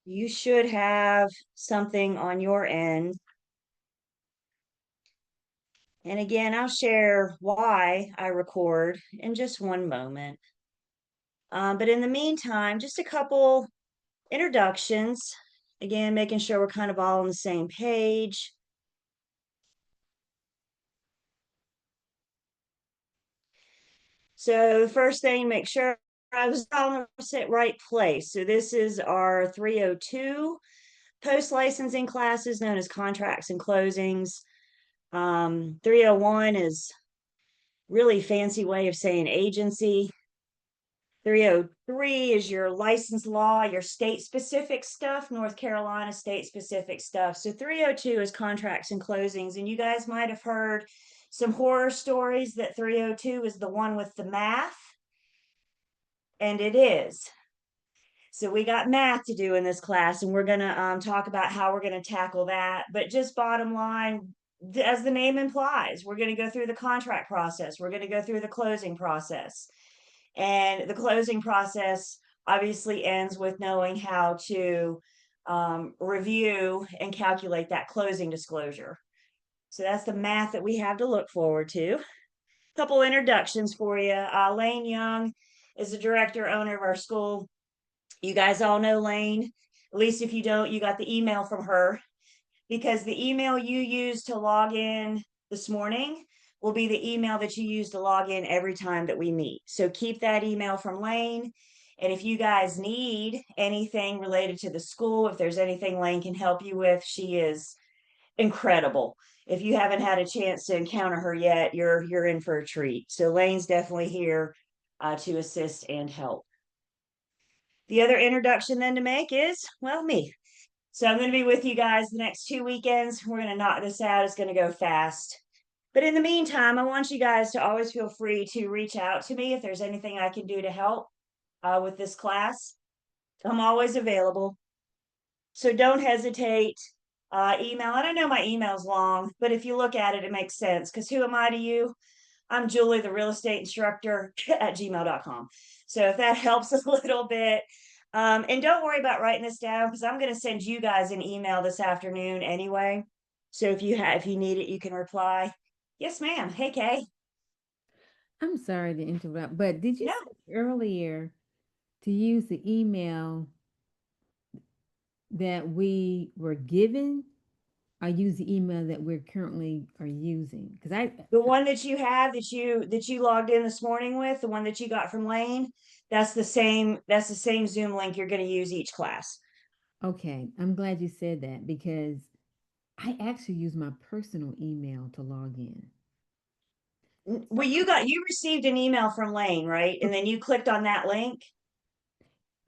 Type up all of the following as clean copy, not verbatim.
You should have something on your end. And again, I'll share why I record in just one moment. But in the meantime, just a couple introductions. Again, making sure we're kind of all on the same page. So the first thing, make sure I was on the right place. So this is our 302 post licensing classes known as contracts and closings. 301 is really fancy way of saying agency. 303 is your license law, your state specific stuff, North Carolina state specific stuff. So 302 is contracts and closings. And you guys might have heard some horror stories that 302 is the one with the math. And it is. So we got math to do in this class, and we're going to talk about how we're going to tackle that. But just bottom line, as the name implies, we're going to go through the contract process. We're going to go through the closing process. And the closing process obviously ends with knowing how to review and calculate that closing disclosure. So that's the math that we have to look forward to. A couple introductions for you. Lane Young is the director, owner of our school. You guys all know Lane. At least if you don't, you got the email from her, because the email you used to log in this morning will be the email that you use to log in every time that we meet. So keep that email from Lane. And if you guys need anything related to the school, if there's anything Lane can help you with, she is incredible. If you haven't had a chance to encounter her yet, you're in for a treat. So Lane's definitely here to assist and help. The other introduction then to make is, well, me. So I'm going to be with you guys the next 2 weekends. We're going to knock this out. It's going to go fast. But in the meantime, I want you guys to always feel free to reach out to me if there's anything I can do to help with this class. I'm always available. So don't hesitate. Email. I don't know my email's long, but if you look at it, it makes sense. Because who am I to you? I'm Julie, the real estate instructor at gmail.com. So if that helps a little bit, and don't worry about writing this down, because I'm going to send you guys an email this afternoon anyway. So if you need it, you can reply. Yes, ma'am. Hey, Kay. I'm sorry to interrupt, but did you No, say earlier to use the email that we were given or use the email that we're currently are using? Because the one that you have that you logged in this morning with, the one that you got from Lane, that's the same. That's the same Zoom link you're going to use each class. okay, I'm glad you said that because I actually use my personal email to log in. Well, you received an email from Lane, right? And then you clicked on that link.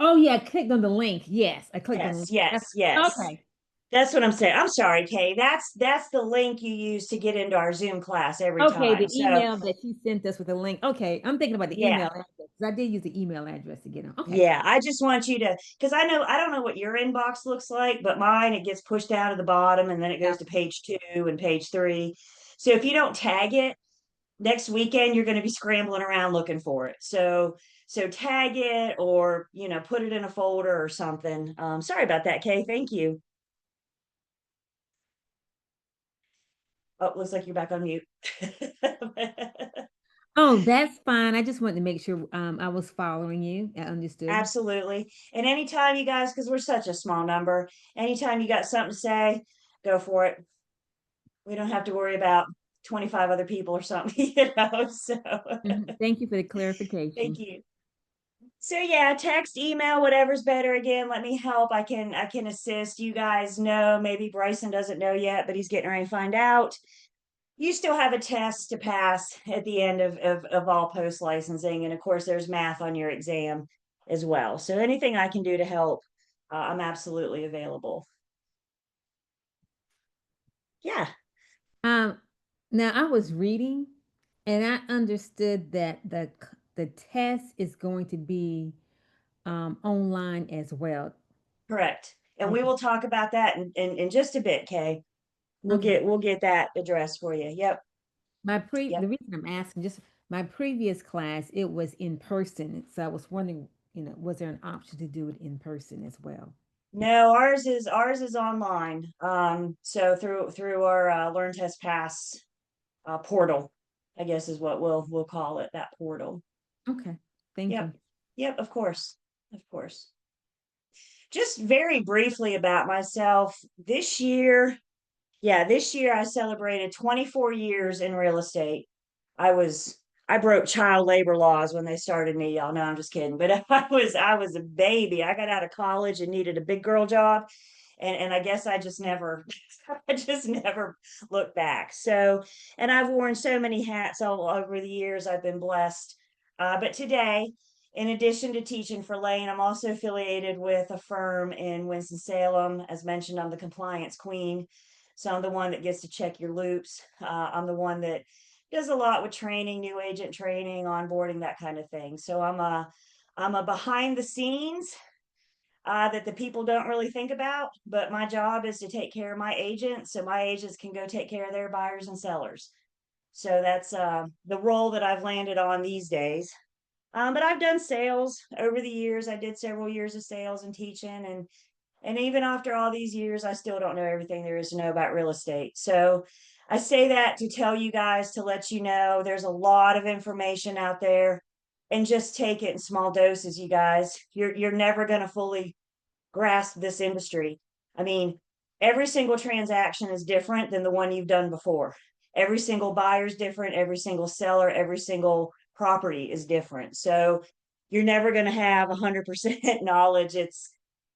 Oh yeah, I clicked on the link. Yes, I clicked on the Yes, link. yes, yes. Okay. That's what I'm saying. I'm sorry, Kay. That's the link you use to get into our Zoom class every Okay, time. the So email that you sent us with the link. Okay, I'm thinking about the yeah, email address because I did use the email address to get on. Okay. yeah. I just want you to, because I don't know what your inbox looks like, but mine, it gets pushed down to the bottom and then it Yeah. goes to page 2 and page 3. So if you don't tag it, next weekend you're going to be scrambling around looking for it. So tag it, or put it in a folder or something. Sorry about that, Kay. Thank you. Oh, looks like you're back on mute. Oh, that's fine. I just wanted to make sure I was following you. I understood. Absolutely. And anytime you guys, because we're such a small number, anytime you got something to say, go for it. We don't have to worry about 25 other people or something, So Mhm. Thank you for the thank clarification. you. So yeah, text, email, whatever's better. Again, let me help. I can assist. You guys know, maybe Bryson doesn't know yet, but he's getting ready to find out. You still have a test to pass at the end of all post licensing. And of course, there's math on your exam as well. So anything I can do to help, I'm absolutely available. Yeah, Um, Now I was reading and I understood that the test is going to be online as well. correct. And we Okay. will talk about that in just a bit, Kay. Okay. We'll get that addressed for you. Yep. The Yep. reason I'm asking, just my previous class, it was in person. So I was wondering, was there an option to do it in person as well? No, ours is online. So through our Learn Test Pass portal, I guess is what we'll call it, that portal. Okay, thank Yep. you. Yep, of course. Of course. Just very briefly about myself. This year I celebrated 24 years in real estate. I was I broke child labor laws when they started me. Y'all know I'm just kidding, but I was a baby. I got out of college and needed a big girl job, and I guess I just never I just never looked back. So, and I've worn so many hats all over the years. I've been blessed. But today, in addition to teaching for Lane, I'm also affiliated with a firm in Winston-Salem. As mentioned, I'm the compliance queen. So I'm the one that gets to check your loops. I'm the one that does a lot with training, new agent training, onboarding, that kind of thing. So I'm a behind the scenes that the people don't really think about, but my job is to take care of my agents so my agents can go take care of their buyers and sellers. So that's the role that I've landed on these days. But I've done sales over the years. I did several years of sales and teaching, and even after all these years, I still don't know everything there is to know about real estate. So I say that to tell you guys, to let you know there's a lot of information out there, and just take it in small doses, you guys. You're never going to fully grasp this industry. I mean, every single transaction is different than the one you've done before. Every single buyer is different, every single seller, every single property is different. So you're never going to have 100% knowledge. It's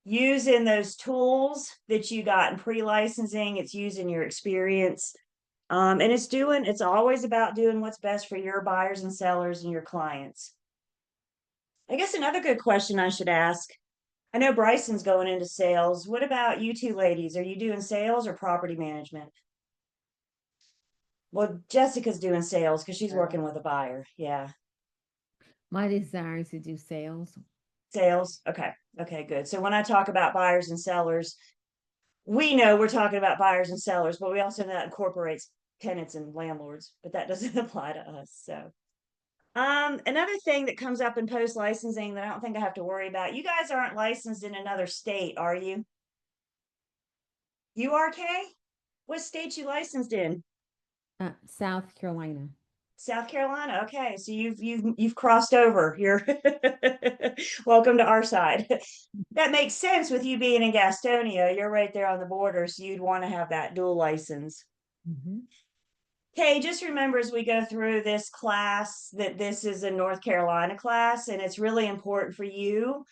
using those tools that you got in pre-licensing, it's using your experience. And it's always about doing what's best for your buyers and sellers and your clients. I guess another good question I should ask, I know Bryson's going into sales. What about you two ladies? Are you doing sales or property management? Well, Jessica's doing sales because she's working with a buyer. Yeah. My desire is to do sales. Sales. Okay. Okay, good. So when I talk about buyers and sellers, we know we're talking about buyers and sellers, but we also know that incorporates tenants and landlords, but that doesn't apply to us. So another thing that comes up in post licensing that I don't think I have to worry about, you guys aren't licensed in another state, are you? You are, Kay? What state you licensed in? South Carolina. South Carolina. Okay, so you've crossed over. You're welcome to our side. That makes sense with you being in Gastonia. You're right there on the border, so you'd want to have that dual license. Hmm. Okay, just remember as we go through this class that this is a North Carolina class, and it's really important for you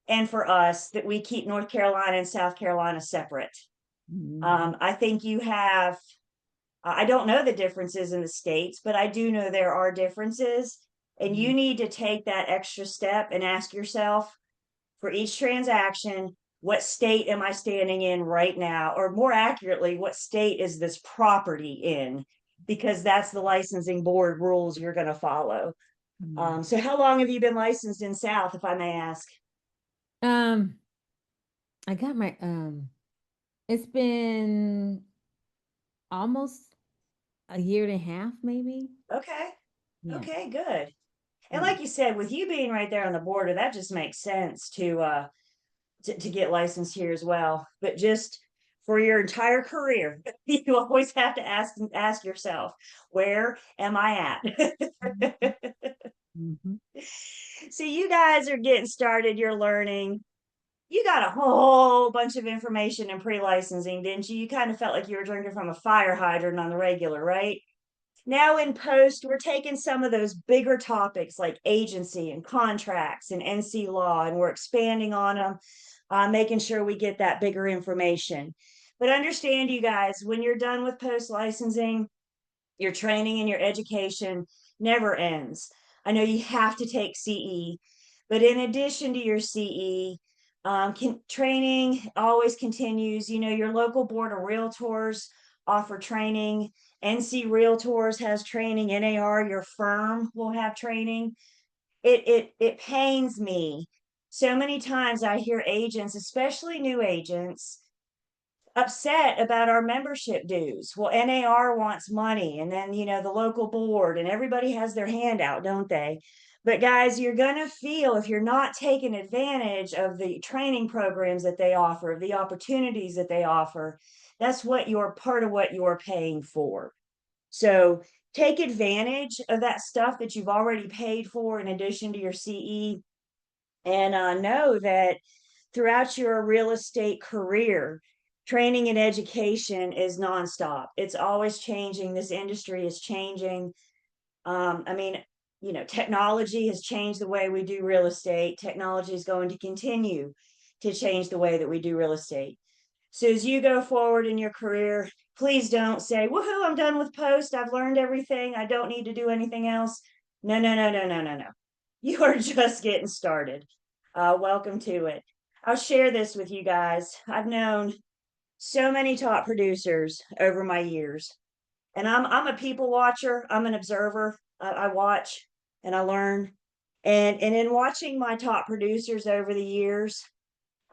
and for us that we keep North Carolina and South Carolina separate. Hmm. I think you have I don't know the differences in the states, but I do know there are differences. And you need to take that extra step and ask yourself for each transaction, what state am I standing in right now? Or more accurately, what state is this property in? Because that's the licensing board rules you're going to follow. Hmm. So, how long have you been licensed in South, if I may ask? Um, I got my it's been almost a year and a half, maybe. Okay. Yeah. Okay, good. And Yeah. like you said, with you being right there on the border, that just makes sense to get licensed here as well. But just for your entire career, you always have to ask yourself, where am I at? Hmm. So you guys are getting started, you're learning. You got a whole bunch of information in pre-licensing, didn't you? You kind of felt like you were drinking from a fire hydrant on the regular, right? Now in post, we're taking some of those bigger topics like agency and contracts and NC law, and we're expanding on them, making sure we get that bigger information. But understand, you guys, when you're done with post licensing, your training and your education never ends. I know you have to take CE, but in addition to your CE, training always continues. You know, your local board of realtors offer training. NC Realtors has training. NAR, your firm, will have training. It pains me. So many times I hear agents, especially new agents, upset about our membership dues. Well, NAR wants money, and then, the local board, and everybody has their hand out, don't they? But guys, you're going to feel if you're not taking advantage of the training programs that they offer, of the opportunities that they offer, that's what you're part of what you're paying for. So take advantage of that stuff that you've already paid for in addition to your CE. And know that throughout your real estate career, training and education is nonstop. It's always changing. This industry is changing. I mean, technology has changed the way we do real estate. Technology is going to continue to change the way that we do real estate. So as you go forward in your career, please don't say, woohoo, I'm done with post. I've learned everything. I don't need to do anything else. No, no, no, no, no, no, no. You are just getting started. Welcome to it. I'll share this with you guys. I've known so many top producers over my years, and I'm a people watcher. I'm an observer. I watch and I learn. And in watching my top producers over the years,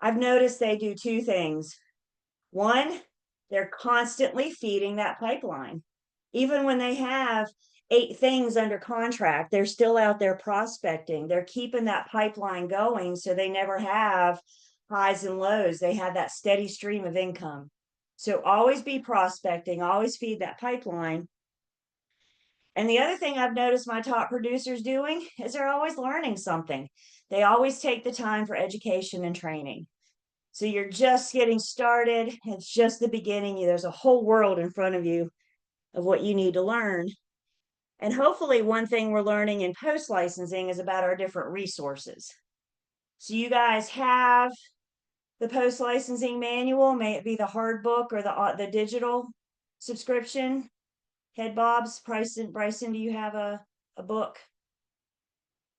I've noticed they do two things. One, they're constantly feeding that pipeline. Even when they have 8 things under contract, they're still out there prospecting. They're keeping that pipeline going so they never have highs and lows. They have that steady stream of income. So always be prospecting, always feed that pipeline. And the other thing I've noticed my top producers doing is they're always learning something. They always take the time for education and training. So you're just getting started. It's just the beginning. There's a whole world in front of you of what you need to learn. And hopefully, one thing we're learning in post licensing is about our different resources. So you guys have the post licensing manual, may it be the hard book or the digital subscription. Head Bob's, Bryson, do you have a book?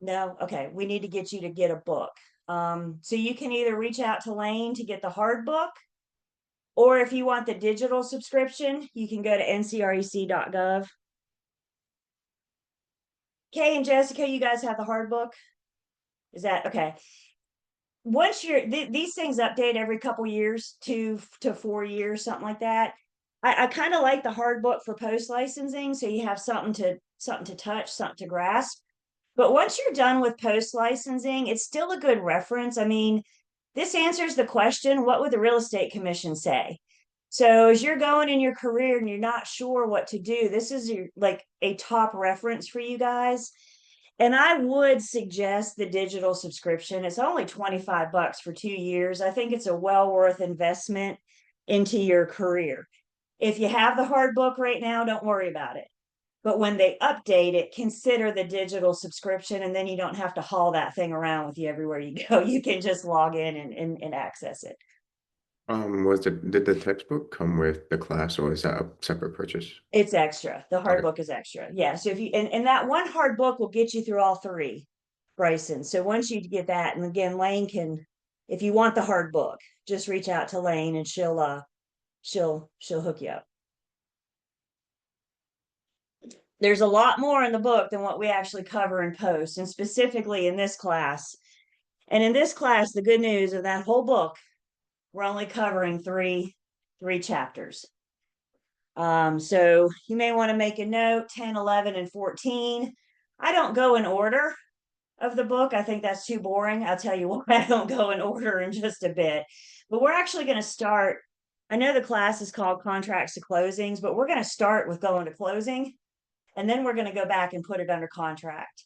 No? Okay, we need to get you to get a book. So you can either reach out to Lane to get the hard book, or if you want the digital subscription, you can go to ncrec.gov. Kay and Jessica, you guys have the hard book? Is that okay? Once these things update every couple years, 2 to 4 years, something like that. I kind of like the hard book for post licensing, so you have something to touch, something to grasp. But once you're done with post licensing, it's still a good reference. I mean, this answers the question, what would the real estate commission say? So as you're going in your career and you're not sure what to do, this is like a top reference for you guys. And I would suggest the digital subscription. It's only $25 for 2 years. I think it's a well worth investment into your career. If you have the hard book right now, don't worry about it. But when they update it, consider the digital subscription, and then you don't have to haul that thing around with you everywhere you go. You can just log in and access it. Did the textbook come with the class, or is that a separate purchase? It's extra. The hard Okay. book is extra. Yeah. So if you and that one hard book will get you through all three, Bryson. So once you get that, and again, Lane can, if you want the hard book, just reach out to Lane and she'll hook you up. There's a lot more in the book than what we actually cover in post, and specifically in this class. And in this class, the good news of that whole book, we're only covering three chapters. So you may want to make a note, 10, 11, and 14. I don't go in order of the book. I think that's too boring. I'll tell you why I don't go in order in just a bit. But we're actually going to start. I know the class is called Contracts to Closings, but we're going to start with going to closing, and then we're going to go back and put it under contract.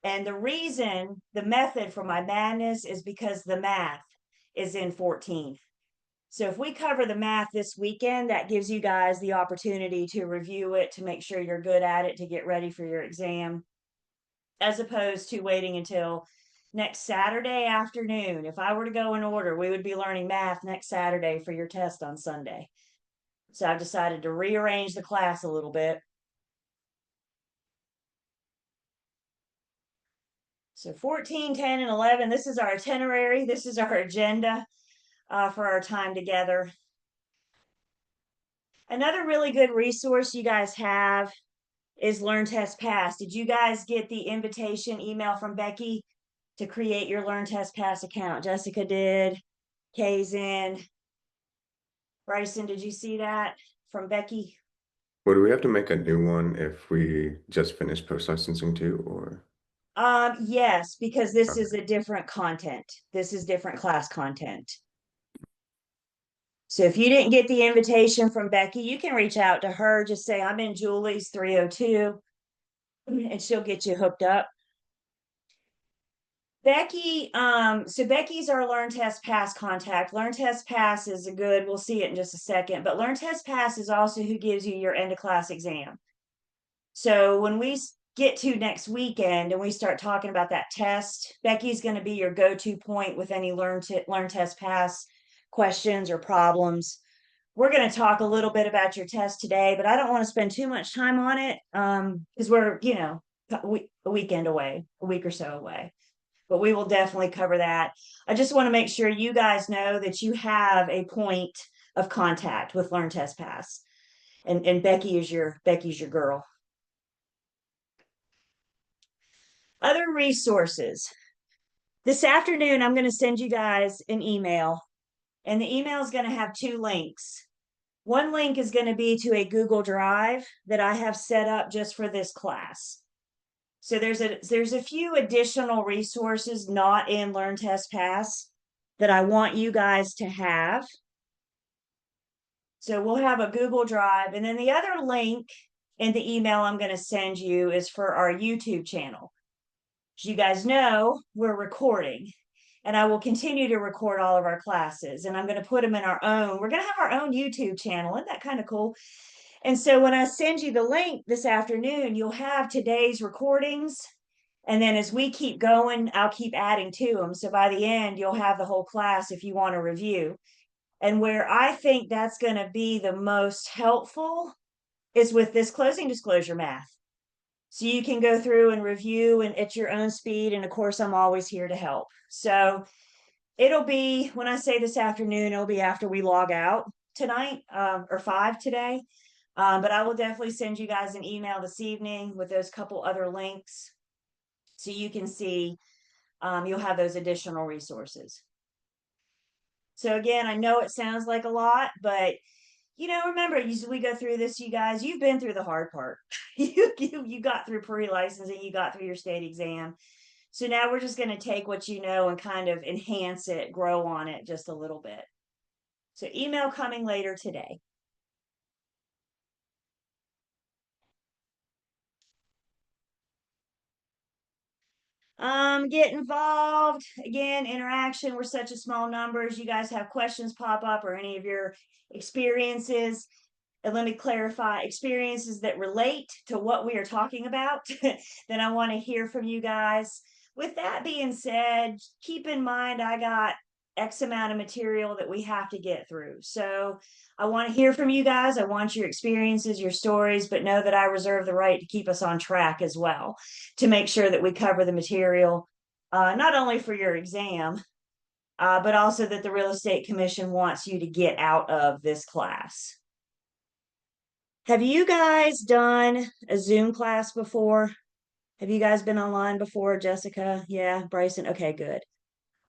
And the reason, the method for my madness is because the math is in 14. So if we cover the math this weekend, that gives you guys the opportunity to review it, to make sure you're good at it, to get ready for your exam, as opposed to waiting until next Saturday afternoon. If I were to go in order, we would be learning math next Saturday for your test on Sunday. So I've decided to rearrange the class a little bit. So 14, 10, and 11, this is our itinerary. This is our agenda for our time together. Another really good resource you guys have is Learn Test Pass. Did you guys get the invitation email from Becky to create your Learn Test Pass account? Jessica did. Kay's in. Bryson, did you see that from Becky? Would we have to make a new one if we just finished post licensing too, or? Yes, because this Okay. is a different content. This is different class content. So if you didn't get the invitation from Becky, you can reach out to her. Just say, I'm in Julie's 302, and she'll get you hooked up. Becky, so Becky's our Learn Test Pass contact. Learn Test Pass is a good, we'll see it in just a second, but Learn Test Pass is also who gives you your end of class exam. So when we get to next weekend and we start talking about that test, Becky's going to be your go-to point with any Learn Test Pass questions or problems. We're going to talk a little bit about your test today, but I don't want to spend too much time on it because we're, a weekend away, a week or so away. But we will definitely cover that. I just want to make sure you guys know that you have a point of contact with Learn Test Pass. And Becky's your girl. Other resources. This afternoon, I'm going to send you guys an email, and the email is going to have 2 links. One link is going to be to a Google Drive that I have set up just for this class. So there's a few additional resources not in Learn Test Pass that I want you guys to have. So we'll have a Google Drive, and then the other link in the email I'm going to send you is for our YouTube channel. As you guys know, we're recording, and I will continue to record all of our classes, and I'm going to put them in we're going to have our own YouTube channel. Isn't that kind of cool? And so when I send you the link this afternoon, you'll have today's recordings. And then as we keep going, I'll keep adding to them. So by the end, you'll have the whole class if you want to review. And where I think that's going to be the most helpful is with this closing disclosure math. So you can go through and review and at your own speed. And of course, I'm always here to help. So it'll be, when I say this afternoon, it'll be after we log out tonight or 5 today. But I will definitely send you guys an email this evening with those couple other links so you can see, you'll have those additional resources. So again, I know it sounds like a lot, but remember, we go through this, you guys, you've been through the hard part. You got through pre-licensing, you got through your state exam. So now we're just going to take what you know and kind of enhance it, grow on it just a little bit. So email coming later today. Get involved. Again, interaction. We're such a small numbers. You guys have questions pop up or any of your experiences. And let me clarify, experiences that relate to what we are talking about. Then I want to hear from you guys. With that being said, keep in mind I got X amount of material that we have to get through. So I want to hear from you guys. I want your experiences, your stories, but know that I reserve the right to keep us on track as well, to make sure that we cover the material, not only for your exam, but also that the Real Estate Commission wants you to get out of this class. Have you guys done a Zoom class before? Have you guys been online before, Jessica? Yeah, Bryson. Okay, good.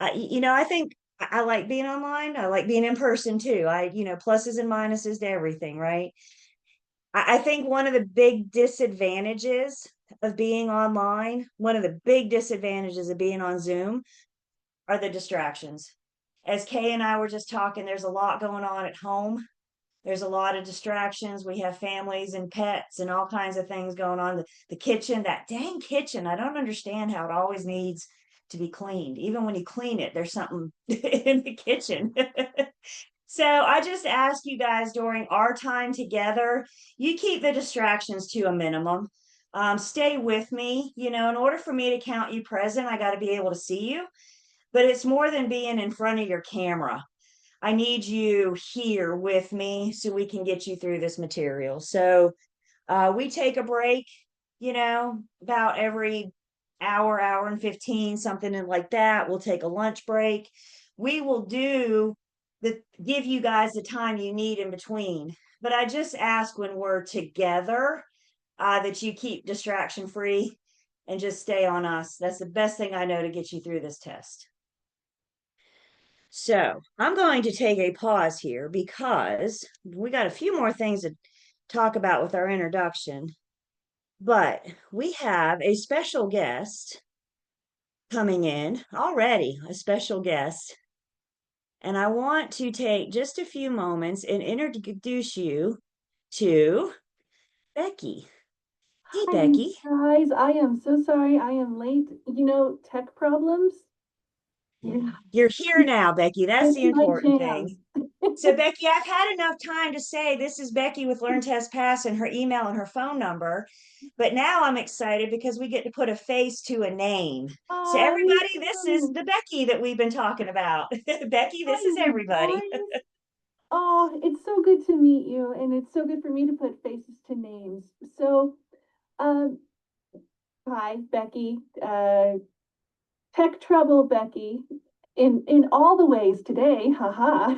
I think I like being online. I like being in person too. Pluses and minuses to everything, right? I think one of the big disadvantages of being online, one of the big disadvantages of being on Zoom are the distractions. As Kay and I were just talking, there's a lot going on at home. There's a lot of distractions. We have families and pets and all kinds of things going on. The kitchen, that dang kitchen, I don't understand how it always needs to be cleaned. Even when you clean it, there's something in the kitchen. So I just ask you guys during our time together, you keep the distractions to a minimum. Stay with me. In order for me to count you present, I got to be able to see you. But it's more than being in front of your camera. I need you here with me so we can get you through this material. So we take a break, about every hour and 15, something like that. We'll take a lunch break. We will give you guys the time you need in between. But I just ask when we're together that you keep distraction free and just stay on us. That's the best thing I know to get you through this test. So I'm going to take a pause here because we got a few more things to talk about with our introduction, but we have a special guest coming in already, a special guest. And I want to take just a few moments and introduce you to Becky. Hey, Hi, Becky. guys. I am so sorry. I am late. Tech problems. Yeah, You're here now, Becky. That's it's the my important thing. jam. So, Becky, I've had enough time to say this is Becky with Learn Test Pass and her email and her phone number. But now I'm excited because we get to put a face to a name. So, Me everybody, this is too. the Becky that we've been talking about. Becky, this Hi, is you everybody. guys. Oh, it's so good to meet you, and it's so good for me to put faces to names. So, um, hi, Becky. Tech trouble, Becky. In all the ways today. Haha.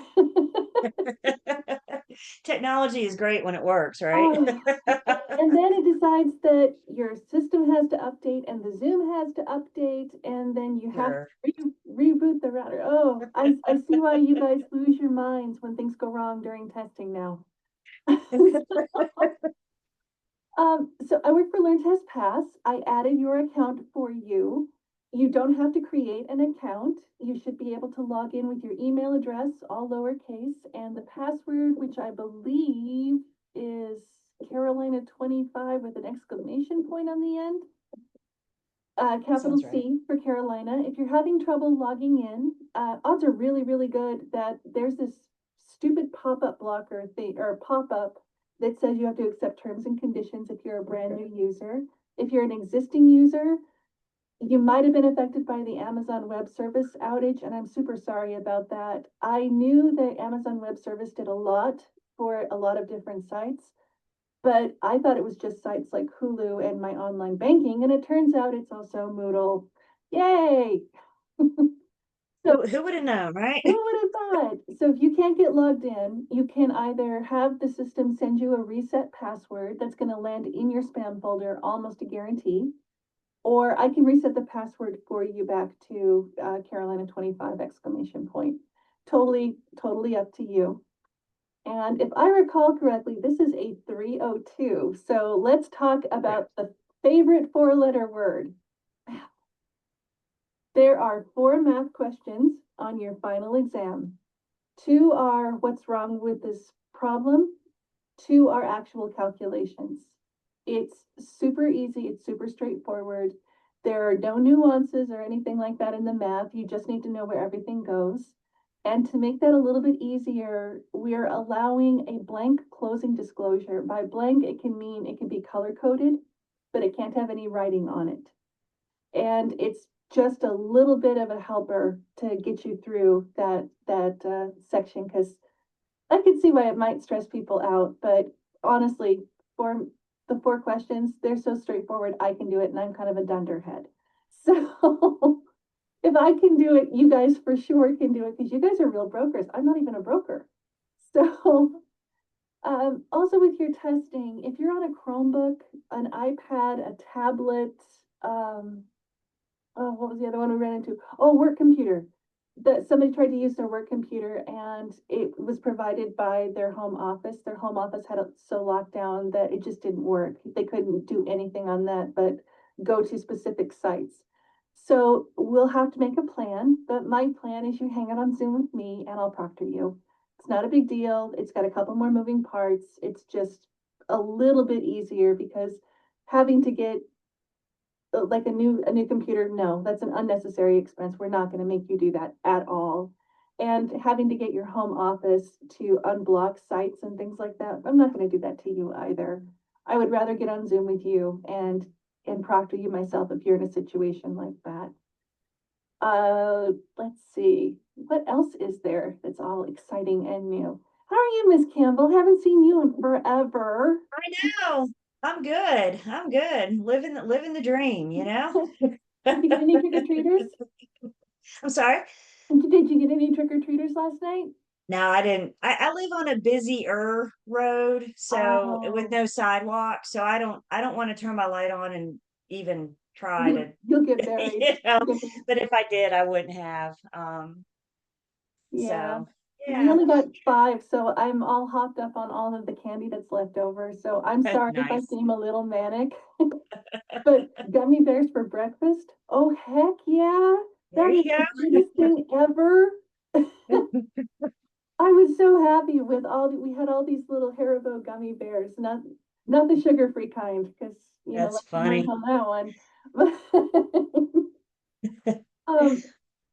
Technology is great when it works, right? Oh, and then it decides that your system has to update and the Zoom has to update, and then you have to Sure. reboot the router. Oh, I see why you guys lose your minds when things go wrong during testing now. So I work for Learn Test Pass. I added your account for you. You don't have to create an account. You should be able to log in with your email address, all lowercase, and the password, which I believe is Carolina25 with an exclamation point on the end. Capital Sounds right. C for Carolina. If you're having trouble logging in, odds are really, really good that there's this stupid pop-up blocker thing or pop-up that says you have to accept terms and conditions if you're a brand new user. If you're an existing user, you might have been affected by the Amazon Web Service outage, and I'm super sorry about that. I knew that Amazon Web Service did a lot for a lot of different sites, but I thought it was just sites like Hulu and my online banking, and it turns out it's also Moodle. Yay! Who would have known, right? Who would have thought? So if you can't get logged in, you can either have the system send you a reset password that's going to land in your spam folder, almost a guarantee, or I can reset the password for you back to Carolina25 exclamation point. Totally, totally up to you. And if I recall correctly, this is a 302. So let's talk about the favorite four-letter word. There are 4 math questions on your final exam. 2 are what's wrong with this problem. 2 are actual calculations. It's super easy. It's super straightforward. There are no nuances or anything like that in the math. You just need to know where everything goes. And to make that a little bit easier, we're allowing a blank closing disclosure. By blank, it can mean it can be color coded, but it can't have any writing on it. And it's just a little bit of a helper to get you through that section, because I can see why it might stress people out, but honestly, for the 4 questions, they're so straightforward, I can do it, and I'm kind of a dunderhead. So if I can do it, you guys for sure can do it, because you guys are real brokers. I'm not even a broker. So also with your testing, if you're on a Chromebook, an iPad, a tablet, oh, what was the other one we ran into? Oh, work computer. That somebody tried to use their work computer and it was provided by their home office. Their home office had it so locked down that it just didn't work. They couldn't do anything on that but go to specific sites. So we'll have to make a plan, but my plan is you hang out on Zoom with me and I'll proctor you. It's not a big deal. It's got a couple more moving parts. It's just a little bit easier because having to get like a new computer, no, that's an unnecessary expense. We're not going to make you do that at all. And having to get your home office to unblock sites and things like that, I'm not going to do that to you either. I would rather get on Zoom with you and proctor you myself if you're in a situation like that. Let's see, what else is there that's all exciting and new? How are you, Miss Campbell? Haven't seen you in forever. I know. I'm good. I'm good. Living the dream, you know? Did you get any trick-or-treaters? I'm sorry. Did you get any trick-or-treaters last night? No, I didn't. I live on a busier road, so with Oh, no sidewalk, so I don't want to turn my light on and even try to, you'll get buried. you know, but if I did, I wouldn't have. Yeah. So We Yeah. only got 5, so I'm all hopped up on all of the candy that's left over. So I'm sorry if I Nice. seem a little manic. But gummy bears for breakfast? Oh, heck yeah. There That you is go. the greatest thing ever. I was so happy with we had all these little Haribo gummy bears, not the sugar-free kind, because, That's let's funny. on that one. Um,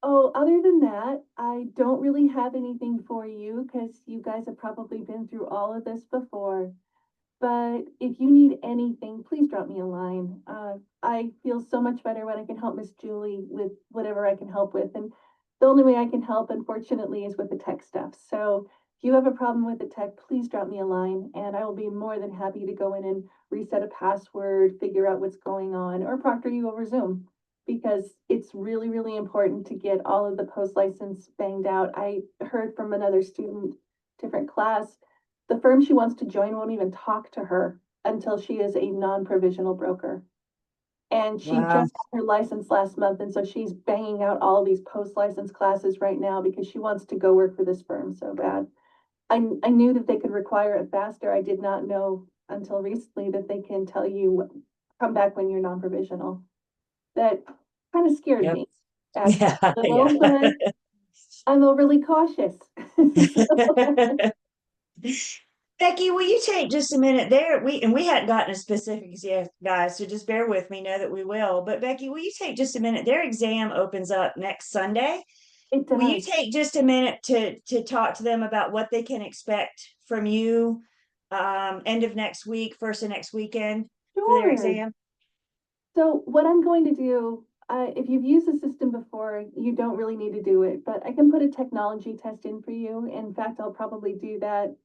oh, other than that, I don't really have anything for you because you guys have probably been through all of this before. But if you need anything, please drop me a line. I feel so much better when I can help Miss Julie with whatever I can help with. And the only way I can help, unfortunately, is with the tech stuff. So if you have a problem with the tech, please drop me a line and I will be more than happy to go in and reset a password, figure out what's going on, or proctor you over Zoom. Because it's really, really important to get all of the post license banged out. I heard from another student, different class, the firm she wants to join won't even talk to her until she is a non-provisional broker. And she Wow. just got her license last month, and so she's banging out all these post-license classes right now because she wants to go work for this firm so bad. I knew that they could require it faster. I did not know until recently that they can tell you, come back when you're non-provisional. That kind of scared Yep. me, actually, Yeah. a little, but I'm overly cautious. Becky, will you take just a minute there? We hadn't gotten a specifics yet, guys, so just bear with me, know that we will. But Becky, will you take just a minute? Their exam opens up next Sunday. It Will you does. take just a minute to talk to them about what they can expect from you end of next week, first of next weekend for their Sure. exam? So what I'm going to do, if you've used the system before, you don't really need to do it, but I can put a technology test in for you. In fact, I'll probably do that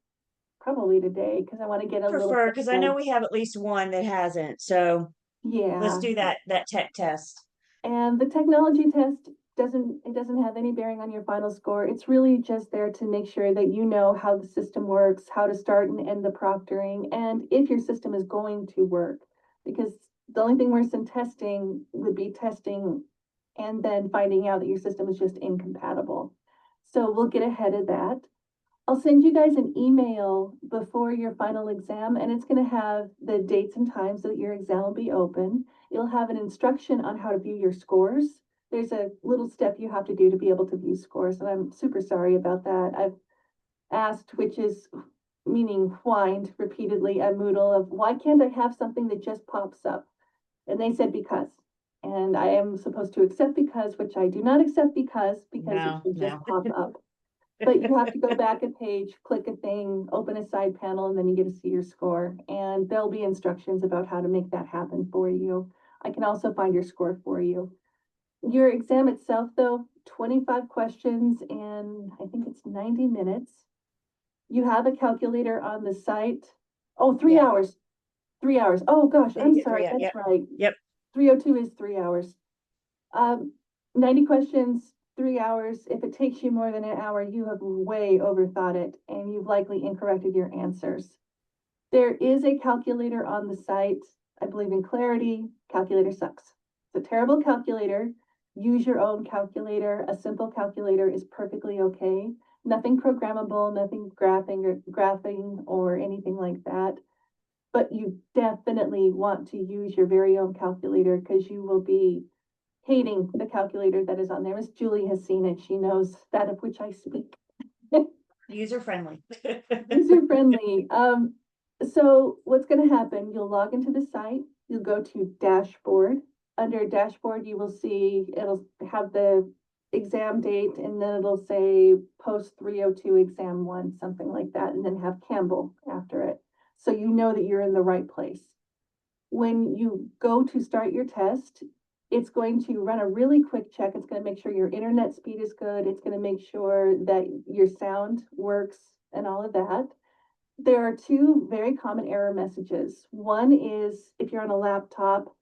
probably today because I want to get a little Prefer, bit because I know we have at least one that hasn't. So let's yeah. do that tech test. And the technology test doesn't have any bearing on your final score. It's really just there to make sure that you know how the system works, how to start and end the proctoring, and if your system is going to work. Because the only thing worse than testing would be testing and then finding out that your system is just incompatible. So we'll get ahead of that. I'll send you guys an email before your final exam, and it's going to have the dates and times that your exam will be open. You'll have an instruction on how to view your scores. There's a little step you have to do to be able to view scores, and I'm super sorry about that. I've asked, which is meaning whined repeatedly at Moodle of why can't I have something that just pops up? And they said because. And I am supposed to accept because, which I do not accept because No, it should just no. pop up. But you have to go back a page, click a thing, open a side panel, and then you get to see your score. And there'll be instructions about how to make that happen for you. I can also find your score for you. Your exam itself, though, 25 questions and I think it's 90 minutes. You have a calculator on the site. Oh, 3 Yeah. hours. 3 hours. Oh gosh, You I'm get sorry. 3 out. That's Yep. right. Yep. 302 is 3 hours. 90 questions, 3 hours. If it takes you more than an hour, you have way overthought it and you've likely incorrected your answers. There is a calculator on the site. I believe in Clarity. Calculator sucks. It's a terrible calculator. Use your own calculator. A simple calculator is perfectly okay. Nothing programmable, nothing graphing or anything like that. But you definitely want to use your very own calculator because you will be hating the calculator that is on there. Miss Julie has seen it. She knows that of which I speak. User friendly. User friendly. So what's going to happen? You'll log into the site. You'll go to dashboard. Under dashboard, you will see it'll have the exam date, and then it'll say post 302 exam 1, something like that, and then have Campbell after it. So you know that you're in the right place. When you go to start your test, it's going to run a really quick check. It's going to make sure your internet speed is good. It's going to make sure that your sound works and all of that. There are 2 very common error messages. One is if you're on a laptop,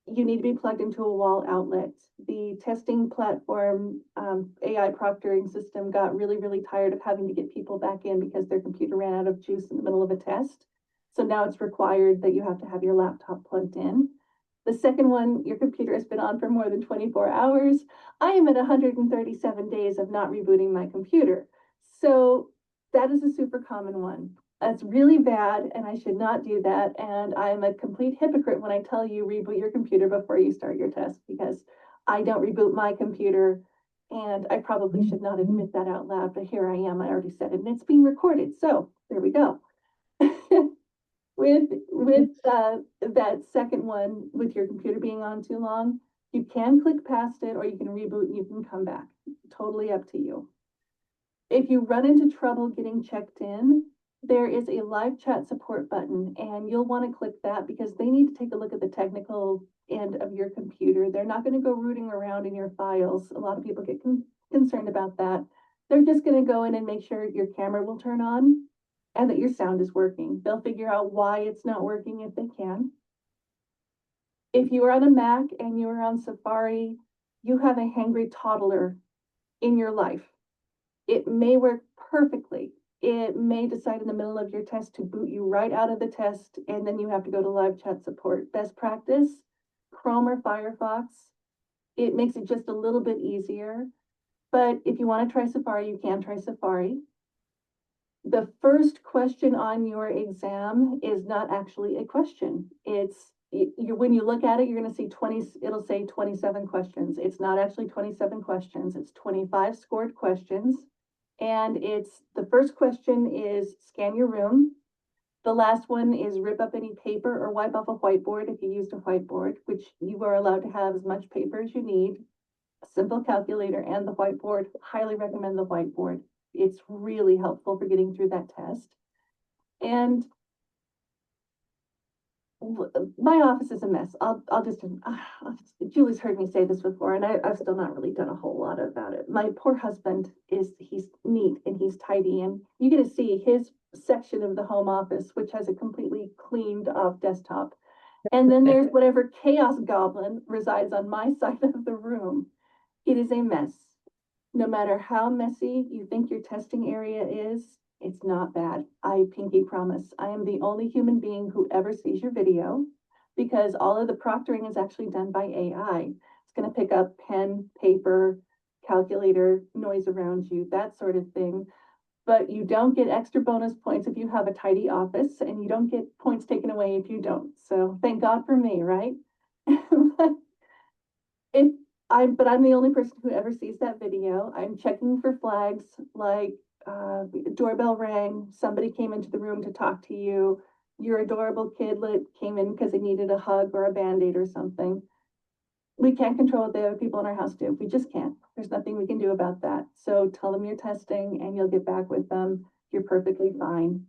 you need to be plugged into a wall outlet. The testing platform, AI proctoring system got really, really tired of having to get people back in because their computer ran out of juice in the middle of a test. So now it's required that you have to have your laptop plugged in. The second one, your computer has been on for more than 24 hours. I am at 137 days of not rebooting my computer. So that is a super common one. That's really bad, and I should not do that. And I'm a complete hypocrite when I tell you reboot your computer before you start your test, because I don't reboot my computer. And I probably should not admit that out loud, but here I am. I already said it, and it's being recorded. So there we go. With that second one, with your computer being on too long, you can click past it, or you can reboot and you can come back. Totally up to you. If you run into trouble getting checked in, there is a live chat support button, and you'll want to click that because they need to take a look at the technical end of your computer. They're not going to go rooting around in your files. A lot of people get concerned about that. They're just going to go in and make sure your camera will turn on and that your sound is working. They'll figure out why it's not working if they can. If you are on a Mac and you are on Safari, you have a hangry toddler in your life. It may work perfectly. It may decide in the middle of your test to boot you right out of the test, and then you have to go to live chat support. Best practice, Chrome or Firefox. It makes it just a little bit easier. But if you want to try Safari, you can try Safari. The first question on your exam is not actually a question. When you look at it, you're going to see it'll say 27 questions. It's not actually 27 questions. It's 25 scored questions. And the first question is scan your room. The last one is rip up any paper or wipe off a whiteboard if you used a whiteboard, which you are allowed to have as much paper as you need. A simple calculator and the whiteboard. Highly recommend the whiteboard. It's really helpful for getting through that test. And my office is a mess. Julie's heard me say this before, and I've still not really done a whole lot about it. My poor husband he's neat and he's tidy, and you get to see his section of the home office, which has a completely cleaned off desktop. And then there's whatever chaos goblin resides on my side of the room. It is a mess. No matter how messy you think your testing area is, it's not bad. I pinky promise. I am the only human being who ever sees your video, because all of the proctoring is actually done by AI. It's going to pick up pen, paper, calculator, noise around you, that sort of thing. But you don't get extra bonus points if you have a tidy office, and you don't get points taken away if you don't. So thank God for me, right? But I'm the only person who ever sees that video. I'm checking for flags like doorbell rang, somebody came into the room to talk to you, your adorable kidlet came in because they needed a hug or a Band-Aid or something. We can't control what the other people in our house do. We just can't. There's nothing we can do about that. So tell them you're testing and you'll get back with them. You're perfectly fine.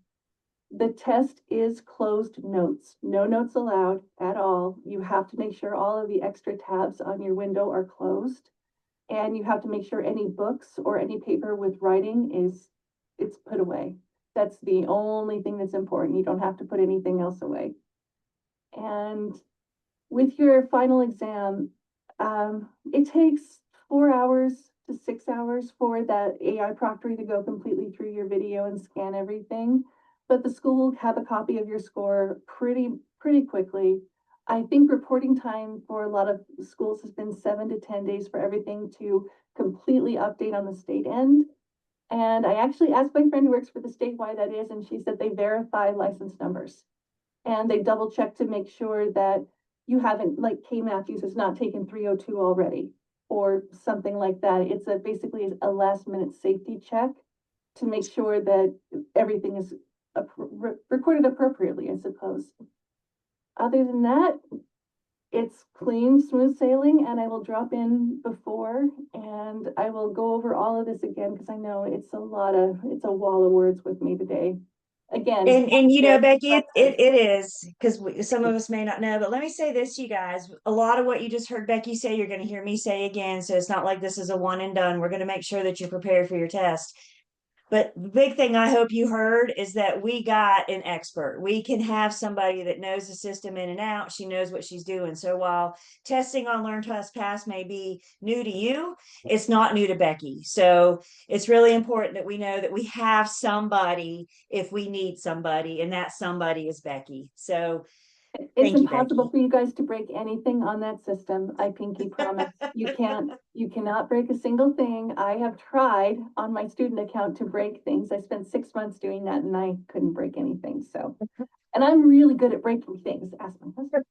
The test is closed notes. No notes allowed at all. You have to make sure all of the extra tabs on your window are closed. And you have to make sure any books or any paper with writing it's put away. That's the only thing that's important. You don't have to put anything else away. And with your final exam, it takes 4 hours to 6 hours for that AI proctoring to go completely through your video and scan everything. But the school will have a copy of your score pretty quickly. I think reporting time for a lot of schools has been 7 to 10 days for everything to completely update on the state end. And I actually asked my friend who works for the state why that is, and she said they verify license numbers. And they double check to make sure that you haven't, like K Matthews has not taken 302 already, or something like that. It's basically a last minute safety check to make sure that everything is recorded appropriately, I suppose. Other than that, it's clean, smooth sailing, and I will drop in before and I will go over all of this again because I know it's a wall of words with me today. Again. And you know, Becky, it is, because some of us may not know, but let me say this, you guys, a lot of what you just heard Becky say, you're going to hear me say again. So it's not like this is a one and done. We're going to make sure that you're prepared for your test. But the big thing I hope you heard is that we got an expert. We can have somebody that knows the system in and out. She knows what she's doing. So while testing on Learn Test Pass may be new to you, it's not new to Becky. So it's really important that we know that we have somebody if we need somebody, and that somebody is Becky. So It's Thank you, impossible Becky. for you guys to break anything on that system. I pinky promise. You cannot break a single thing. I have tried on my student account to break things. I spent 6 months doing that and I couldn't break anything, so. And I'm really good at breaking things, ask my husband.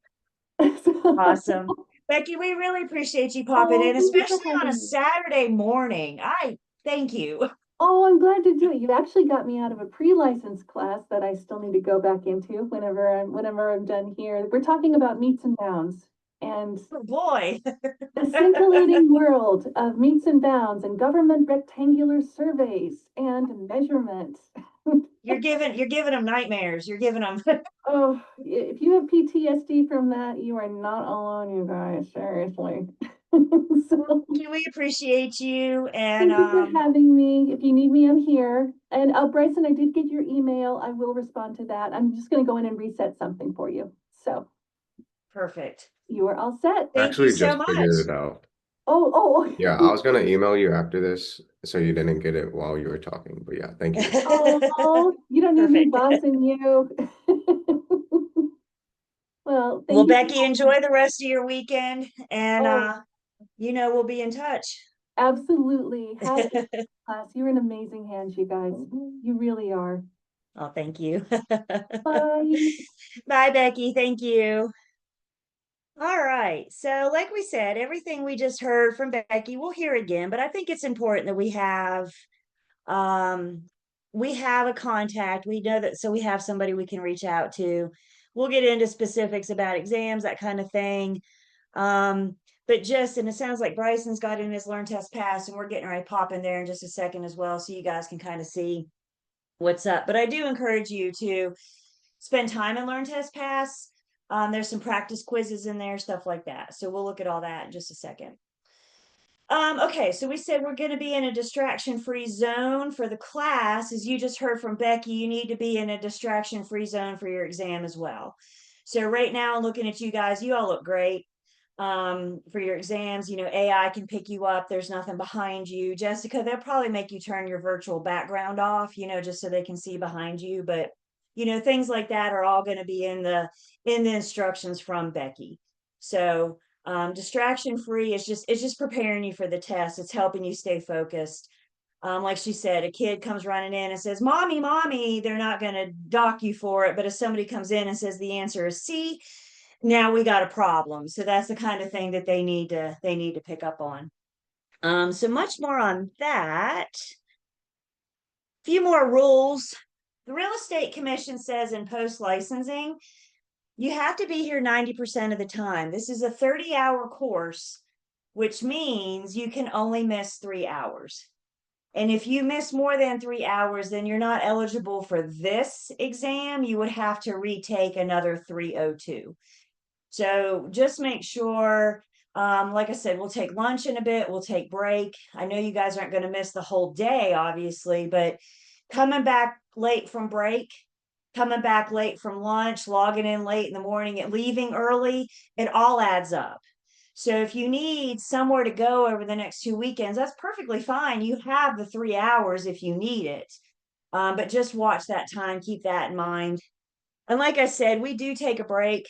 So- Awesome. Becky, we really appreciate you popping Oh, in, thank you for especially on a having me. Saturday morning. I thank you. Oh, I'm glad to do it. You actually got me out of a pre-licensed class that I still need to go back into whenever I'm done here. We're talking about meets and bounds and Oh, boy. the scintillating world of meets and bounds and government rectangular surveys and measurement. You're giving them nightmares. You're giving them. Oh, if you have PTSD from that, you are not alone, you guys, seriously. So, We appreciate you, thank and you for having me. If you need me, I'm here. And Bryson, I did get your email. I will respond to that. I'm just gonna go in and reset something for you. So perfect. you are all set. Thank you Actually so just much. figured it out. Oh. Yeah, I was gonna email you after this, so you didn't get it while you were talking. But yeah, thank you. Oh, you don't need me Perfect. bossing you. Well, Well, thank you. Becky, enjoy the rest of your weekend, and Oh, we'll be in touch. absolutely. Have a class. You're in amazing hands, you guys. You really are. Oh, thank you. Bye. Bye, Becky. Thank you. All right. So, like we said, everything we just heard from Becky, we'll hear again, but I think it's important that we have a contact. We know that, so we have somebody we can reach out to. We'll get into specifics about exams, that kind of thing. But and it sounds like Bryson's got in his Learn Test Pass, and we're getting ready to pop in there in just a second as well, so you guys can kind of see what's up. But I do encourage you to spend time in Learn Test Pass. There's some practice quizzes in there, stuff like that. So we'll look at all that in just a second. Okay, so we said we're going to be in a distraction-free zone for the class. As you just heard from Becky, you need to be in a distraction-free zone for your exam as well. So right now, looking at you guys, you all look great for your exams. AI can pick you up. There's nothing behind you. Jessica, they'll probably make you turn your virtual background off, just so they can see behind you. But, things like that are all going to be in the instructions from Becky. So distraction free is just preparing you for the test. It's helping you stay focused. Like she said, a kid comes running in and says, "Mommy, mommy," they're not going to dock you for it. But if somebody comes in and says the answer is C, now we got a problem. So that's the kind of thing that they need to pick up on. So much more on that. A few more rules. The Real Estate Commission says in post licensing, you have to be here 90% of the time. This is a 30-hour course, which means you can only miss 3 hours. And if you miss more than 3 hours, then you're not eligible for this exam. You would have to retake another 302. So just make sure, like I said, we'll take lunch in a bit, we'll take break. I know you guys aren't going to miss the whole day, obviously, but coming back late from break, coming back late from lunch, logging in late in the morning, and leaving early, it all adds up. So if you need somewhere to go over the next 2 weekends, that's perfectly fine. You have the 3 hours if you need it. But just watch that time, keep that in mind. And like I said, we do take a break.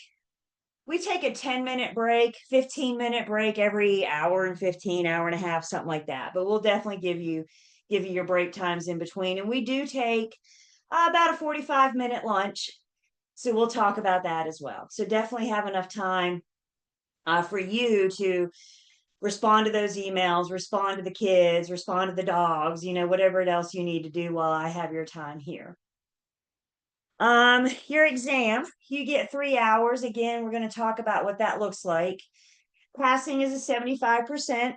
We take a 10-minute break, 15-minute break every hour and 15, hour and a half, something like that. But we'll definitely give you your break times in between. And we do take about a 45-minute lunch. So we'll talk about that as well. So definitely have enough time for you to respond to those emails, respond to the kids, respond to the dogs, whatever else you need to do while I have your time here. Your exam, you get 3 hours. Again, we're going to talk about what that looks like. Passing is a 75%.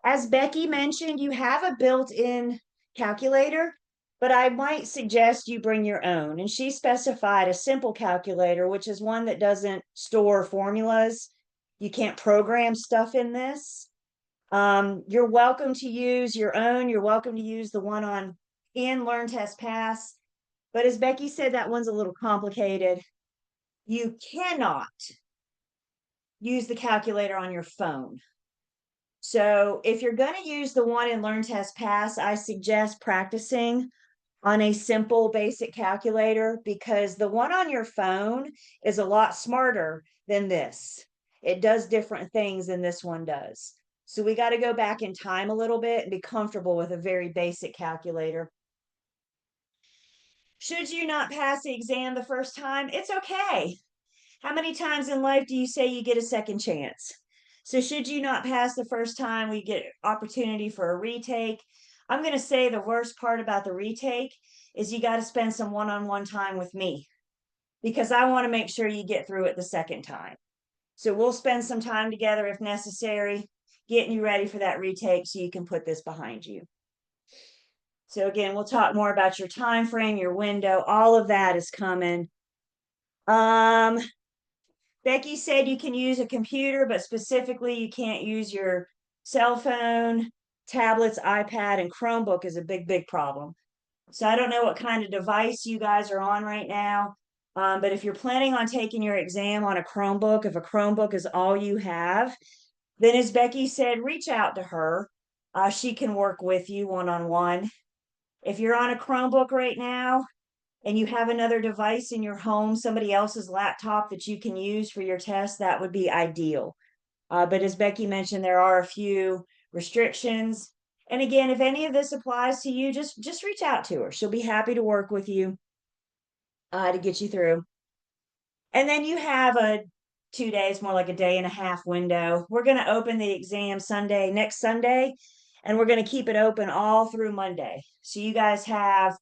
As Becky mentioned, you have a built-in calculator, but I might suggest you bring your own. And she specified a simple calculator, which is one that doesn't store formulas. You can't program stuff in this. You're welcome to use your own. You're welcome to use the one in Learn Test Pass. But as Becky said, that one's a little complicated. You cannot use the calculator on your phone. So if you're going to use the one in Learn Test Pass, I suggest practicing on a simple basic calculator, because the one on your phone is a lot smarter than this. It does different things than this one does. So we got to go back in time a little bit and be comfortable with a very basic calculator. Should you not pass the exam the first time, it's okay. How many times in life do you say you get a second chance? So should you not pass the first time, we get opportunity for a retake. I'm going to say the worst part about the retake is you got to spend some one-on-one time with me, because I want to make sure you get through it the second time. So we'll spend some time together if necessary, getting you ready for that retake so you can put this behind you. So again, we'll talk more about your time frame, your window, all of that is coming. Becky said you can use a computer, but specifically you can't use your cell phone, tablets, iPad, and Chromebook is a big, big problem. So I don't know what kind of device you guys are on right now. But if you're planning on taking your exam on a Chromebook, if a Chromebook is all you have, then as Becky said, reach out to her. She can work with you one-on-one. If you're on a Chromebook right now, and you have another device in your home, somebody else's laptop that you can use for your test, that would be ideal. But as Becky mentioned, there are a few restrictions. And again, if any of this applies to you, just reach out to her. She'll be happy to work with you to get you through. And then you have a 2 days, more like a day and a half window. We're going to open the exam next Sunday, and we're going to keep it open all through Monday. So you guys have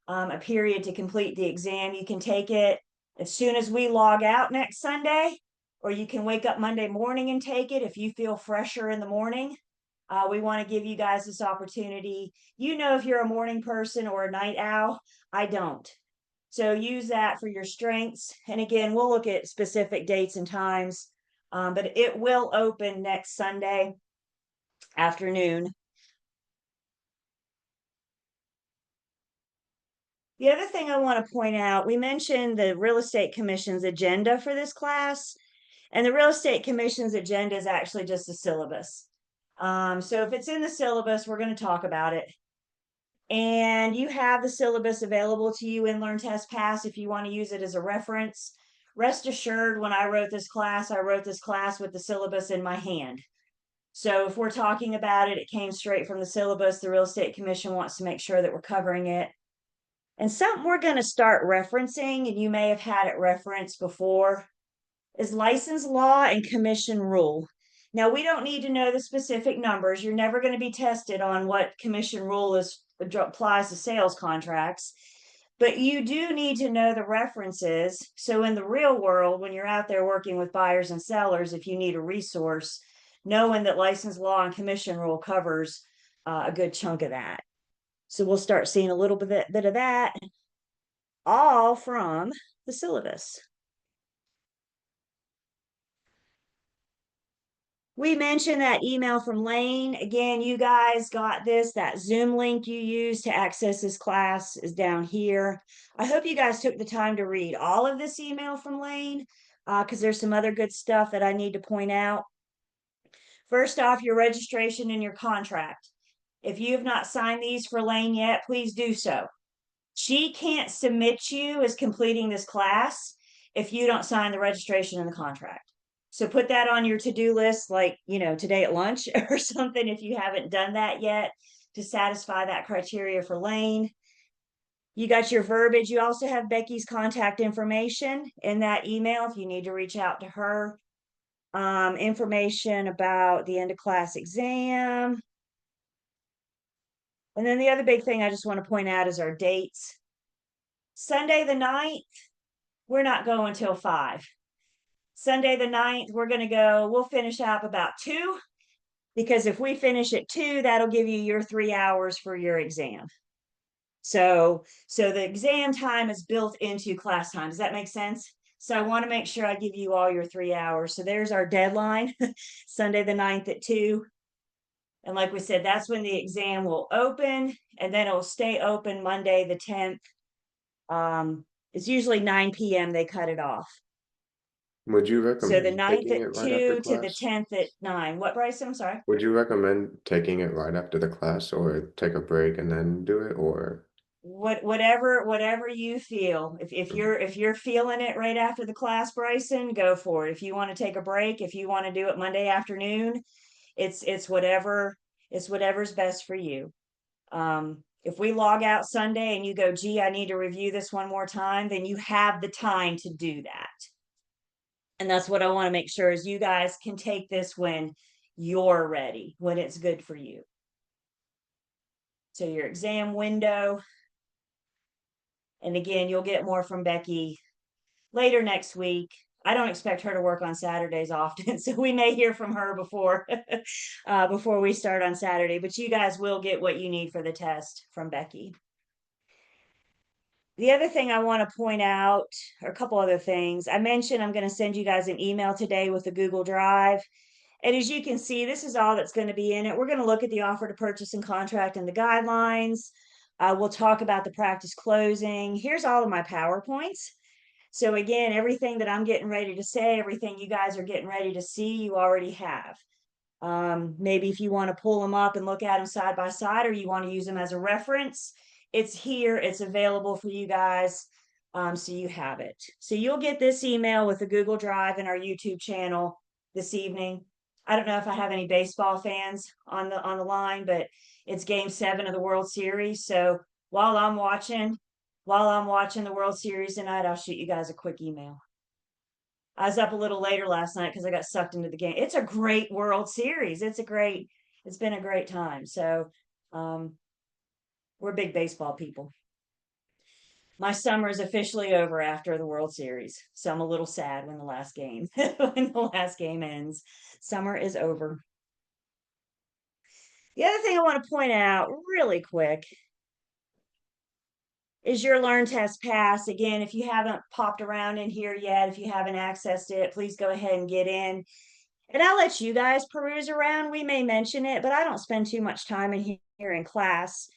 a period to complete the exam. You can take it as soon as we log out next Sunday, or you can wake up Monday morning and take it if you feel fresher in the morning. We want to give you guys this opportunity. You know, if you're a morning person or a night owl, I don't. So use that for your strengths. And again, we'll look at specific dates and times, but it will open next Sunday afternoon. The other thing I want to point out, we mentioned the Real Estate Commission's agenda for this class, and the Real Estate Commission's agenda is actually just a syllabus. So if it's in the syllabus, we're going to talk about it. And you have the syllabus available to you in Learn Test Pass if you want to use it as a reference. Rest assured, when I wrote this class with the syllabus in my hand. So if we're talking about it, it came straight from the syllabus. The Real Estate Commission wants to make sure that we're covering it. And something we're going to start referencing, and you may have had it referenced before, is license law and commission rule. Now, we don't need to know the specific numbers. You're never going to be tested on what commission rule applies to sales contracts, but you do need to know the references. So in the real world, when you're out there working with buyers and sellers, if you need a resource, knowing that license law and commission rule covers a good chunk of that. So we'll start seeing a little bit of that, all from the syllabus. We mentioned that email from Lane. Again, you guys got this. That Zoom link you use to access this class is down here. I hope you guys took the time to read all of this email from Lane, because there's some other good stuff that I need to point out. First off, your registration and your contract. If you have not signed these for Lane yet, please do so. She can't submit you as completing this class if you don't sign the registration and the contract. So put that on your to-do list, like, today at lunch or something, if you haven't done that yet, to satisfy that criteria for Lane. You got your verbiage. You also have Becky's contact information in that email if you need to reach out to her. Information about the end of class exam. And then the other big thing I just want to point out is our dates. Sunday the 9th, we're not going till 5. Sunday the 9th, we'll finish up about 2, because if we finish at 2, that'll give you your 3 hours for your exam. So the exam time is built into class time. Does that make sense? So I want to make sure I give you all your 3 hours. So there's our deadline, Sunday the 9th at 2. And like we said, that's when the exam will open, and then it will stay open Monday the 10th. It's usually 9 p.m. they cut it off. Would you So the recommend 9th taking at it right after 2 to the class? 10th at 9. What, Bryce? I'm sorry. Would you recommend taking it right after the class, or take a break and then do it, or? whatever you feel. If you're feeling it right after the class, Bryson, go for it. If you want to take a break, if you want to do it Monday afternoon, it's whatever's best for you. If we log out Sunday and you go, gee, I need to review this one more time, then you have the time to do that. And that's what I want to make sure is you guys can take this when you're ready, when it's good for you. So your exam window, and again, you'll get more from Becky later next week. I don't expect her to work on Saturdays often, so we may hear from her before before we start on Saturday, but you guys will get what you need for the test from Becky. The other thing I want to point out, or a couple other things, I mentioned I'm going to send you guys an email today with a Google Drive. And as you can see, this is all that's going to be in it. We're going to look at the offer to purchase and contract and the guidelines. We'll talk about the practice closing. Here's all of my PowerPoints. So again, everything that I'm getting ready to say, everything you guys are getting ready to see, you already have. Maybe if you want to pull them up and look at them side by side, or you want to use them as a reference, it's here, it's available for you guys. So you have it. So you'll get this email with the Google Drive and our YouTube channel this evening. I don't know if I have any baseball fans on the line, but it's game 7 of the World Series. So while I'm watching the World Series tonight, I'll shoot you guys a quick email. I was up a little later last night because I got sucked into the game. It's a great World Series. It's been a great time. So we're big baseball people. My summer is officially over after the World Series. So I'm a little sad when the last game ends. Summer is over. The other thing I want to point out really quick is your Learn Test Pass. Again, if you haven't popped around in here yet, if you haven't accessed it, please go ahead and get in. And I'll let you guys peruse around. We may mention it, but I don't spend too much time in here in class.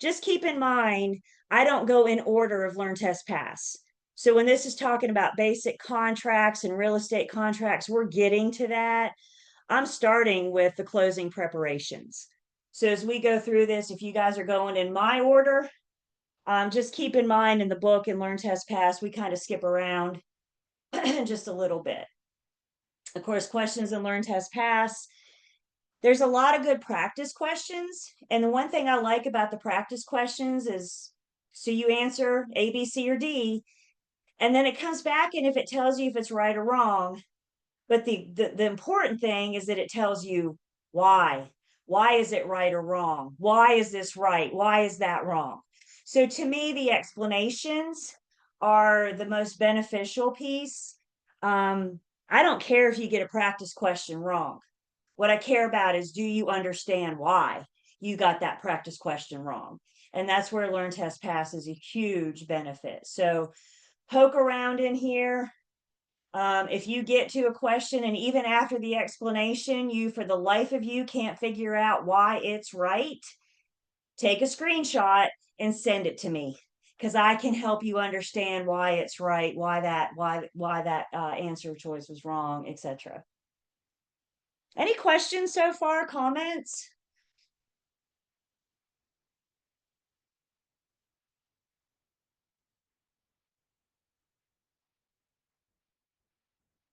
Just keep in mind, I don't go in order of Learn Test Pass. So when this is talking about basic contracts and real estate contracts, we're getting to that. I'm starting with the closing preparations. So as we go through this, if you guys are going in my order, just keep in mind in the book and Learn Test Pass, we kind of skip around just a little bit. Of course, questions in Learn Test Pass. There's a lot of good practice questions. And the one thing I like about the practice questions is, so you answer A, B, C, or D, and then it comes back and if it tells you if it's right or wrong. But the important thing is that it tells you why. Why is it right or wrong? Why is this right? Why is that wrong? So to me, the explanations are the most beneficial piece. I don't care if you get a practice question wrong. What I care about is, do you understand why you got that practice question wrong? And that's where Learn Test Pass is a huge benefit. So poke around in here. If you get to a question and even after the explanation, you, for the life of you, can't figure out why it's right, take a screenshot and send it to me, because I can help you understand why it's right, why that answer choice was wrong, etc. Any questions so far? Comments?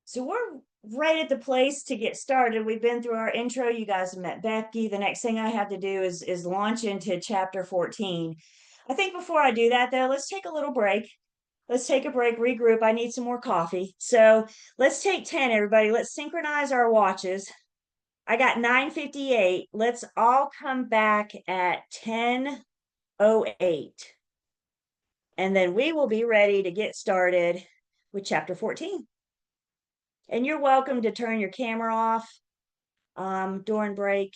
So we're right at the place to get started. We've been through our intro. You guys have met Becky. The next thing I have to do is launch into chapter 14. I think before I do that though, let's take a little break. Let's take a break, regroup. I need some more coffee. So let's take 10, everybody. Let's synchronize our watches. I got 9:58. Let's all come back at 10:08. And then we will be ready to get started with chapter 14. And you're welcome to turn your camera off during break.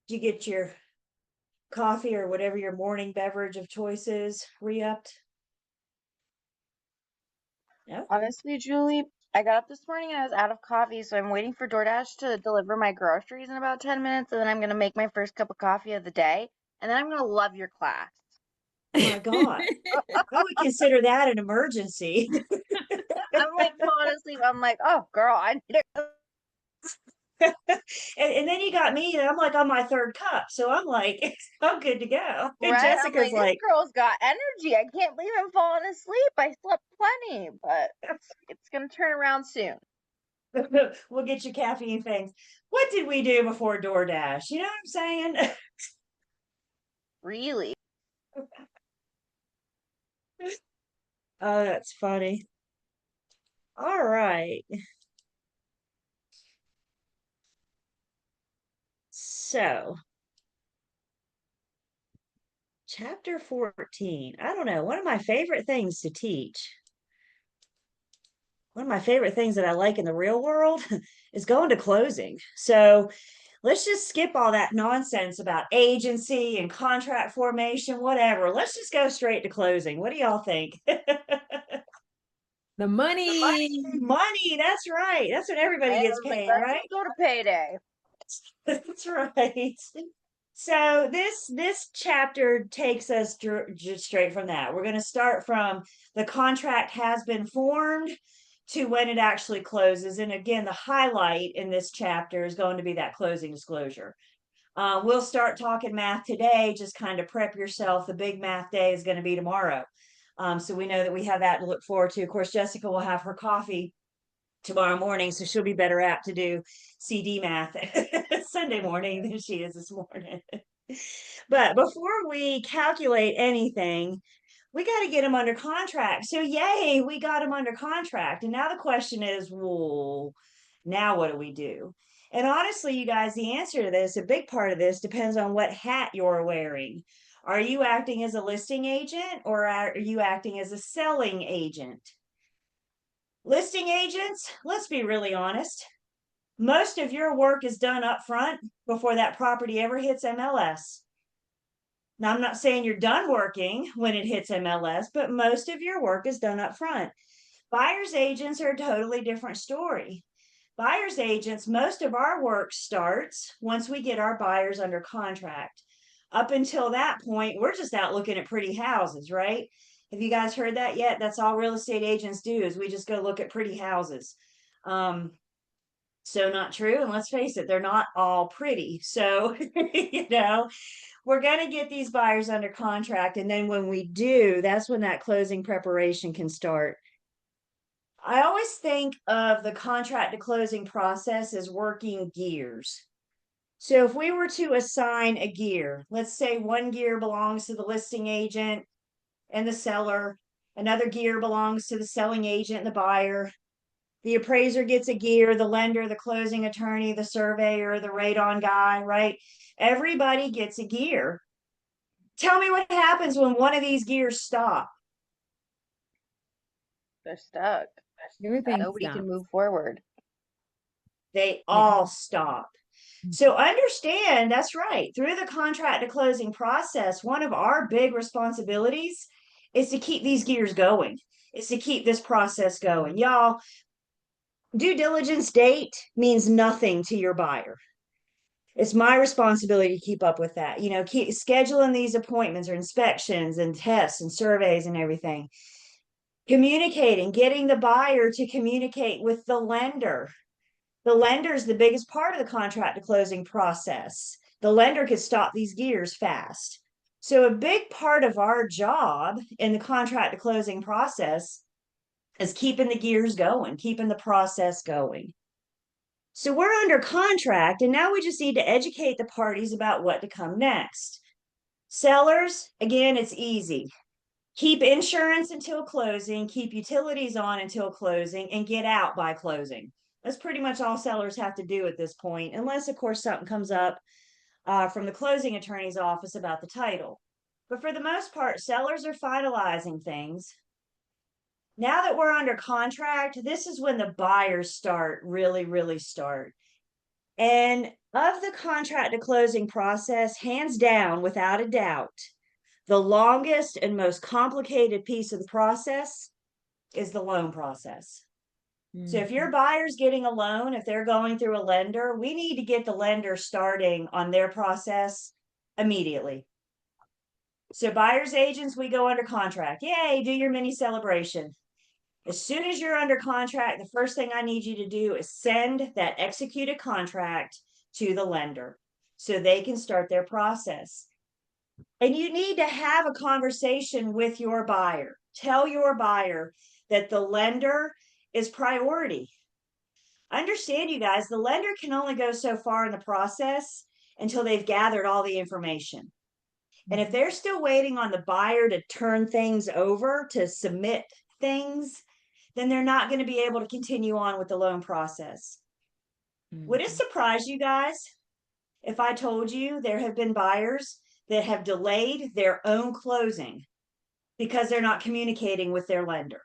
Did you get your coffee or whatever your morning beverage of choice is re-upped? No? Honestly, Julie, I got up this morning and I was out of coffee, so I'm waiting for DoorDash to deliver my groceries in about 10 minutes, and then I'm gonna make my first cup of coffee of the day, and then I'm gonna love your class. Oh my God. I would consider that an emergency. I'm like falling asleep. I'm like, oh girl, I need a And then you got me, and I'm like on my third cup. So I'm like, I'm good to go. And right. I'm Jessica's like, this like, girl's got energy. I can't believe I'm falling asleep. I slept plenty, but it's gonna turn around soon. we'll get you caffeine things. What did we do before DoorDash? You know what I'm saying? Really? Oh, that's funny. All right. So, chapter 14. I don't know. One of my favorite things to teach, one of my favorite things that I like in the real world is going to closing. So, let's just skip all that nonsense about agency and contract formation, whatever. Let's just go straight to closing. What do y'all think? The money. Money, that's right. That's when everybody And gets everybody's paid, like, right? let's go to payday. That's right. So this chapter takes us just straight from that. We're going to start from the contract has been formed to when it actually closes. And again, the highlight in this chapter is going to be that closing disclosure. We'll start talking math today. Just kind of prep yourself. The big math day is going to be tomorrow. So we know that we have that to look forward to. Of course, Jessica will have her coffee tomorrow morning, so she'll be better apt to do CD math Sunday morning than she is this morning. But before we calculate anything, we got to get them under contract. So yay, we got them under contract. And now the question is, well, now what do we do? And honestly, you guys, the answer to this, a big part of this depends on what hat you're wearing. Are you acting as a listing agent or are you acting as a selling agent? Listing agents, let's be really honest. Most of your work is done up front before that property ever hits MLS. Now, I'm not saying you're done working when it hits MLS, but most of your work is done up front. Buyer's agents are a totally different story. Buyer's agents, most of our work starts once we get our buyers under contract. Up until that point, we're just out looking at pretty houses, right? Have you guys heard that yet? That's all real estate agents do is we just go look at pretty houses. So not true. And let's face it, they're not all pretty. So, we're going to get these buyers under contract. And then when we do, that's when that closing preparation can start. I always think of the contract to closing process as working gears. So if we were to assign a gear, let's say one gear belongs to the listing agent and the seller, another gear belongs to the selling agent and the buyer. The appraiser gets a gear, the lender, the closing attorney, the surveyor, the radon guy, right? Everybody gets a gear. Tell me what happens when one of these gears stop. They're stuck. Everything Nobody can stops. move forward. They Yeah. all stop. So understand, that's right. Through the contract to closing process, one of our big responsibilities is to keep these gears going, is to keep this process going. Y'all, due diligence date means nothing to your buyer. It's my responsibility to keep up with that. Keep scheduling these appointments or inspections and tests and surveys and everything. Communicating, getting the buyer to communicate with the lender. The lender is the biggest part of the contract to closing process. The lender could stop these gears fast. So a big part of our job in the contract to closing process is keeping the gears going, keeping the process going. So we're under contract, and now we just need to educate the parties about what to come next. Sellers, again, it's easy. Keep insurance until closing, keep utilities on until closing, and get out by closing. That's pretty much all sellers have to do at this point, unless, of course, something comes up from the closing attorney's office about the title. But for the most part, sellers are finalizing things. Now that we're under contract, this is when the buyers really start. And of the contract to closing process, hands down, without a doubt, the longest and most complicated piece of the process is the loan process. So if your buyer's getting a loan, if they're going through a lender, we need to get the lender starting on their process immediately. So buyer's agents, we go under contract. Yay, do your mini celebration. As soon as you're under contract, the first thing I need you to do is send that executed contract to the lender so they can start their process. And you need to have a conversation with your buyer. Tell your buyer that the lender is priority. Understand, you guys, the lender can only go so far in the process until they've gathered all the information. And if they're still waiting on the buyer to turn things over, to submit things, then they're not going to be able to continue on with the loan process. Would it surprise you guys if I told you there have been buyers that have delayed their own closing because they're not communicating with their lender?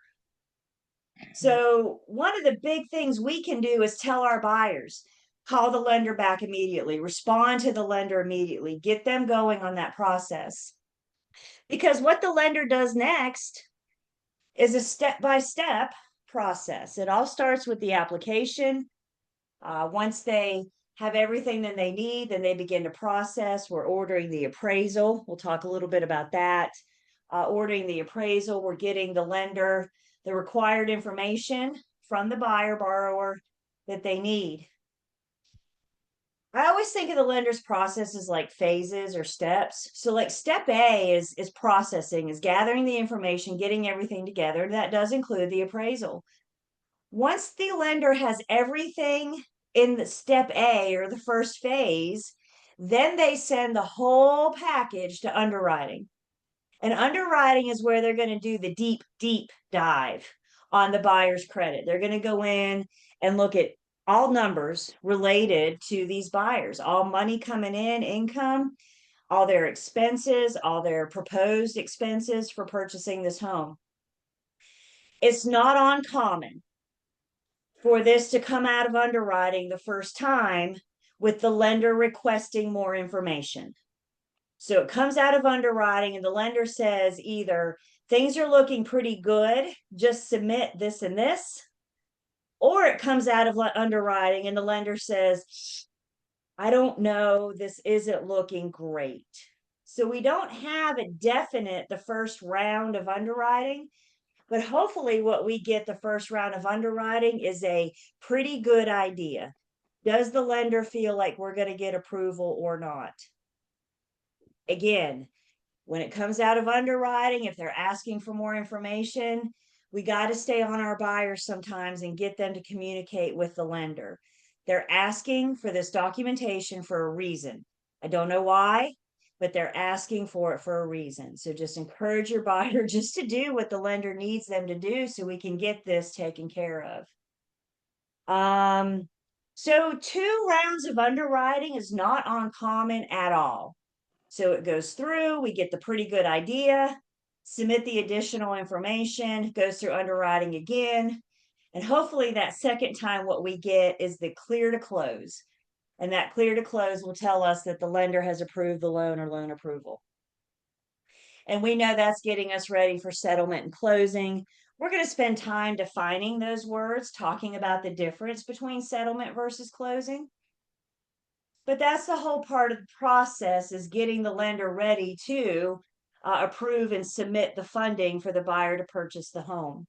So one of the big things we can do is tell our buyers, call the lender back immediately, respond to the lender immediately, get them going on that process. Because what the lender does next is a step-by-step process. It all starts with the application. Once they have everything that they need, then they begin to process. We're ordering the appraisal. We'll talk a little bit about that. Ordering the appraisal, we're getting the lender the required information from the buyer borrower that they need. I always think of the lender's process as like phases or steps. So like step A is processing, is gathering the information, getting everything together. That does include the appraisal. Once the lender has everything in the step A or the first phase, then they send the whole package to underwriting. And underwriting is where they're going to do the deep, deep dive on the buyer's credit. They're going to go in and look at all numbers related to these buyers, all money coming in, income, all their expenses, all their proposed expenses for purchasing this home. It's not uncommon for this to come out of underwriting the first time with the lender requesting more information. So it comes out of underwriting and the lender says either things are looking pretty good, just submit this and this, or it comes out of underwriting and the lender says, I don't know, this isn't looking great. So we don't have a definite the first round of underwriting, but hopefully what we get the first round of underwriting is a pretty good idea. Does the lender feel like we're going to get approval or not? Again, when it comes out of underwriting, if they're asking for more information, we got to stay on our buyers sometimes and get them to communicate with the lender. They're asking for this documentation for a reason. I don't know why, but they're asking for it for a reason. So just encourage your buyer just to do what the lender needs them to do so we can get this taken care of. So 2 rounds of underwriting is not uncommon at all. So it goes through, we get the pretty good idea, submit the additional information, goes through underwriting again. And hopefully that second time what we get is the clear to close. And that clear to close will tell us that the lender has approved the loan or loan approval. And we know that's getting us ready for settlement and closing. We're going to spend time defining those words, talking about the difference between settlement versus closing. But that's the whole part of the process, is getting the lender ready to approve and submit the funding for the buyer to purchase the home.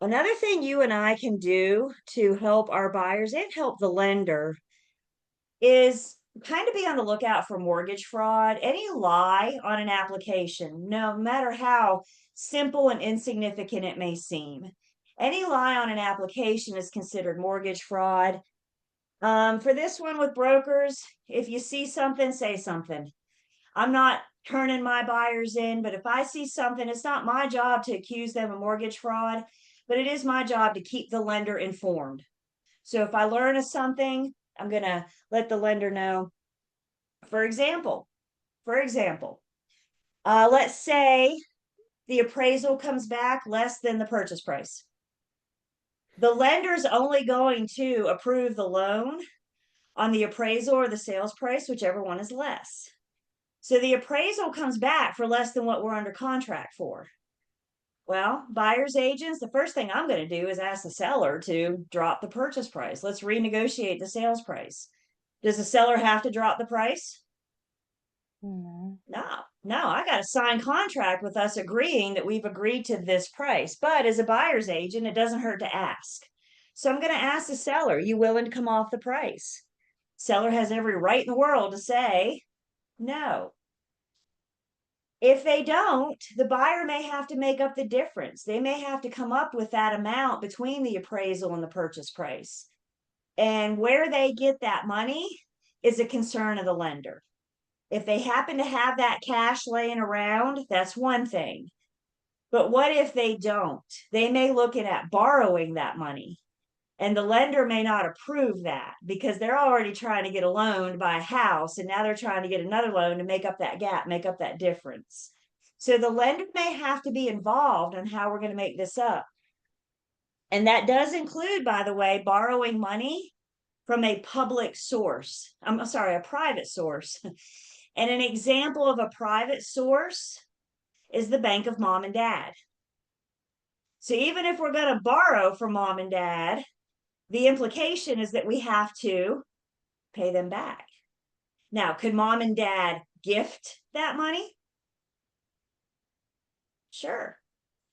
Another thing you and I can do to help our buyers and help the lender is kind of be on the lookout for mortgage fraud. Any lie on an application, no matter how simple and insignificant it may seem, any lie on an application is considered mortgage fraud. For this one with brokers, if you see something, say something. I'm not turning my buyers in, but if I see something, it's not my job to accuse them of mortgage fraud, but it is my job to keep the lender informed. So if I learn of something, I'm going to let the lender know. For example, let's say the appraisal comes back less than the purchase price. The lender's only going to approve the loan on the appraisal or the sales price, whichever one is less. So the appraisal comes back for less than what we're under contract for. Well, buyer's agents, the first thing I'm going to do is ask the seller to drop the purchase price. Let's renegotiate the sales price. Does the seller have to drop the price? No. No, I got a signed contract with us agreeing that we've agreed to this price. But as a buyer's agent, it doesn't hurt to ask. So I'm going to ask the seller, you willing to come off the price? Seller has every right in the world to say no. If they don't, the buyer may have to make up the difference. They may have to come up with that amount between the appraisal and the purchase price. And where they get that money is a concern of the lender. If they happen to have that cash laying around, that's one thing. But what if they don't? They may look at borrowing that money. And the lender may not approve that because they're already trying to get a loan to buy a house. And now they're trying to get another loan to make up that gap, make up that difference. So the lender may have to be involved in how we're going to make this up. And that does include, by the way, borrowing money from a public source. I'm sorry, a private source. And an example of a private source is the bank of mom and dad. So even if we're going to borrow from mom and dad, the implication is that we have to pay them back. Now, could mom and dad gift that money? Sure.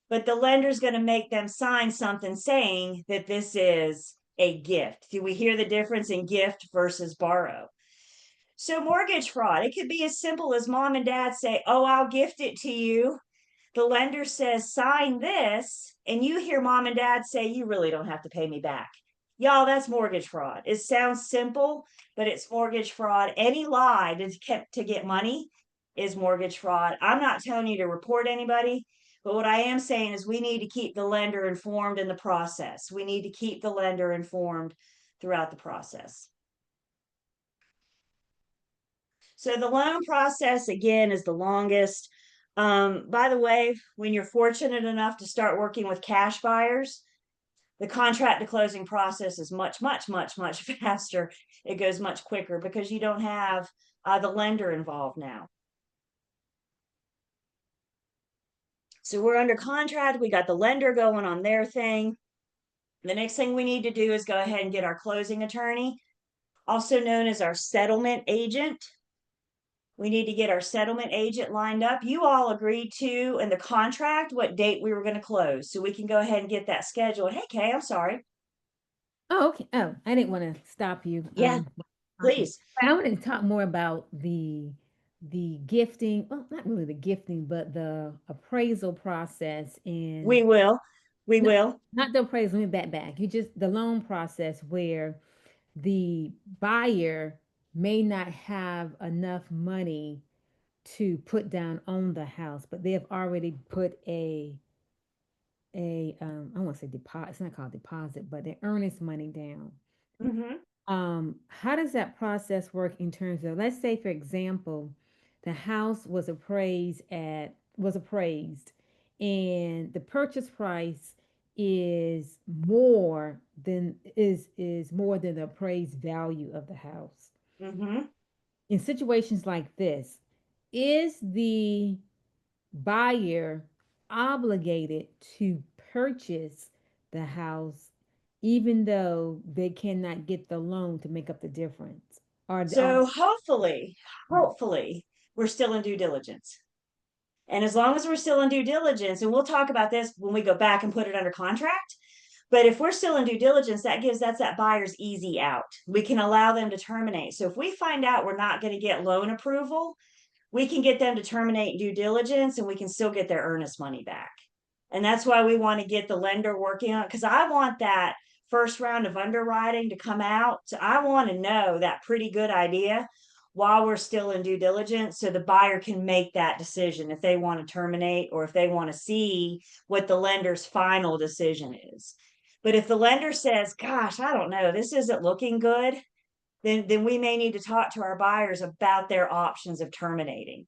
But the lender's going to make them sign something saying that this is a gift. Do we hear the difference in gift versus borrow? So mortgage fraud, it could be as simple as mom and dad say, oh, I'll gift it to you. The lender says, sign this. And you hear mom and dad say, you really don't have to pay me back. Y'all, that's mortgage fraud. It sounds simple, but it's mortgage fraud. Any lie to get money is mortgage fraud. I'm not telling you to report anybody, but what I am saying is we need to keep the lender informed in the process. We need to keep the lender informed throughout the process. So the loan process, again, is the longest. By the way, when you're fortunate enough to start working with cash buyers, the contract to closing process is much, much, much, much faster. It goes much quicker because you don't have the lender involved now. So we're under contract. We got the lender going on their thing. The next thing we need to do is go ahead and get our closing attorney, also known as our settlement agent. We need to get our settlement agent lined up. You all agreed to in the contract what date we were going to close. So we can go ahead and get that scheduled. Hey, Kay, I'm sorry. Oh, okay. Oh, I didn't want to stop you. Yeah, please. I wanted to talk more about the gifting. Well, not really the gifting, but the appraisal process. And We will. We No. will. not the appraisal. Let me back. You just the loan process where the buyer may not have enough money to put down on the house, but they have already put I want to say deposit. It's not called deposit, but their earnest money down. How does that process work in terms of, let's say, for example, the house was appraised and the purchase price is more than the appraised value of the house. In situations like this, is the buyer obligated to purchase the house even though they cannot get the loan to make up the difference? So hopefully, we're still in due diligence. And as long as we're still in due diligence, and we'll talk about this when we go back and put it under contract, but if we're still in due diligence, that's that buyer's easy out. We can allow them to terminate. So if we find out we're not going to get loan approval, we can get them to terminate due diligence and we can still get their earnest money back. And that's why we want to get the lender working on it, because I want that first round of underwriting to come out. So I want to know that pretty good idea while we're still in due diligence so the buyer can make that decision if they want to terminate or if they want to see what the lender's final decision is. But if the lender says, gosh, I don't know, this isn't looking good, then we may need to talk to our buyers about their options of terminating.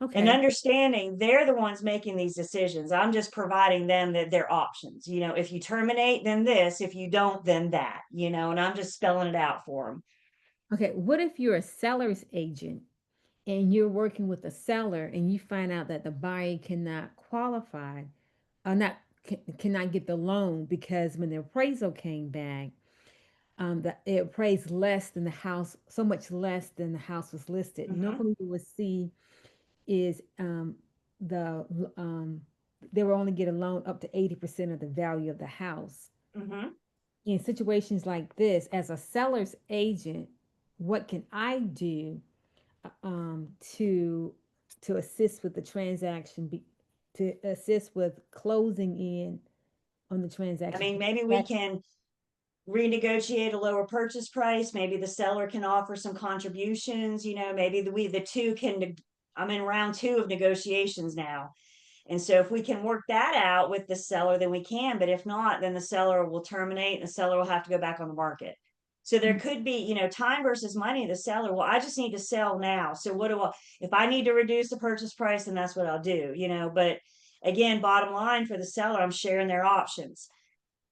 And Okay. understanding they're the ones making these decisions. I'm just providing them their options. If you terminate, then this, if you don't, then that, and I'm just spelling it out for them. Okay. What if you're a seller's agent and you're working with a seller and you find out that the buyer cannot qualify or not cannot get the loan because when the appraisal came back, it appraised less than the house, so much less than the house was listed. Mhm. Normally, you would see is the they will only get a loan up to 80% of the value of the house. Mhm. In situations like this, as a seller's agent, what can I do to assist with the transaction, to assist with closing in on the I transaction? mean, maybe we can renegotiate a lower purchase price. Maybe the seller can offer some contributions, maybe the two can, I'm in round 2 of negotiations now. And so if we can work that out with the seller, then we can, but if not, then the seller will terminate and the seller will have to go back on the market. So there could be, time versus money, the seller, well, I just need to sell now. So if I need to reduce the purchase price, then that's what I'll do, but again, bottom line for the seller, I'm sharing their options.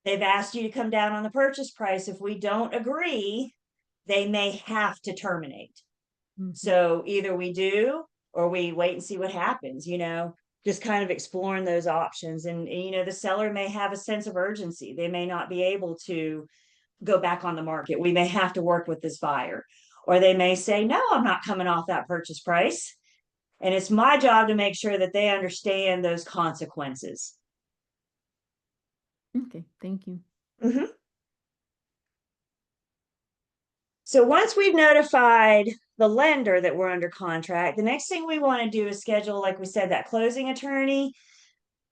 They've asked you to come down on the purchase price. If we don't agree, they may have to terminate. Mhm. So either we do or we wait and see what happens, just kind of exploring those options. And the seller may have a sense of urgency. They may not be able to go back on the market. We may have to work with this buyer. Or they may say, no, I'm not coming off that purchase price. And it's my job to make sure that they understand those consequences. Okay, thank you. Mm-hmm. So once we've notified the lender that we're under contract, the next thing we want to do is schedule, like we said, that closing attorney.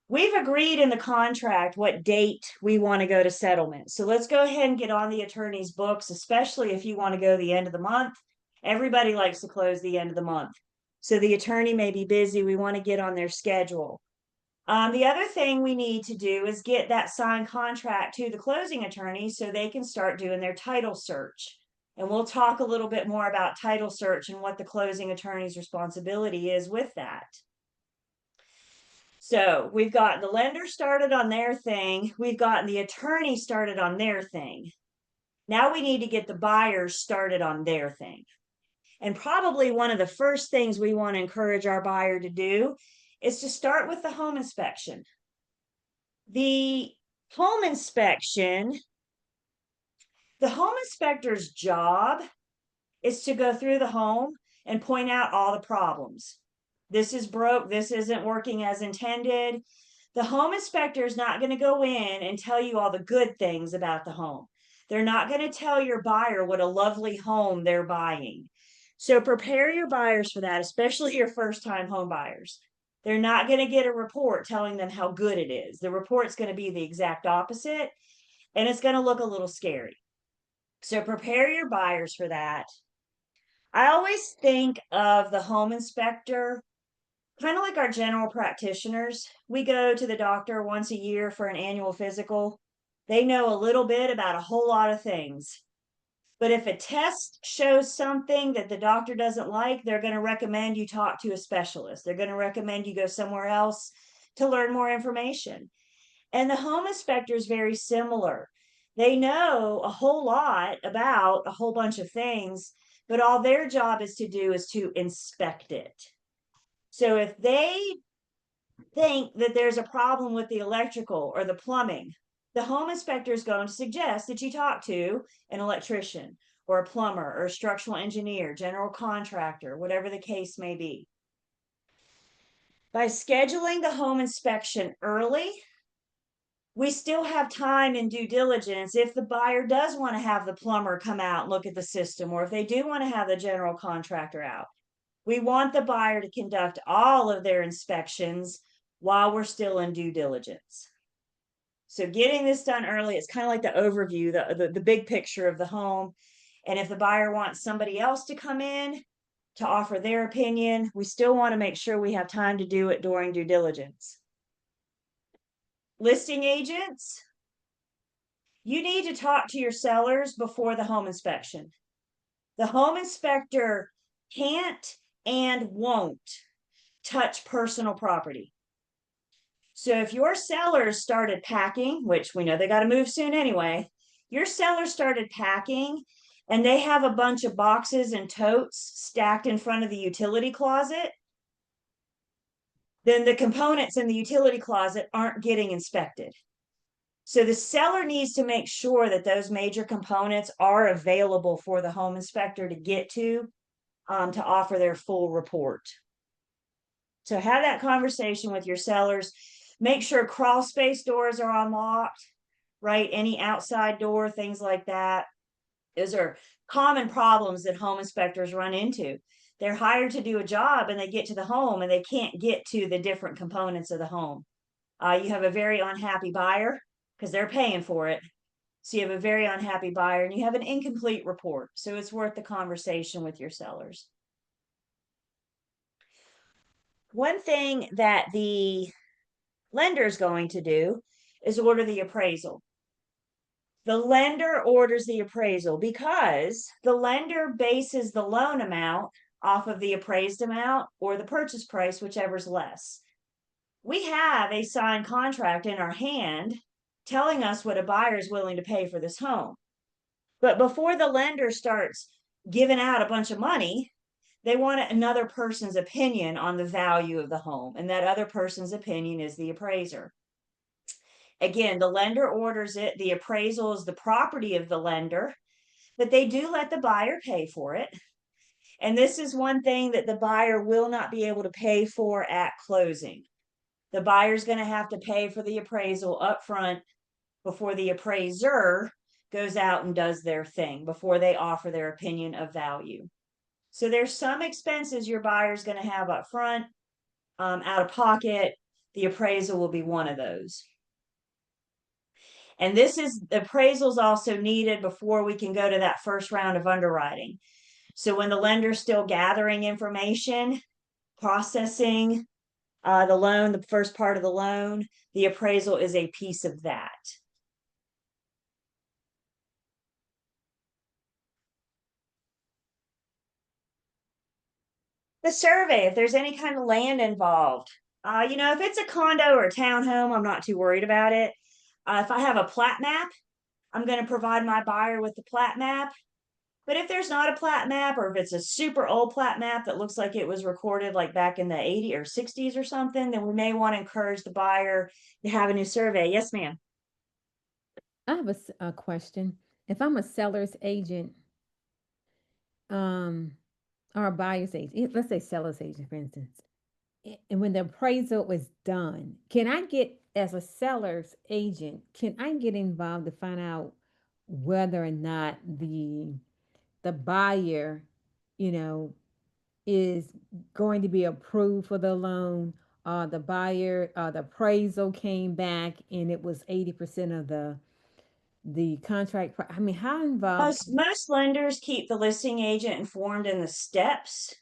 We've agreed in the contract what date we want to go to settlement. So let's go ahead and get on the attorney's books, especially if you want to go the end of the month. Everybody likes to close the end of the month. So the attorney may be busy. We want to get on their schedule. The other thing we need to do is get that signed contract to the closing attorney so they can start doing their title search. And we'll talk a little bit more about title search and what the closing attorney's responsibility is with that. So we've got the lender started on their thing. We've gotten the attorney started on their thing. Now we need to get the buyers started on their thing. And probably one of the first things we want to encourage our buyer to do is to start with the home inspection. The home inspection, the home inspector's job is to go through the home and point out all the problems. This is broke. This isn't working as intended. The home inspector is not going to go in and tell you all the good things about the home. They're not going to tell your buyer what a lovely home they're buying. So prepare your buyers for that, especially your first time home buyers. They're not going to get a report telling them how good it is. The report's going to be the exact opposite, and it's going to look a little scary. So prepare your buyers for that. I always think of the home inspector kind of like our general practitioners. We go to the doctor once a year for an annual physical. They know a little bit about a whole lot of things. But if a test shows something that the doctor doesn't like, they're going to recommend you talk to a specialist. They're going to recommend you go somewhere else to learn more information. And the home inspector is very similar. They know a whole lot about a whole bunch of things, but all their job is to do is to inspect it. So if they think that there's a problem with the electrical or the plumbing, the home inspector is going to suggest that you talk to an electrician or a plumber or a structural engineer, general contractor, whatever the case may be. By scheduling the home inspection early, we still have time in due diligence if the buyer does want to have the plumber come out and look at the system, or if they do want to have the general contractor out. We want the buyer to conduct all of their inspections while we're still in due diligence. So getting this done early, it's kind of like the overview, the big picture of the home. And if the buyer wants somebody else to come in to offer their opinion, we still want to make sure we have time to do it during due diligence. Listing agents, you need to talk to your sellers before the home inspection. The home inspector can't and won't touch personal property. So if your sellers started packing, which we know they got to move soon anyway, your sellers started packing and they have a bunch of boxes and totes stacked in front of the utility closet, then the components in the utility closet aren't getting inspected. So the seller needs to make sure that those major components are available for the home inspector to get to offer their full report. So have that conversation with your sellers. Make sure crawl space doors are unlocked, right? Any outside door, things like that. Those are common problems that home inspectors run into. They're hired to do a job and they get to the home and they can't get to the different components of the home. You have a very unhappy buyer because they're paying for it. So you have a very unhappy buyer and you have an incomplete report. So it's worth the conversation with your sellers. One thing that the lender is going to do is order the appraisal. The lender orders the appraisal because the lender bases the loan amount off of the appraised amount or the purchase price, whichever's less. We have a signed contract in our hand telling us what a buyer is willing to pay for this home. But before the lender starts giving out a bunch of money, they want another person's opinion on the value of the home. And that other person's opinion is the appraiser. Again, the lender orders it. The appraisal is the property of the lender, but they do let the buyer pay for it. And this is one thing that the buyer will not be able to pay for at closing. The buyer's going to have to pay for the appraisal up front before the appraiser goes out and does their thing, before they offer their opinion of value. So there's some expenses your buyer's going to have up front, out of pocket. The appraisal will be one of those. And this is, appraisal is also needed before we can go to that first round of underwriting. So when the lender's still gathering information, processing the loan, the first part of the loan, the appraisal is a piece of that. The survey, if there's any kind of land involved, if it's a condo or a townhome, I'm not too worried about it. If I have a plat map, I'm going to provide my buyer with the plat map. But if there's not a plat map, or if it's a super old plat map that looks like it was recorded like back in the 80s or 60s or something, then we may want to encourage the buyer to have a new survey. Yes, ma'am. I have a question. If I'm a seller's agent, or a buyer's agent, let's say seller's agent, for instance, and when the appraisal is done, can I get, as a seller's agent, can I get involved to find out whether or not the buyer, is going to be approved for the loan? The buyer, the appraisal came back and it was 80% of the contract. I mean, how involved? Most lenders keep the listing agent informed in the steps,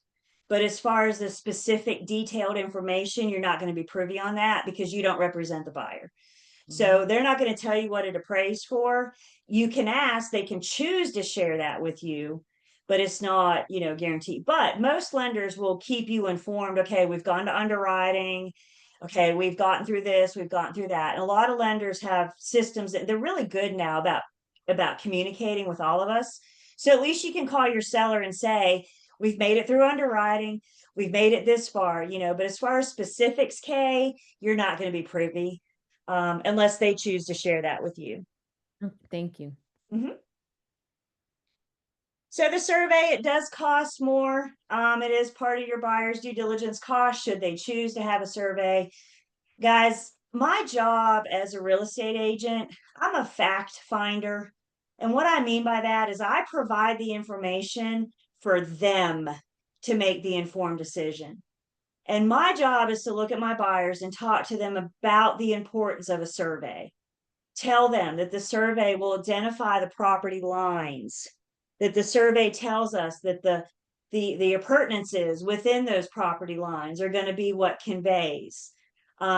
but as far as the specific detailed information, you're not going to be privy on that because you don't represent the buyer. So they're not going to tell you what it appraised for. You can ask, they can choose to share that with you, but it's not, guaranteed. But most lenders will keep you informed. Okay, we've gone to underwriting. Okay, we've gotten through this, we've gotten through that. And a lot of lenders have systems that they're really good now about communicating with all of us. So at least you can call your seller and say, we've made it through underwriting, we've made it this far, but as far as specifics, Kay, you're not going to be privy unless they choose to share that with you. Thank you. Mm-hmm. So the survey, it does cost more. It is part of your buyer's due diligence cost should they choose to have a survey. Guys, my job as a real estate agent, I'm a fact finder. And what I mean by that is I provide the information for them to make the informed decision. And my job is to look at my buyers and talk to them about the importance of a survey. Tell them that the survey will identify the property lines, that the survey tells us that the appurtenances within those property lines are going to be what conveys.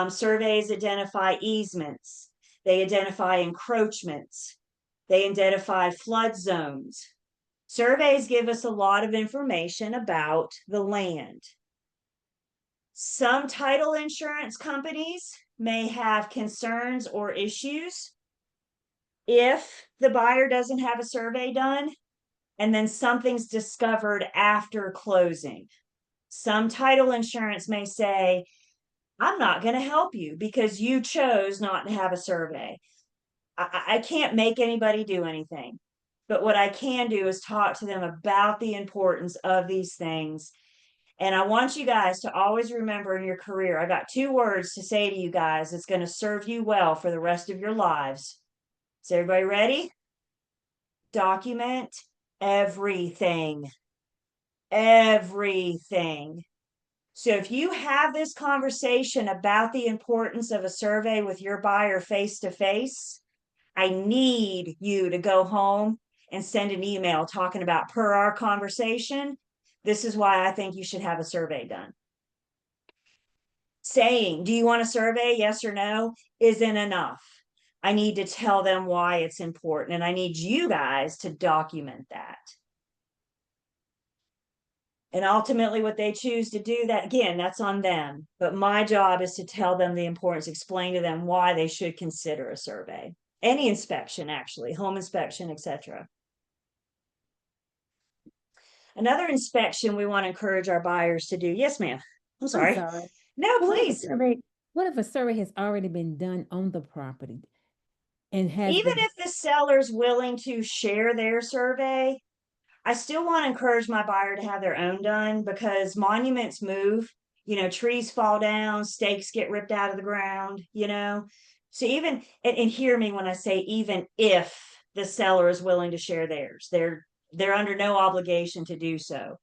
Surveys identify easements. They identify encroachments. They identify flood zones. Surveys give us a lot of information about the land. Some title insurance companies may have concerns or issues if the buyer doesn't have a survey done and then something's discovered after closing. Some title insurance may say, I'm not going to help you because you chose not to have a survey. I can't make anybody do anything. But what I can do is talk to them about the importance of these things. And I want you guys to always remember in your career, I got 2 words to say to you guys that's going to serve you well for the rest of your lives. Is everybody ready? Document everything. Everything. So if you have this conversation about the importance of a survey with your buyer face to face, I need you to go home and send an email talking about, per our conversation, this is why I think you should have a survey done. Saying, do you want a survey? Yes or no, isn't enough. I need to tell them why it's important, and I need you guys to document that. And ultimately what they choose to do, that again, that's on them. But my job is to tell them the importance, explain to them why they should consider a survey. Any inspection, actually, home inspection, etc. Another inspection we want to encourage our buyers to do. Yes, ma'am. I'm sorry. No, What if a please. survey has already been done on the property and has Even if the seller's willing to share their survey, I still want to encourage my buyer to have their own done because monuments move, trees fall down, stakes get ripped out of the ground, So even, and hear me when I say, even if the seller is willing to share theirs, they're under no obligation to do so.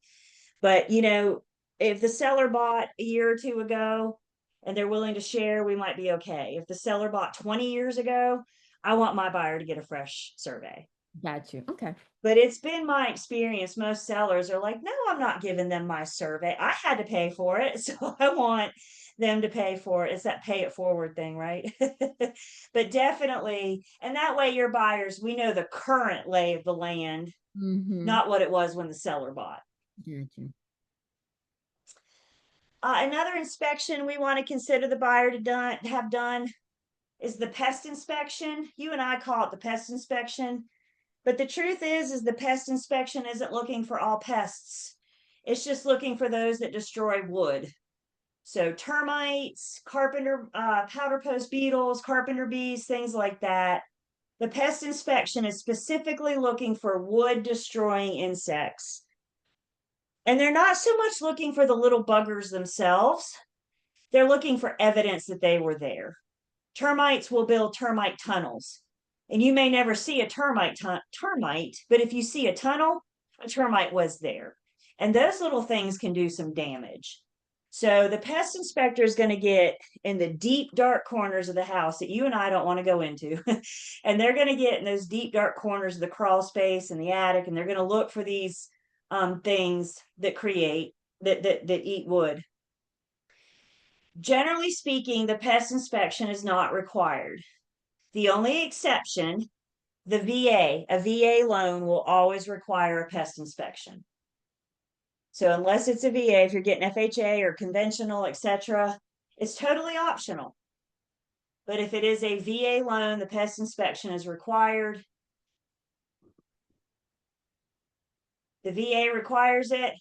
But, if the seller bought a year or 2 ago and they're willing to share, we might be okay. If the seller bought 20 years ago, I want my buyer to get a fresh survey. Got you. Okay. But it's been my experience, most sellers are like, no, I'm not giving them my survey. I had to pay for it. So I want them to pay for it. It's that pay it forward thing, right? But definitely, and that way your buyers, we know the current lay of the land, not what it was when the seller bought. Got you. Another inspection we want to consider the buyer to have done is the pest inspection. You and I call it the pest inspection. But the truth is the pest inspection isn't looking for all pests. It's just looking for those that destroy wood. So termites, carpenter, powder post beetles, carpenter bees, things like that. The pest inspection is specifically looking for wood destroying insects. And they're not so much looking for the little buggers themselves. They're looking for evidence that they were there. Termites will build termite tunnels. And you may never see a termite, but if you see a tunnel, a termite was there. And those little things can do some damage. So the pest inspector is going to get in the deep, dark corners of the house that you and I don't want to go into. And they're going to get in those deep, dark corners of the crawl space and the attic, and they're going to look for these things that that eat wood. Generally speaking, the pest inspection is not required. The only exception, the VA, a VA loan will always require a pest inspection. So unless it's a VA, if you're getting FHA or conventional, etc., it's totally optional. But if it is a VA loan, the pest inspection is required. The VA requires it.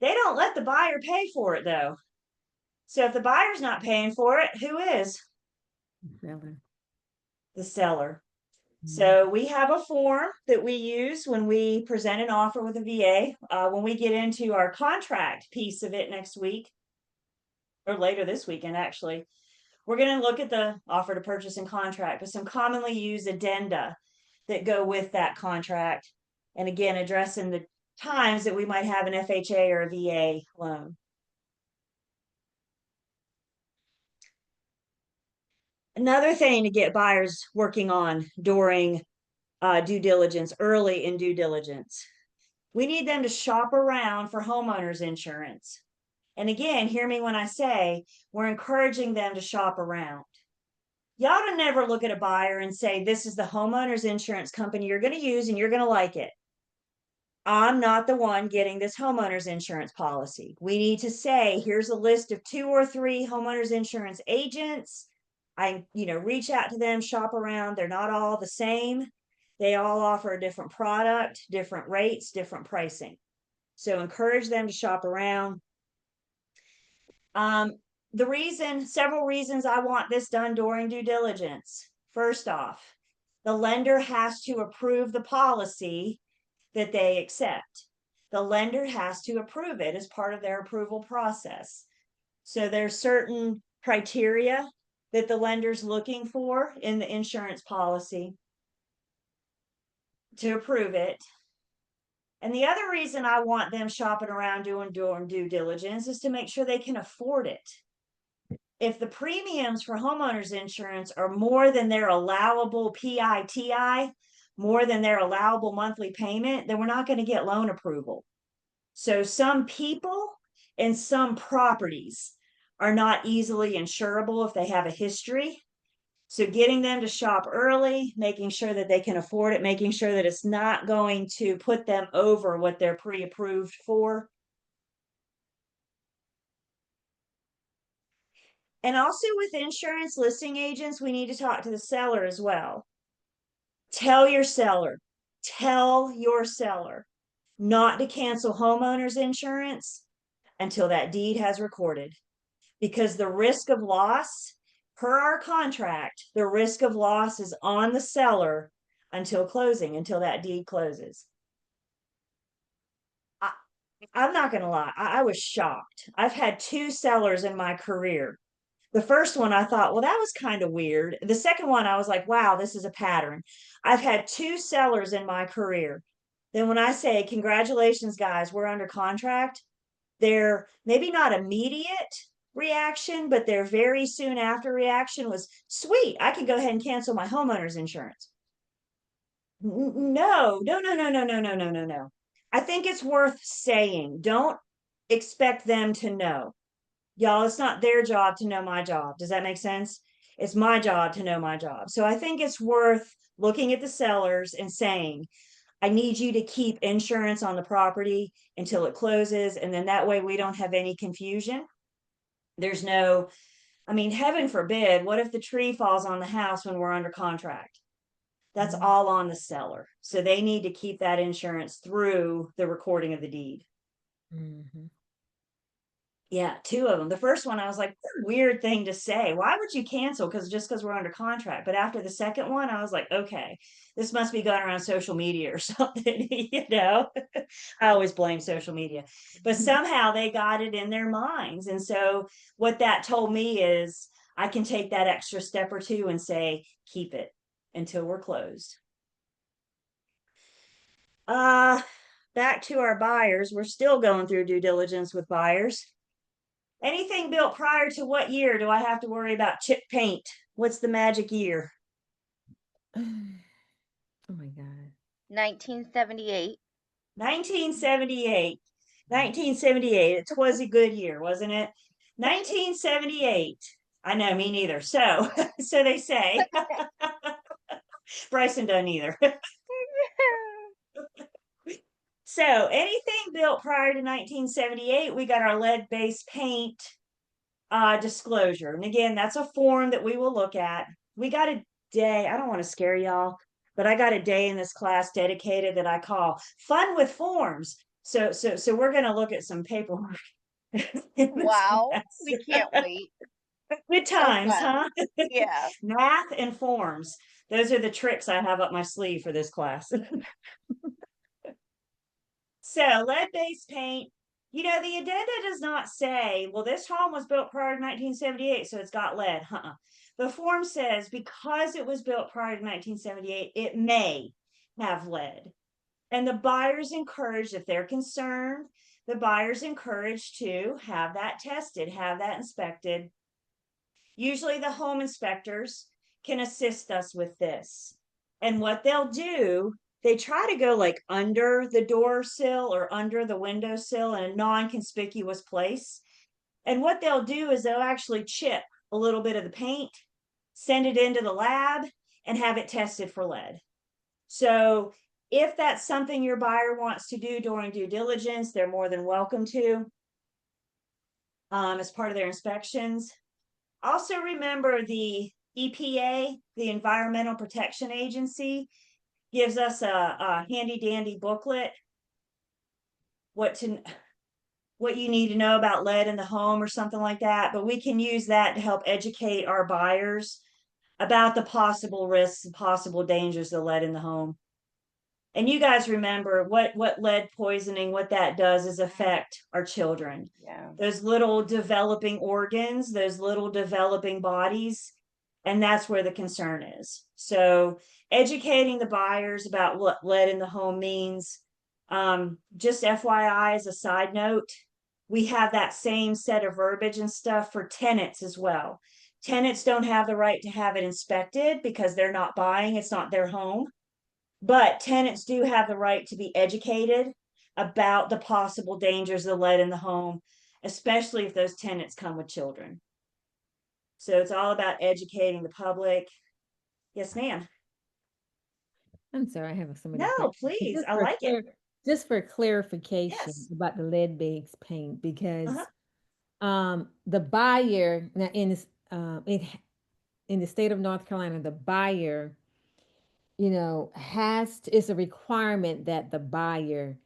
They don't let the buyer pay for it, though. So if the buyer's not paying for it, who is? The seller. So we have a form that we use when we present an offer with a VA. When we get into our contract piece of it next week, or later this weekend, actually, we're going to look at the offer to purchase and contract, but some commonly used addenda that go with that contract. And again, addressing the times that we might have an FHA or a VA loan. Another thing to get buyers working on during due diligence, early in due diligence, we need them to shop around for homeowners insurance. And again, hear me when I say we're encouraging them to shop around. You ought to never look at a buyer and say, this is the homeowners insurance company you're going to use and you're going to like it. I'm not the one getting this homeowner's insurance policy. We need to say, here's a list of 2 or 3 homeowners insurance agents. I, reach out to them, shop around. They're not all the same. They all offer a different product, different rates, different pricing. So encourage them to shop around. Several reasons I want this done during due diligence. First off, the lender has to approve the policy that they accept. The lender has to approve it as part of their approval process. So there's certain criteria that the lender's looking for in the insurance policy to approve it. And the other reason I want them shopping around doing due diligence is to make sure they can afford it. If the premiums for homeowners insurance are more than their allowable PITI, more than their allowable monthly payment, then we're not going to get loan approval. So some people and some properties are not easily insurable if they have a history. So getting them to shop early, making sure that they can afford it, making sure that it's not going to put them over what they're pre-approved for. And also with insurance listing agents, we need to talk to the seller as well. Tell your seller not to cancel homeowners insurance until that deed has recorded, because the risk of loss, per our contract, the risk of loss is on the seller until closing, until that deed closes. I'm not going to lie. I was shocked. I've had 2 sellers in my career. The first one, I thought, well, that was kind of weird. The second one, I was like, wow, this is a pattern. I've had 2 sellers in my career. Then when I say, congratulations, guys, we're under contract, they're maybe not immediate reaction, but their very soon after reaction was, sweet, I can go ahead and cancel my homeowner's insurance. No. I think it's worth saying, don't expect them to know. Y'all, it's not their job to know my job. Does that make sense? It's my job to know my job. So I think it's worth looking at the sellers and saying, I need you to keep insurance on the property until it closes. And then that way we don't have any confusion. There's no, heaven forbid, what if the tree falls on the house when we're under contract? That's all on the seller. So they need to keep that insurance through the recording of the deed. Mm-hmm. Yeah, 2 of them. The first one, I was like, weird thing to say. Why would you cancel? Because we're under contract. But after the second one, I was like, okay, this must be going around social media or something, I always blame social media. But somehow they got it in their minds. And so what that told me is I can take that extra step or 2 and say, keep it until we're closed. Back to our buyers. We're still going through due diligence with buyers. Anything built prior to what year do I have to worry about chip paint? What's the magic year? Oh my God. 1978. 1978. 1978. It was a good year, wasn't it? 1978. I know, me neither. So they say. Bryson doesn't either. So anything built prior to 1978, we got our lead-based paint disclosure. And again, that's a form that we will look at. We got a day, I don't want to scare y'all, but I got a day in this class dedicated that I call Fun with Forms. So we're going to look at some paperwork. Wow, we can't wait. Good times, fun. huh? Yeah. Math and forms. Those are the tricks I have up my sleeve for this class. So lead-based paint, the addenda does not say, well, this home was built prior to 1978, so it's got lead. The form says because it was built prior to 1978, it may have lead. And the buyer's encouraged, if they're concerned, the buyer's encouraged to have that tested, have that inspected. Usually the home inspectors can assist us with this. And what they'll do, they try to go like under the door sill or under the window sill in a non-conspicuous place. And what they'll do is they'll actually chip a little bit of the paint, send it into the lab, and have it tested for lead. So if that's something your buyer wants to do during due diligence, they're more than welcome to, as part of their inspections. Also remember the EPA, the Environmental Protection Agency, gives us a handy dandy booklet, what you need to know about lead in the home or something like that, but we can use that to help educate our buyers about the possible risks and possible dangers of lead in the home. And you guys remember what lead poisoning, what that does is affect our children. Yeah. Those little developing organs, those little developing bodies, and that's where the concern is. So educating the buyers about what lead in the home means. Just FYI, as a side note, we have that same set of verbiage and stuff for tenants as well. Tenants don't have the right to have it inspected because they're not buying, it's not their home. But tenants do have the right to be educated about the possible dangers of lead in the home, especially if those tenants come with children. So it's all about educating the public. Yes, ma'am. I'm sorry, I have so many No, questions. please. Just I for like it. just for clarification Yes. about the lead-based paint, because Uh-huh. the buyer now in this in the state of North Carolina, the buyer, it's a requirement that the buyer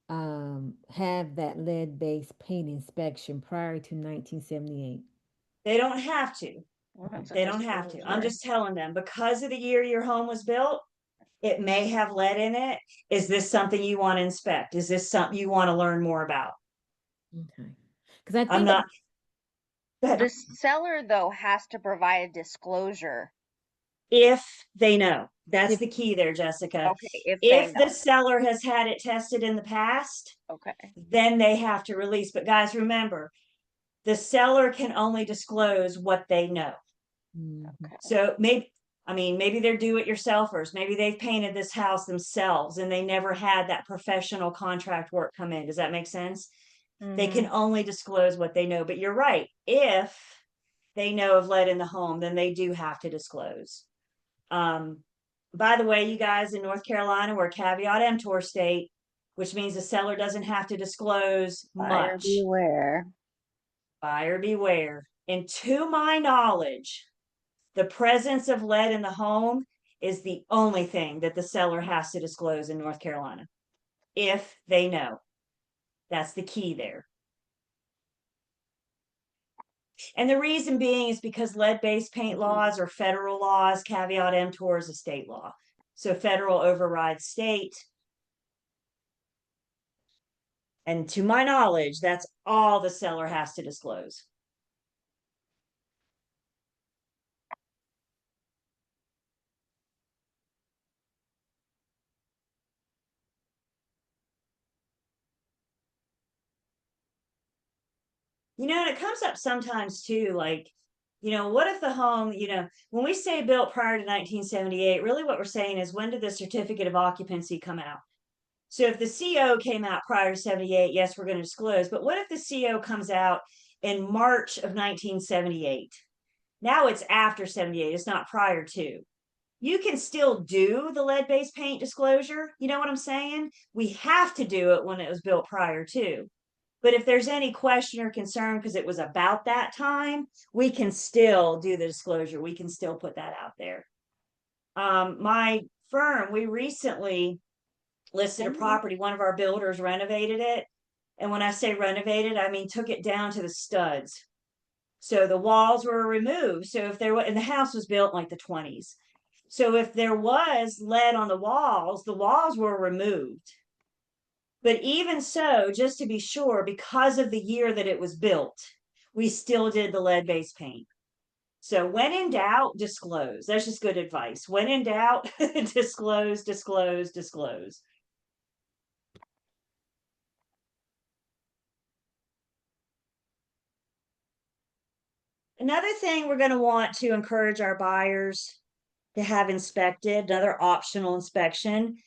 have that lead-based paint inspection prior to 1978. They don't have to. Well, that's a They don't have to. I'm disclosure. just telling them, because of the year your home was built, it may have lead in it. Is this something you want to inspect? Is this something you want to learn more about? Okay. Because I I'm think not. Go ahead. The seller, though, has to provide a disclosure. If they know. That's If- the key there, Jessica. Okay, if they If the know. seller has had it tested in the past, Okay. then they have to release. But guys, remember, the seller can only disclose what they know. Mhm. Okay. So maybe they're do-it-yourselfers. Maybe they've painted this house themselves and they never had that professional contract work come in. Does that make sense? They can only disclose what they know. But you're right. If they know of lead in the home, then they do have to disclose. By the way, you guys, in North Carolina, we're a caveat emptor state, which means the seller doesn't have to disclose Buyer much. beware. Buyer beware. And to my knowledge, the presence of lead in the home is the only thing that the seller has to disclose in North Carolina, if they know. That's the key there. And the reason being is because lead-based paint laws are federal laws, caveat emptor is a state law. So federal overrides state. And to my knowledge, that's all the seller has to disclose. And it comes up sometimes too, like, what if the home, when we say built prior to 1978, really what we're saying is, when did the certificate of occupancy come out? So if the CO came out prior to 78, yes, we're going to disclose. But what if the CO comes out in March of 1978? Now it's after 78, it's not prior to. You can still do the lead-based paint disclosure. You know what I'm saying? We have to do it when it was built prior to. But if there's any question or concern because it was about that time, we can still do the disclosure. We can still put that out there. My firm, we recently listed a property. One of our builders renovated it. And when I say renovated, I mean took it down to the studs. So the walls were removed. So if there was, and the house was built in like the 20s. So if there was lead on the walls were removed. But even so, just to be sure, because of the year that it was built, we still did the lead-based paint. So when in doubt, disclose. That's just good advice. When in doubt, disclose, disclose, disclose. Another thing we're going to want to encourage our buyers to have inspected, another optional inspection,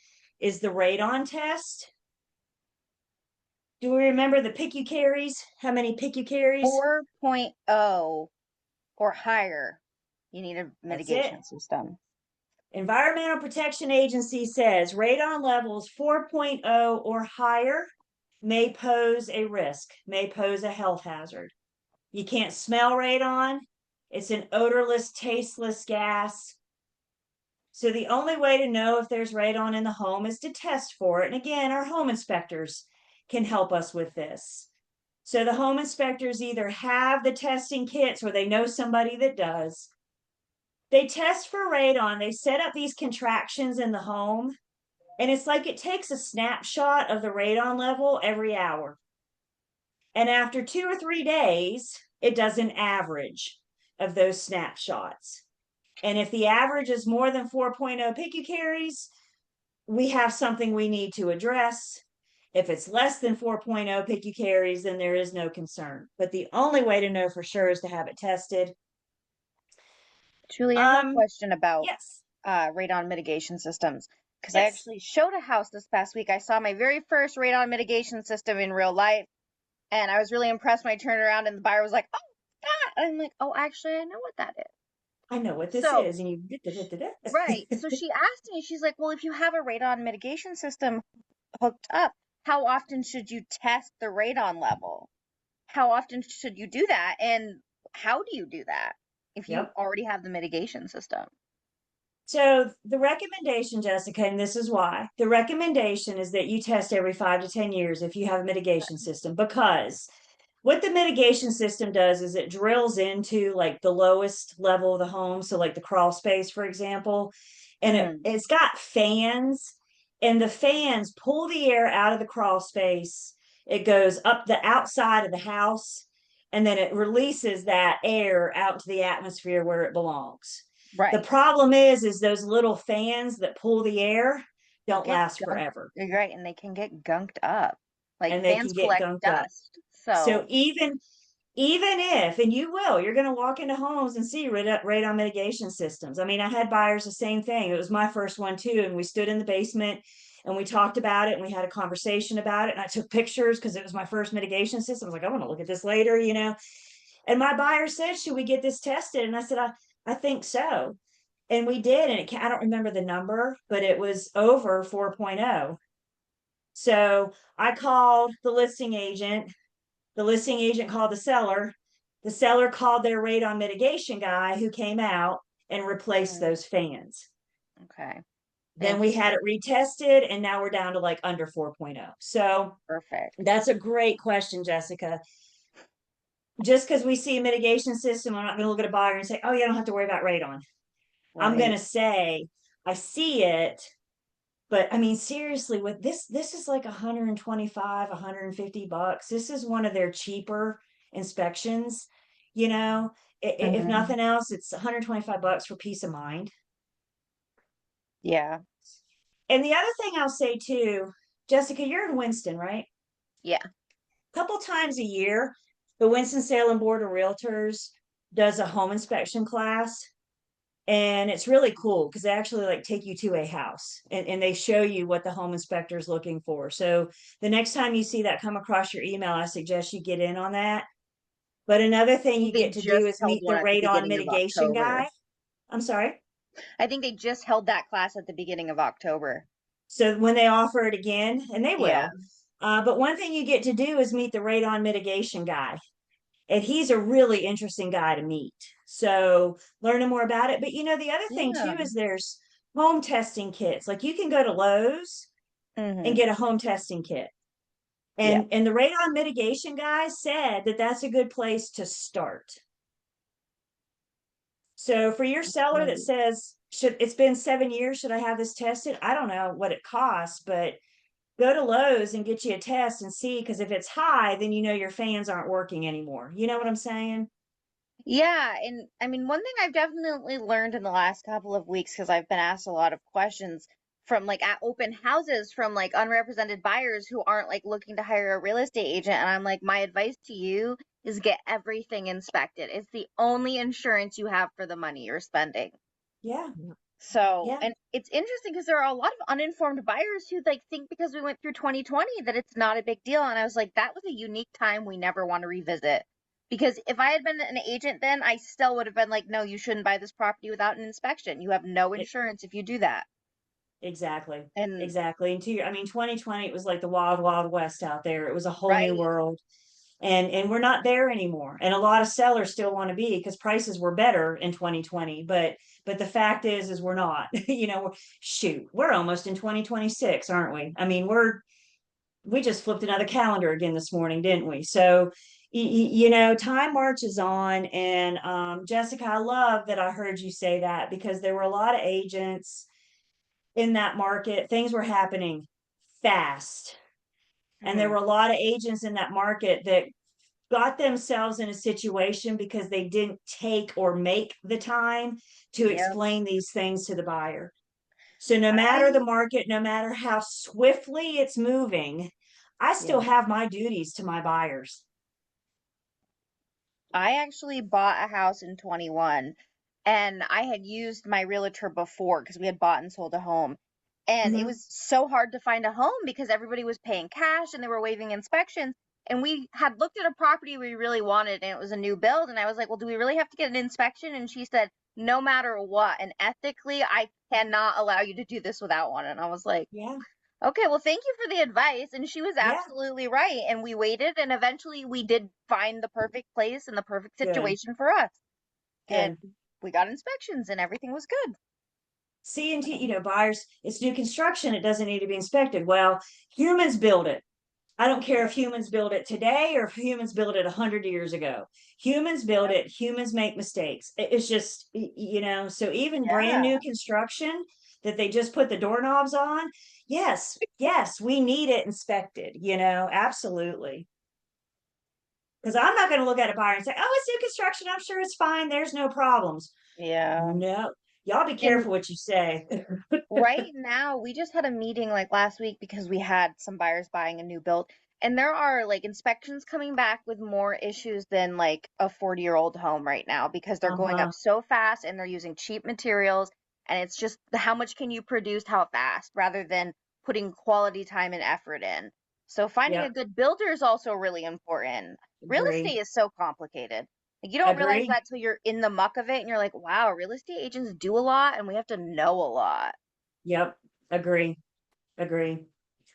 is the radon test. Do we remember the PICU carries? How many PICU carries? 4.0 or higher. You need a mitigation system. Environmental Protection Agency says radon levels 4.0 or higher may pose a risk, may pose a health hazard. You can't smell radon. It's an odorless, tasteless gas. So the only way to know if there's radon in the home is to test for it. And again, our home inspectors can help us with this. So the home inspectors either have the testing kits or they know somebody that does. They test for radon. They set up these contractions in the home. And it's like it takes a snapshot of the radon level every hour. And after 2 or 3 days, it does an average of those snapshots. And if the average is more than 4.0 picocuries, we have something we need to address. If it's less than 4.0 picocuries, then there is no concern. But the only way to know for sure is to have it tested. Julie, I have a question about Yes. radon mitigation systems. Because I Yes. actually showed a house this past week. I saw my very first radon mitigation system in real life. And I was really impressed when I turned around and the buyer was like, oh, that. And I'm like, oh, actually, I know what that is. I know what this So- is. And you Right. So she asked me, she's like, well, if you have a radon mitigation system hooked up, how often should you test the radon level? How often should you do that? And how do you do that if you Yep. already have the mitigation system? So the recommendation, Jessica, and this is why, the recommendation is that you test every 5 to 10 years if you have a mitigation system, because what the mitigation system does is it drills into like the lowest level of the home. So like the crawl space, for example, and it's got fans, and the fans pull the air out of the crawl space. It goes up the outside of the house, and then it releases that air out to the atmosphere where it belongs. Right. The problem is those little fans that pull the air don't Get last gunked- forever. You're right, and they can get gunked up. Like And they fans can get collect gunked up. dust. So even if, and you're going to walk into homes and see radon mitigation systems. I mean, I had buyers the same thing. It was my first one too. And we stood in the basement and we talked about it and we had a conversation about it. And I took pictures because it was my first mitigation system. I was like, I want to look at this later, you know. And my buyer said, should we get this tested? And I said, I think so. And we did. And I don't remember the number, but it was over 4.0. So I called the listing agent. The listing agent called the seller. The seller called their radon mitigation guy who came out and replaced those fans. Okay. Then we had it retested and now we're down to like under 4.0. So Perfect. that's a great question, Jessica. Just because we see a mitigation system, I'm not going to look at a buyer and say, oh, you don't have to worry about radon. I'm going to say, I see it. But I mean, seriously, with this is like 125, 150 bucks. This is one of their cheaper inspections. You know, if nothing else, it's 125 bucks for peace of mind. Yeah. And the other thing I'll say too, Jessica, you're in Winston, right? Yeah. A couple times a year, the Winston-Salem Board of Realtors does a home inspection class. And it's really cool because they actually like take you to a house and they show you what the home inspector is looking for. So the next time you see that come across your email, I suggest you get in on that. But another thing you get to do is meet the radon mitigation guy. I'm sorry. I think they just held that class at the beginning of October. So when they offer it again, and they will. Yeah. But one thing you get to do is meet the radon mitigation guy. And he's a really interesting guy to meet. So learning more about it. But you know, the other thing too is there's home testing kits. Like you can go to Lowe's and get a home testing kit. And the radon mitigation guy said that that's a good place to start. So for your seller that says, it's been 7 years, should I have this tested? I don't know what it costs, but go to Lowe's and get you a test and see, because if it's high, then you know your fans aren't working anymore. You know what I'm saying? Yeah, and I mean, one thing I've definitely learned in the last couple of weeks, because I've been asked a lot of questions from like at open houses from like unrepresented buyers who aren't like looking to hire a real estate agent. And I'm like, my advice to you is get everything inspected. It's the only insurance you have for the money you're spending. Yeah. So, and it's interesting because there are a lot of uninformed buyers who like think because we went through 2020 that it's not a big deal. And I was like, that was a unique time we never want to revisit. Because if I had been an agent then, I still would have been like, no, you shouldn't buy this property without an inspection. You have no It- insurance if you do that. exactly. And Exactly. And I mean, 2020, it was like the wild, wild west out there. It was a whole new right, world. And we're not there anymore. And a lot of sellers still want to be, because prices were better in 2020. But the fact is we're not. Shoot, we're almost in 2026, aren't we? I mean, we just flipped another calendar again this morning, didn't we? So time marches on. And Jessica, I love that I heard you say that, because there were a lot of agents in that market. Things were happening fast. And there mhm, were a lot of agents in that market that got themselves in a situation because they didn't take or make the time to yep. explain these things to the buyer. So no matter the I market, no matter how swiftly it's moving, I still yeah. have my duties to my buyers. I actually bought a house in 21 and I had used my realtor before because we had bought and sold a home. And it Mhm. was so hard to find a home because everybody was paying cash and they were waiving inspections. And we had looked at a property we really wanted and it was a new build. And I was like, well, do we really have to get an inspection? And she said, no matter what. And ethically, I cannot allow you to do this without one. And I was like, Yeah, okay, well, thank you for the advice. And she was yeah, absolutely right. And we waited, and eventually we did find the perfect place and the perfect good, situation for us. And good. we got inspections, and everything was good. C&T, buyers, it's new construction, it doesn't need to be inspected. Well, humans build it. I don't care if humans build it today or if humans built it 100 years ago. Humans build Yep. it. Humans make mistakes. It's just, so even brand Yeah. new construction that they just put the doorknobs on. Yes, yes, we need it inspected, absolutely. Because I'm not going to look at a buyer and say, oh, it's new construction. I'm sure it's fine. There's no problems. Yeah. No, y'all be And careful what you say. right now, we just had a meeting like last week because we had some buyers buying a new build. And there are like inspections coming back with more issues than like a 40-year-old home right now because they're going Uh-huh. up so fast and they're using cheap materials. And it's just how much can you produce, how fast, rather than putting quality time and effort in. So finding a Yep. good builder is also really important. Real Agree. estate is so complicated. Like you don't realize Agree. that till you're in the muck of it and you're like, wow, real estate agents do a lot and we have to know a lot. Yep. Agree. Agree.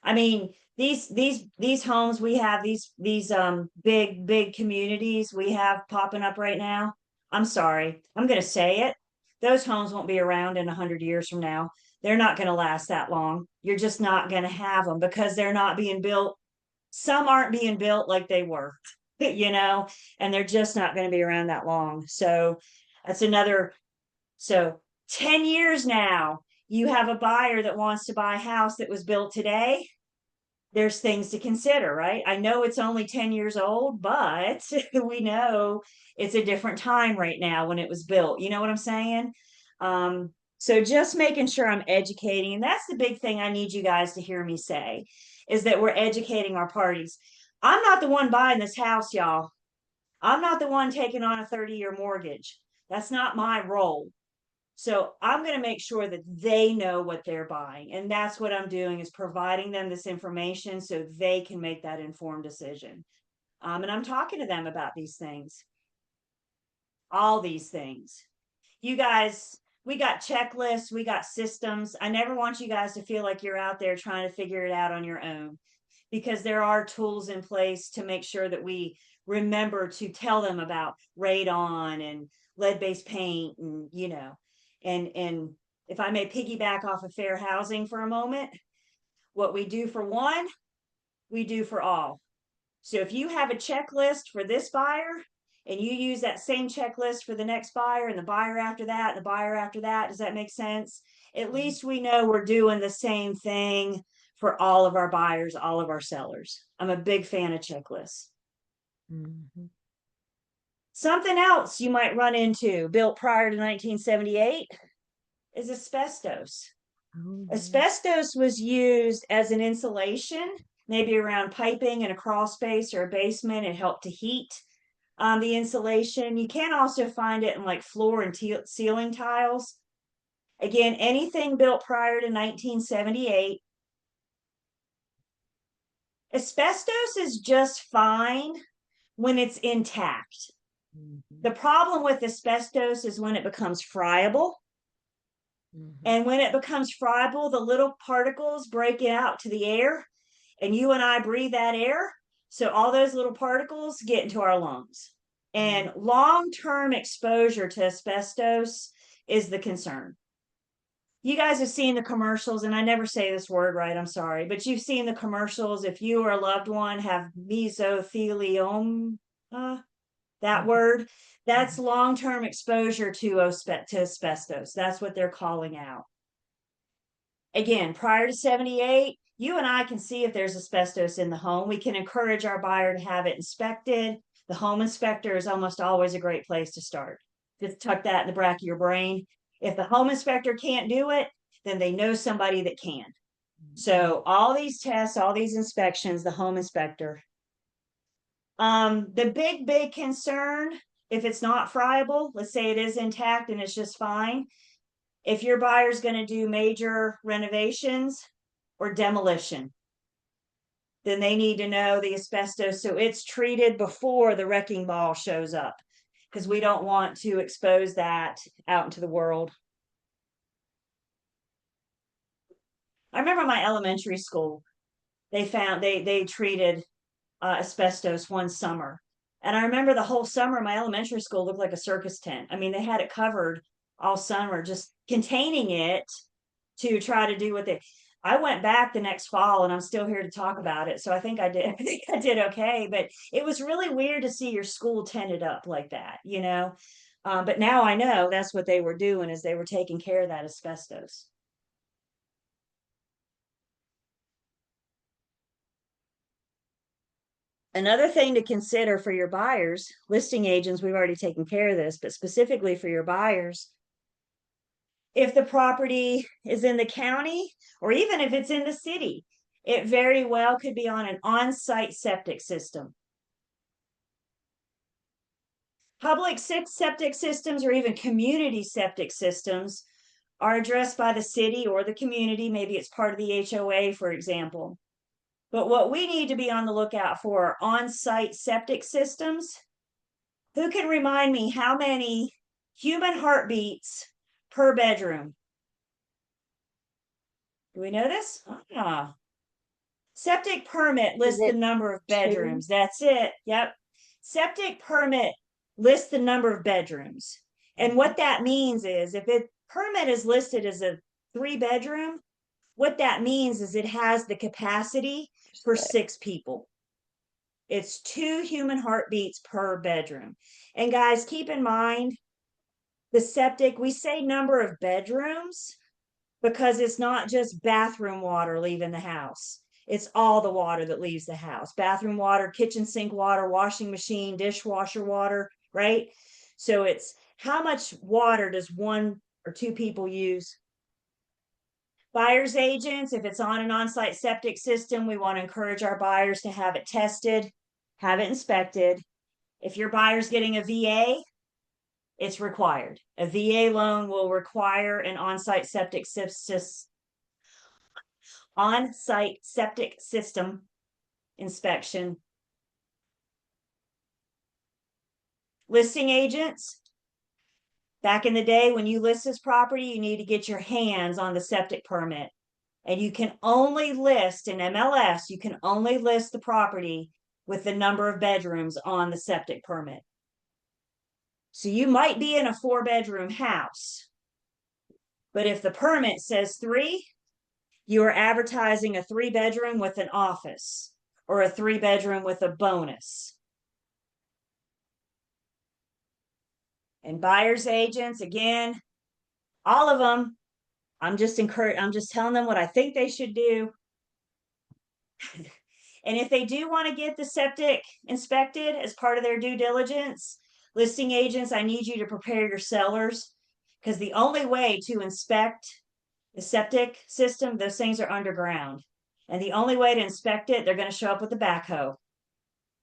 I mean, these homes we have, these big communities we have popping up right now. I'm sorry. I'm gonna say it. Those homes won't be around in 100 years from now. They're not gonna last that long. You're just not gonna have them because they're not being built. Some aren't being built like they were, and they're just not gonna be around that long. So that's another. So 10 years now, you have a buyer that wants to buy a house that was built today. There's things to consider, right? I know it's only 10 years old, but we know it's a different time right now when it was built. You know what I'm saying? So just making sure I'm educating, and that's the big thing I need you guys to hear me say, is that we're educating our parties. I'm not the one buying this house, y'all. I'm not the one taking on a 30-year mortgage. That's not my role. So I'm going to make sure that they know what they're buying. And that's what I'm doing, is providing them this information so they can make that informed decision. And I'm talking to them about these things, all these things. You guys, we got checklists, we got systems. I never want you guys to feel like you're out there trying to figure it out on your own, because there are tools in place to make sure that we remember to tell them about radon and lead-based paint, and and if I may piggyback off of fair housing for a moment, what we do for one, we do for all. So if you have a checklist for this buyer and you use that same checklist for the next buyer and the buyer after that, and the buyer after that, does that make sense? At least we know we're doing the same thing for all of our buyers, all of our sellers. I'm a big fan of checklists. Mhm. Something else you might run into built prior to 1978 is asbestos. Oh, yeah. Asbestos was used as an insulation, maybe around piping in a crawl space or a basement. It helped to heat the insulation. You can also find it in like floor and ceiling tiles. Again, anything built prior to 1978. Asbestos is just fine when it's intact. Mhm. The problem with asbestos is when it becomes friable. Mhm. And when it becomes friable, the little particles break out to the air, and you and I breathe that air. So all those little particles get into our lungs. And long-term exposure to asbestos is the concern. You guys have seen the commercials, and I never say this word right, I'm sorry, but you've seen the commercials. If you or a loved one have mesothelioma, that Mhm. word, that's long-term exposure to asbestos. That's what they're calling out. Again, prior to 78, you and I can see if there's asbestos in the home. We can encourage our buyer to have it inspected. The home inspector is almost always a great place to start. Just tuck that in the back of your brain. If the home inspector can't do it, then they know somebody that can. So all these tests, all these inspections, the home inspector. The big concern, if it's not friable, let's say it is intact and it's just fine. If your buyer's going to do major renovations or demolition, then they need to know the asbestos so it's treated before the wrecking ball shows up, because we don't want to expose that out into the world. I remember my elementary school, they treated asbestos one summer. And I remember the whole summer, my elementary school looked like a circus tent. I mean, they had it covered all summer, just containing it to try to do what they. I went back the next fall and I'm still here to talk about it. So I think I did. I think I did okay. But it was really weird to see your school tented up like that, you know. But now I know that's what they were doing, is they were taking care of that asbestos. Another thing to consider for your buyers, listing agents, we've already taken care of this, but specifically for your buyers, if the property is in the county or even if it's in the city, it very well could be on an on-site septic system. Public septic systems or even community septic systems are addressed by the city or the community. Maybe it's part of the HOA, for example. But what we need to be on the lookout for are on-site septic systems. Who can remind me how many human heartbeats per bedroom? Do we know this? Septic permit lists the number of bedrooms. That's it. Yep. Septic permit lists the number of bedrooms. And what that means is if it permit is listed as a 3-bedroom, what that means is it has the capacity for 6 people. It's 2 human heartbeats per bedroom. And guys, keep in mind, the septic, we say number of bedrooms because it's not just bathroom water leaving the house. It's all the water that leaves the house. Bathroom water, kitchen sink water, washing machine, dishwasher water, right? So it's how much water does 1 or 2 people use? Buyer's agents, if it's on an on-site septic system, we want to encourage our buyers to have it tested, have it inspected. If your buyer's getting a VA, it's required. A VA loan will require an on-site septic system inspection. Listing agents, back in the day when you list this property, you need to get your hands on the septic permit. And you can only list in MLS, you can only list the property with the number of bedrooms on the septic permit. So you might be in a 4-bedroom house, but if the permit says 3, you are advertising a 3-bedroom with an office or a 3-bedroom with a bonus. And buyer's agents, again, all of them, I'm just telling them what I think they should do. And if they do want to get the septic inspected as part of their due diligence, listing agents, I need you to prepare your sellers, because the only way to inspect the septic system, those things are underground. And the only way to inspect it, they're going to show up with a backhoe.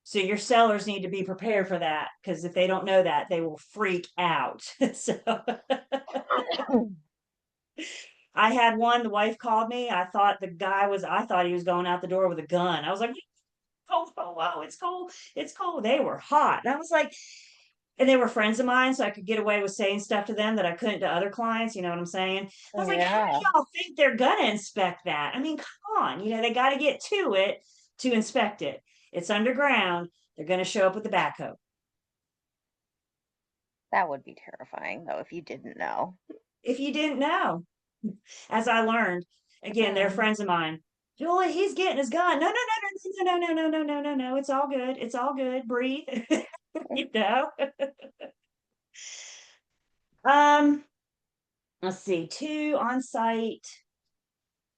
So your sellers need to be prepared for that, because if they don't know that, they will freak out. So I had one, the wife called me. I thought he was going out the door with a gun. I was like, oh, it's cold. It's cold. They were hot. And I was like, and they were friends of mine, so I could get away with saying stuff to them that I couldn't to other clients. You know what I'm saying? I was like, how do Yeah. y'all think they're gonna inspect that? I mean, come on, they got to get to it to inspect it. It's underground. They're gonna show up with the backhoe. That would be terrifying though if you didn't know. If you didn't know, as I learned, again, they're friends of mine. Julie, he's getting his gun. No, no, no, no, no, no, no, no, no, no, no. It's all good. It's all good. Breathe. you know. Let's see, 2 on site.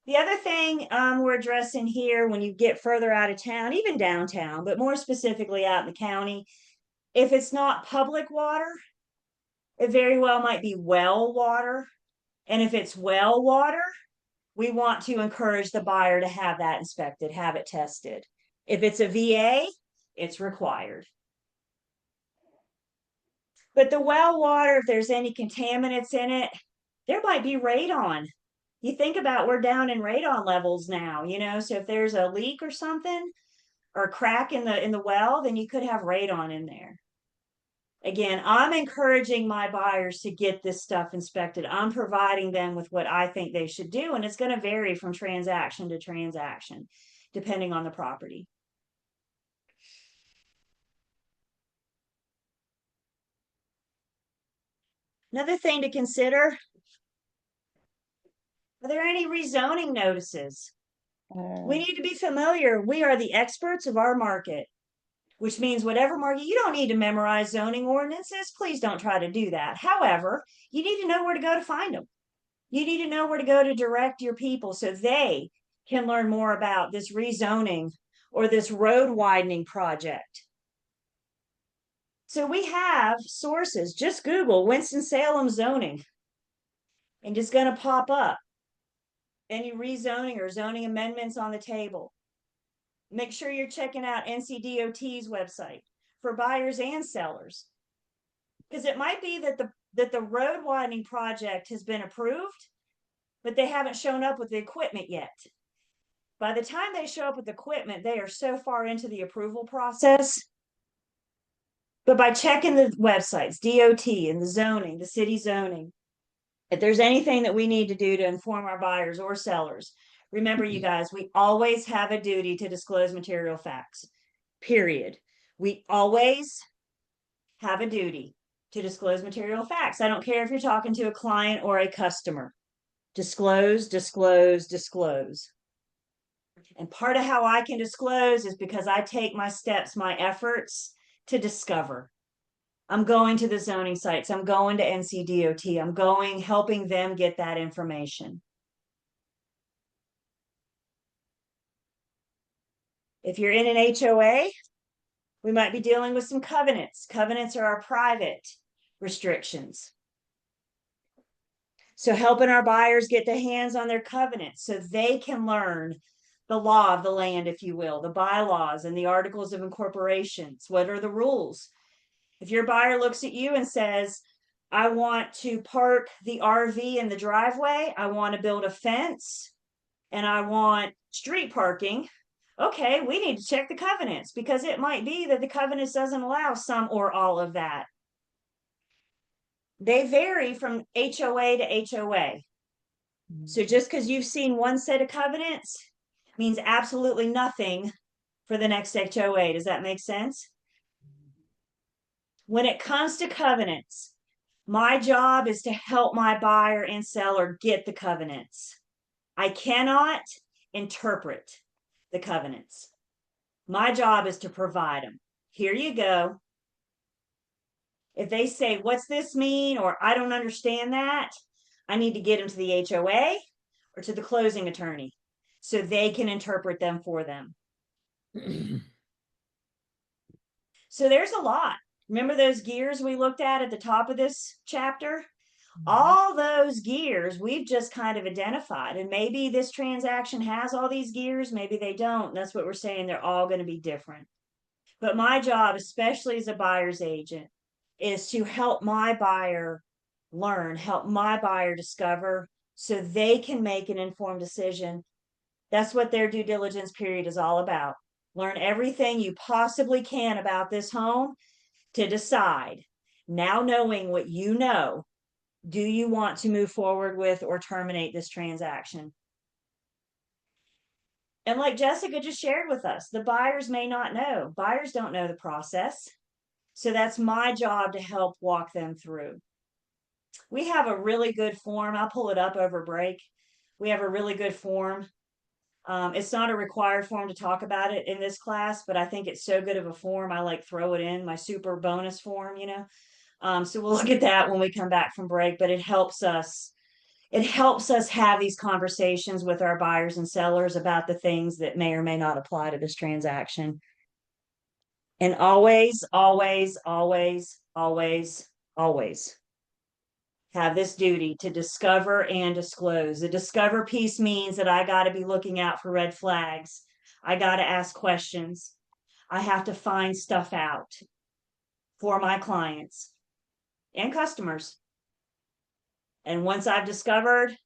The other thing we're addressing here when you get further out of town, even downtown, but more specifically out in the county, if it's not public water, it very well might be well water. And if it's well water, we want to encourage the buyer to have that inspected, have it tested. If it's a VA, it's required. But the well water, if there's any contaminants in it, there might be radon. You think about, we're down in radon levels now, so if there's a leak or something or a crack in the well, then you could have radon in there. Again, I'm encouraging my buyers to get this stuff inspected. I'm providing them with what I think they should do, and it's going to vary from transaction to transaction, depending on the property. Another thing to consider, are there any rezoning notices? We need to be familiar. We are the experts of our market, which means whatever market, you don't need to memorize zoning ordinances. Please don't try to do that. However, you need to know where to go to find them. You need to know where to go to direct your people so they can learn more about this rezoning or this road widening project. So we have sources. Just Google Winston-Salem zoning and it's going to pop up any rezoning or zoning amendments on the table. Make sure you're checking out NCDOT's website for buyers and sellers. Because it might be that the road widening project has been approved, but they haven't shown up with the equipment yet. By the time they show up with equipment, they are so far into the approval process. But by checking the websites, DOT and the zoning, the city zoning, if there's anything that we need to do to inform our buyers or sellers, remember, you guys, we always have a duty to disclose material facts, period. We always have a duty to disclose material facts. I don't care if you're talking to a client or a customer. Disclose, disclose, disclose. And part of how I can disclose is because I take my steps, my efforts to discover. I'm going to the zoning sites. I'm going to NCDOT. I'm helping them get that information. If you're in an HOA, we might be dealing with some covenants. Covenants are our private restrictions. So helping our buyers get their hands on their covenants so they can learn the law of the land, if you will, the bylaws and the articles of incorporations. What are the rules? If your buyer looks at you and says, I want to park the RV in the driveway, I want to build a fence, and I want street parking, okay, we need to check the covenants because it might be that the covenants doesn't allow some or all of that. They vary from HOA to HOA. So just because you've seen one set of covenants means absolutely nothing for the next HOA. Does that make sense? When it comes to covenants, my job is to help my buyer and seller get the covenants. I cannot interpret the covenants. My job is to provide them. Here you go. If they say, what's this mean? Or I don't understand that, I need to get them to the HOA or to the closing attorney so they can interpret them for them. So there's a lot. Remember those gears we looked at the top of this chapter? All those gears we've just kind of identified, and maybe this transaction has all these gears, maybe they don't. That's what we're saying. They're all going to be different. But my job, especially as a buyer's agent, is to help my buyer learn, help my buyer discover so they can make an informed decision. That's what their due diligence period is all about. Learn everything you possibly can about this home to decide. Now knowing what you know, do you want to move forward with or terminate this transaction? And like Jessica just shared with us, the buyers may not know. Buyers don't know the process. So that's my job to help walk them through. We have a really good form. I'll pull it up over break. We have a really good form. It's not a required form to talk about it in this class, but I think it's so good of a form. I like throw it in my super bonus form, you know. So we'll look at that when we come back from break, but it helps us have these conversations with our buyers and sellers about the things that may or may not apply to this transaction. And always, always, always, always, always have this duty to discover and disclose. The discover piece means that I got to be looking out for red flags. I got to ask questions. I have to find stuff out for my clients and customers. And once I've discovered,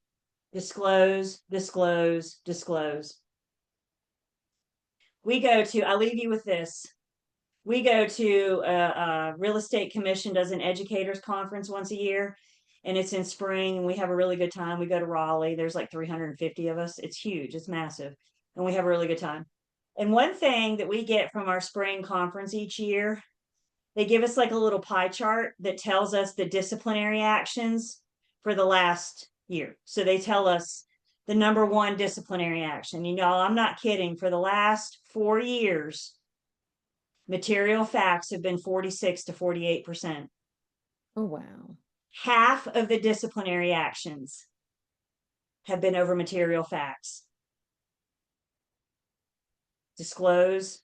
disclose, disclose, disclose. I'll leave you with this. We go to a real estate commission does an educators conference once a year, and it's in spring, and we have a really good time. We go to Raleigh. There's like 350 of us. It's huge. It's massive. And we have a really good time. And one thing that we get from our spring conference each year, they give us like a little pie chart that tells us the disciplinary actions for the last year. So they tell us the number one disciplinary action. You know, I'm not kidding. For the last 4 years, material facts have been 46 to 48%. Oh, wow. Half of the disciplinary actions have been over material facts. Disclose,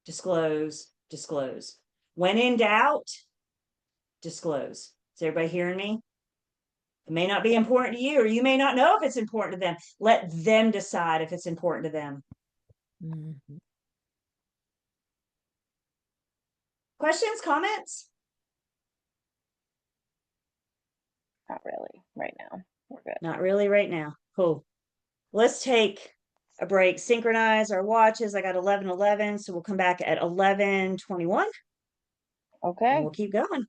disclose, disclose. When in doubt, disclose. Is everybody hearing me? It may not be important to you, or you may not know if it's important to them. Let them decide if it's important to them. Mm-hmm. Questions, comments? Not really right now. We're good. Not really right now. Cool. Let's take a break, synchronize our watches. I got 11:11, so we'll come back at 11:21 and Okay. we'll keep going.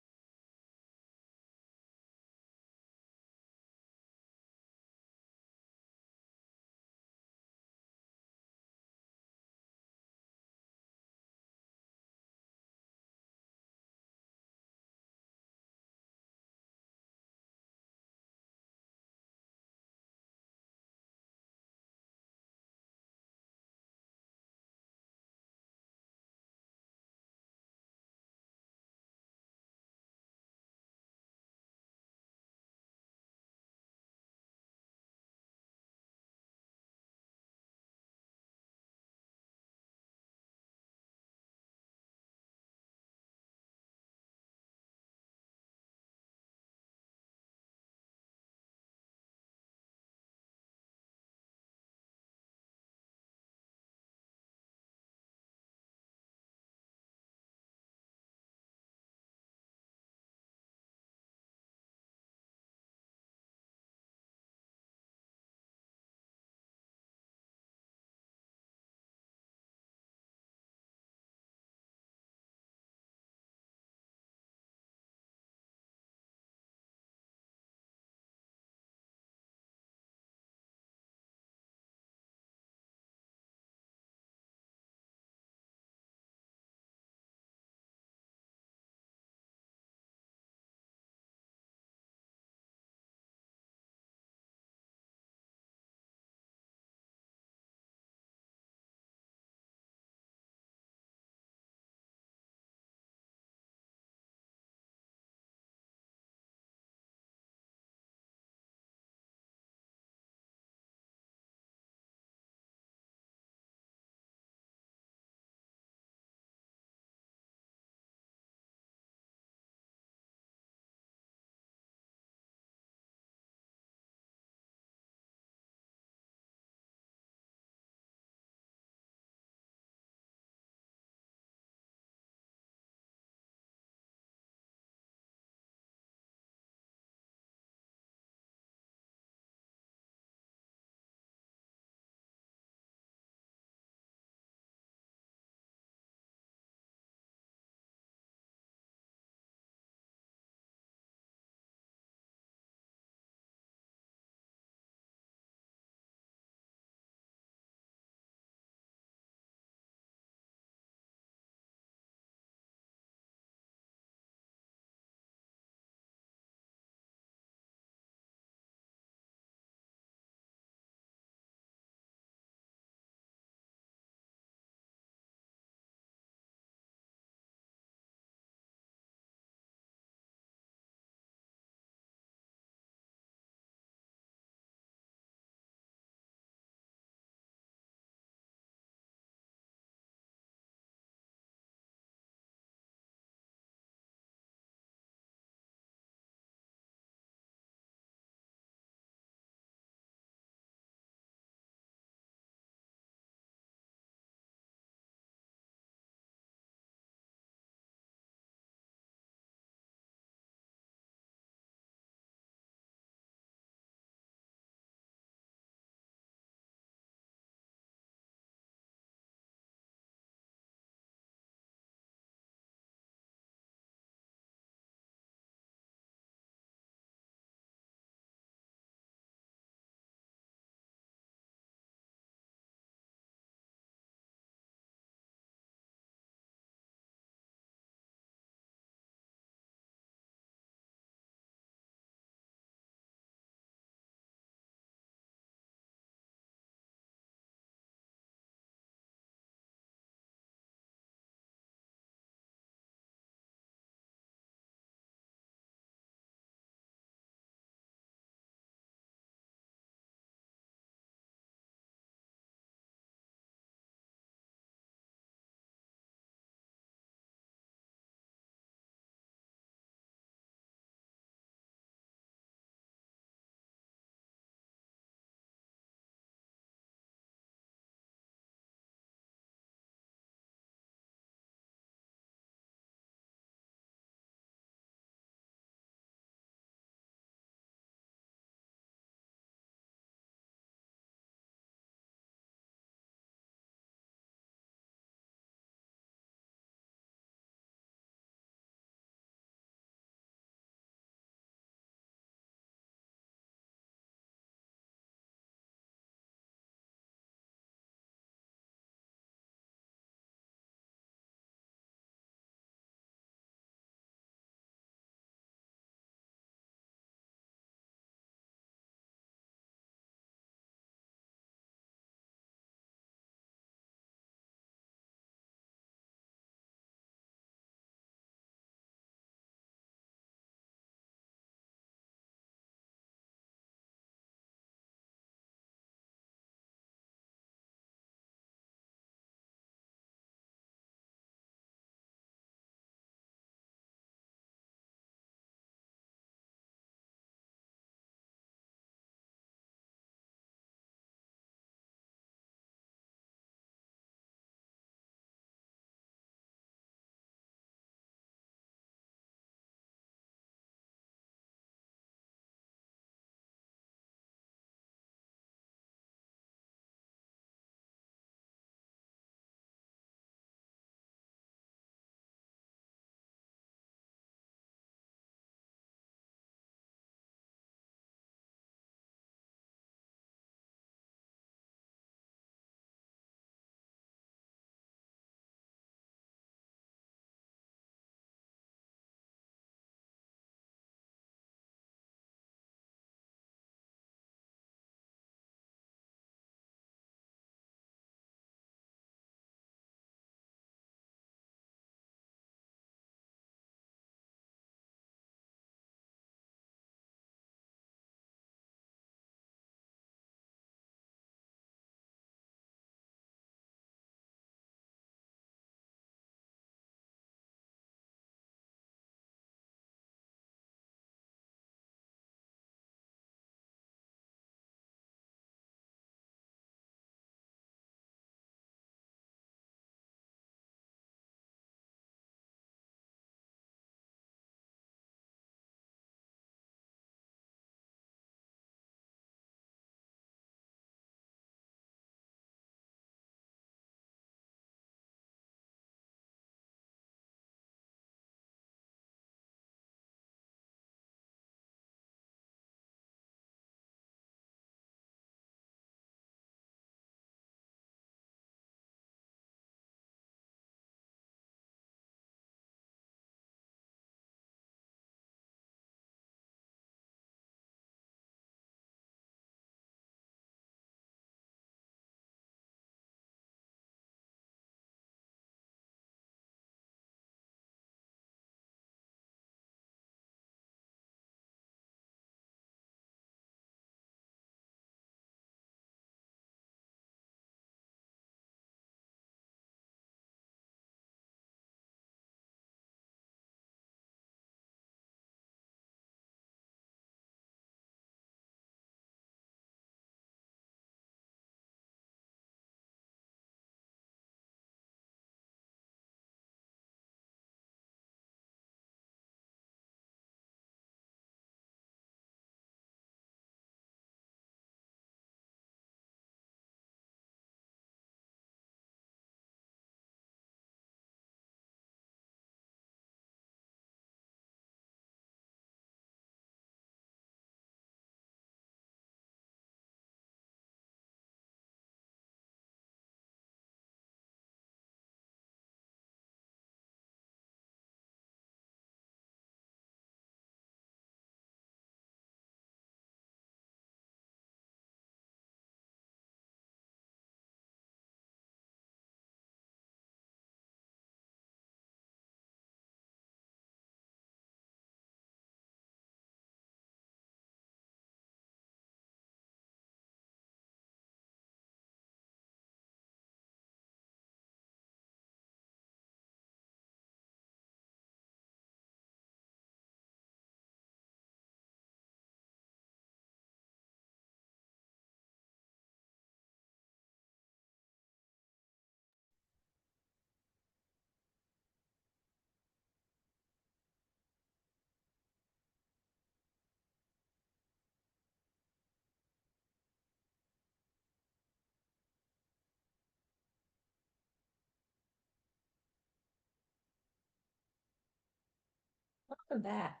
Welcome back.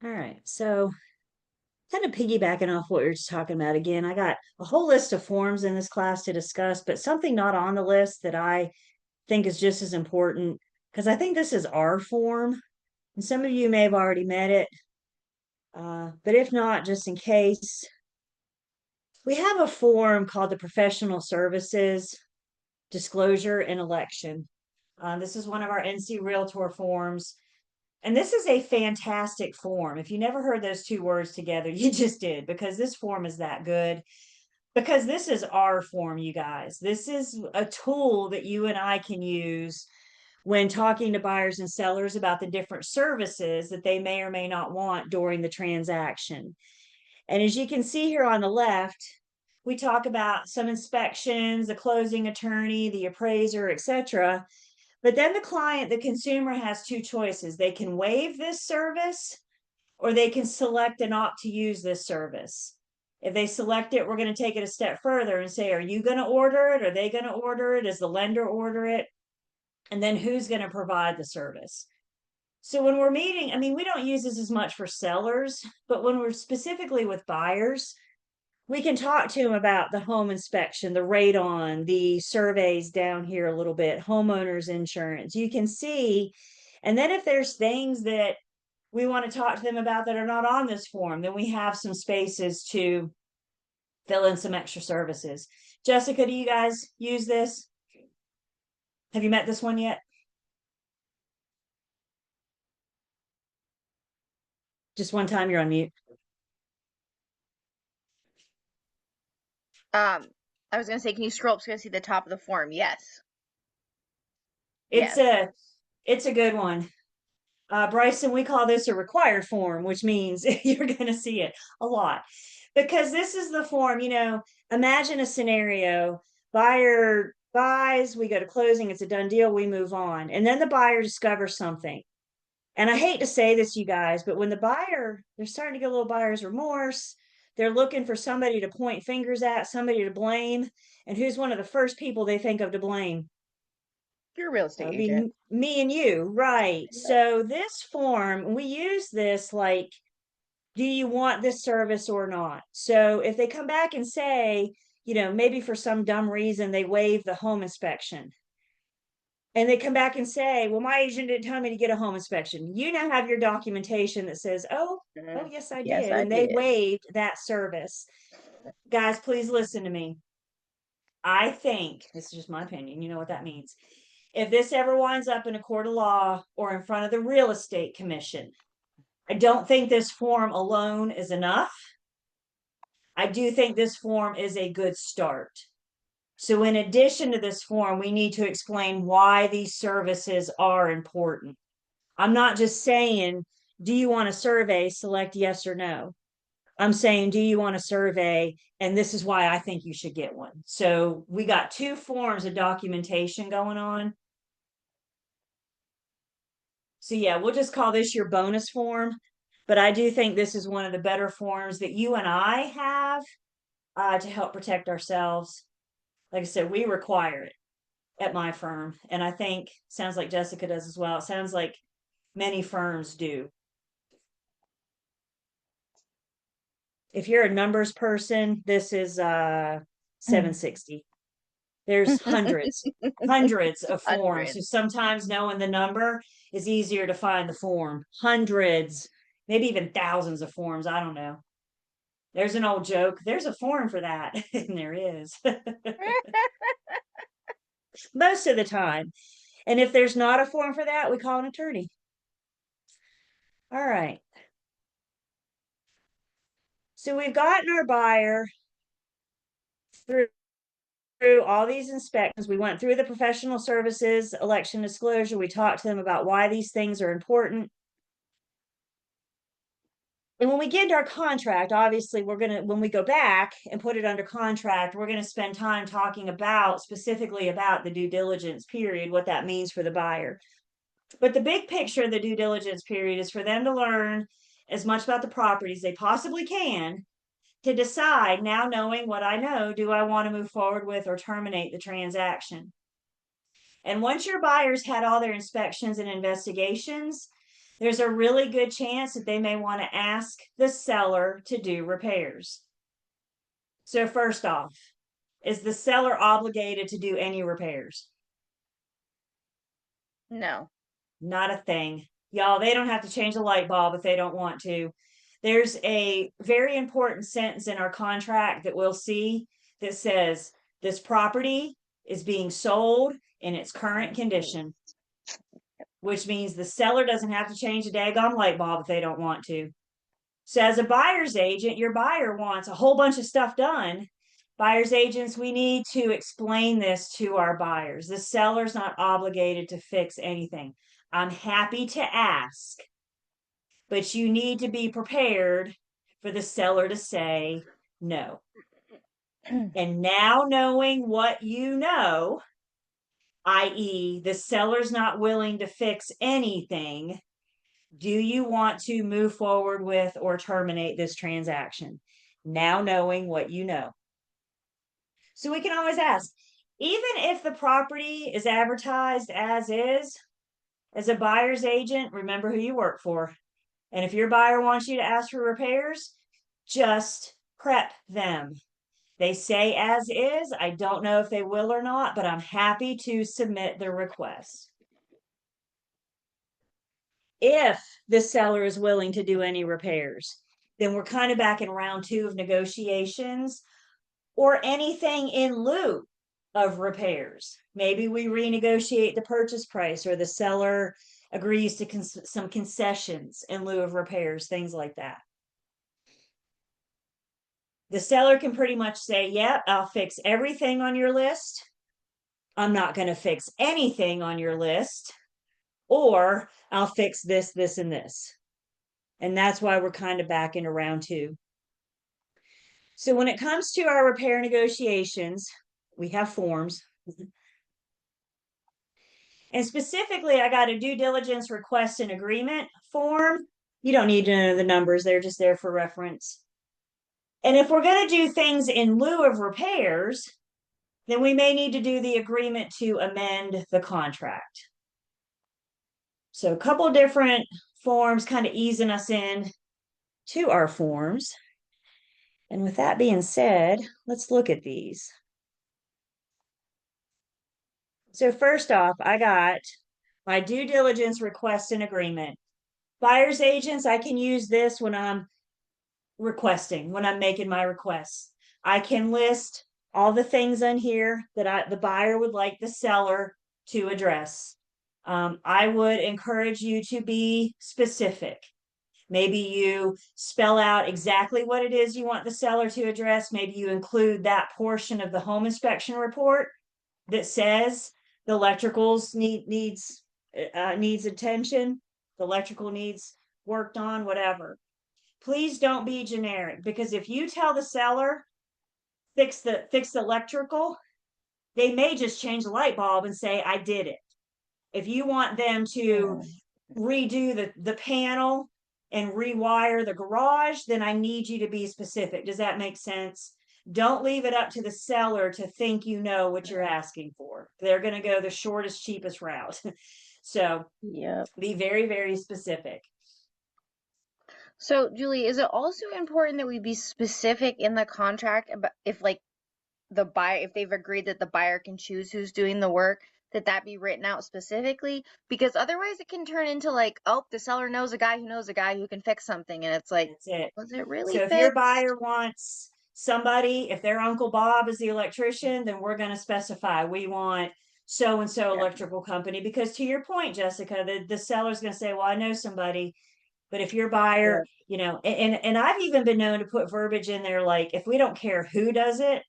All right, so kind of piggybacking off what we were just talking about again, I got a whole list of forms in this class to discuss, but something not on the list that I think is just as important, because I think this is our form, and some of you may have already met it, but if not, just in case, we have a form called the Professional Services Disclosure and Election. This is one of our NC Realtor forms. And this is a fantastic form. If you never heard those two words together, you just did, because this form is that good. Because this is our form, you guys. This is a tool that you and I can use when talking to buyers and sellers about the different services that they may or may not want during the transaction. And as you can see here on the left, we talk about some inspections, the closing attorney, the appraiser, etc. But then the client, the consumer, has two choices. They can waive this service, or they can select and opt to use this service. If they select it, we're going to take it a step further and say, are you going to order it? Are they going to order it? Does the lender order it? And then who's going to provide the service? So when we're meeting, I mean, we don't use this as much for sellers, but when we're specifically with buyers, we can talk to them about the home inspection, the radon, the surveys down here a little bit, homeowners insurance. You can see, and then if there's things that we want to talk to them about that are not on this form, then we have some spaces to fill in some extra services. Jessica, do you guys use this? Have you met this one yet? Just one time, you're on mute. I was gonna say, can you scroll up so you can see the top of the form? Yes. It's a good one. Bryson, we call this a required form, which means you're going to see it a lot, because this is the form, imagine a scenario: buyer buys, we go to closing, it's a done deal, we move on. And then the buyer discovers something. And I hate to say this, you guys, but when they're starting to get a little buyer's remorse, they're looking for somebody to point fingers at, somebody to blame. And who's one of the first people they think of to blame? You're a real estate That'd agent. be me and you, right? So this form, we use this like, do you want this service or not? So if they come back and say, maybe for some dumb reason they waive the home inspection, and they come back and say, well, my agent didn't tell me to get a home inspection, you now have your documentation that says, oh yes, I Yes, did, I and they did. waived that service. Guys, please listen to me. I think, this is just my opinion, you know what that means. If this ever winds up in a court of law or in front of the real estate commission, I don't think this form alone is enough. I do think this form is a good start. So in addition to this form, we need to explain why these services are important. I'm not just saying, do you want a survey? Select yes or no. I'm saying, do you want a survey? And this is why I think you should get one. So we got two forms of documentation going on. So yeah, we'll just call this your bonus form. But I do think this is one of the better forms that you and I have to help protect ourselves. Like I said, we require it at my firm. And I think, sounds like Jessica does as well. It sounds like many firms do. If you're a numbers person, this is 760. There's hundreds of forms. So sometimes knowing the number is easier to find the form. Hundreds, maybe even thousands of forms. I don't know. There's an old joke. There's a form for that. And there is. Most of the time. And if there's not a form for that, we call an attorney. All right. So we've gotten our buyer through all these inspections. We went through the professional services, election disclosure. We talked to them about why these things are important. And when we get into our contract, obviously when we go back and put it under contract, we're going to spend time talking specifically about the due diligence period, what that means for the buyer. But the big picture of the due diligence period is for them to learn as much about the property as they possibly can to decide, now knowing what I know, do I want to move forward with or terminate the transaction? And once your buyers had all their inspections and investigations, there's a really good chance that they may want to ask the seller to do repairs. So first off, is the seller obligated to do any repairs? No. Not a thing. Y'all, they don't have to change a light bulb if they don't want to. There's a very important sentence in our contract that we'll see that says this property is being sold in its current condition, which means the seller doesn't have to change a daggone light bulb if they don't want to. So as a buyer's agent, your buyer wants a whole bunch of stuff done. Buyer's agents, we need to explain this to our buyers. The seller's not obligated to fix anything. I'm happy to ask, but you need to be prepared for the seller to say no. And now knowing what you know, i.e., the seller's not willing to fix anything, do you want to move forward with or terminate this transaction? Now knowing what you know. So we can always ask, even if the property is advertised as is, as a buyer's agent, remember who you work for. And if your buyer wants you to ask for repairs, just prep them. They say as is. I don't know if they will or not, but I'm happy to submit the request. If the seller is willing to do any repairs, then we're kind of back in round 2 of negotiations, or anything in lieu of repairs. Maybe we renegotiate the purchase price, or the seller agrees to some concessions in lieu of repairs, things like that. The seller can pretty much say, yep, I'll fix everything on your list. I'm not going to fix anything on your list, or I'll fix this, this, and this. And that's why we're kind of back into round 2. So when it comes to our repair negotiations, we have forms. And specifically, I got a due diligence request and agreement form. You don't need to know the numbers, they're just there for reference. And if we're going to do things in lieu of repairs, then we may need to do the agreement to amend the contract. So a couple different forms kind of easing us in to our forms. And with that being said, let's look at these. So first off, I got my due diligence request and agreement. Buyer's agents, I can use this when I'm requesting, when I'm making my requests. I can list all the things on here that the buyer would like the seller to address. I would encourage you to be specific. Maybe you spell out exactly what it is you want the seller to address. Maybe you include that portion of the home inspection report that says the electricals needs attention, the electrical needs worked on, whatever. Please don't be generic, because if you tell the seller fix the electrical, they may just change the light bulb and say, I did it. If you want them to redo the panel and rewire the garage, then I need you to be specific. Does that make sense? Don't leave it up to the seller to think you know what you're asking for. They're going to go the shortest, cheapest route. So be very, very specific. So, Julie, is it also important that we be specific in the contract about if like the buyer, if they've agreed that the buyer can choose who's doing the work, that be written out specifically? Because otherwise it can turn into like, oh, the seller knows a guy who knows a guy who can fix something, and it's like, That's it. was it really So if your buyer wants somebody, if their Uncle Bob is the electrician, then we're going to specify we want so and so electrical company. Because to your point, Jessica, the seller's going to say, well, I know somebody. But if your buyer, and I've even been known to put verbiage in there, like if we don't care who does it,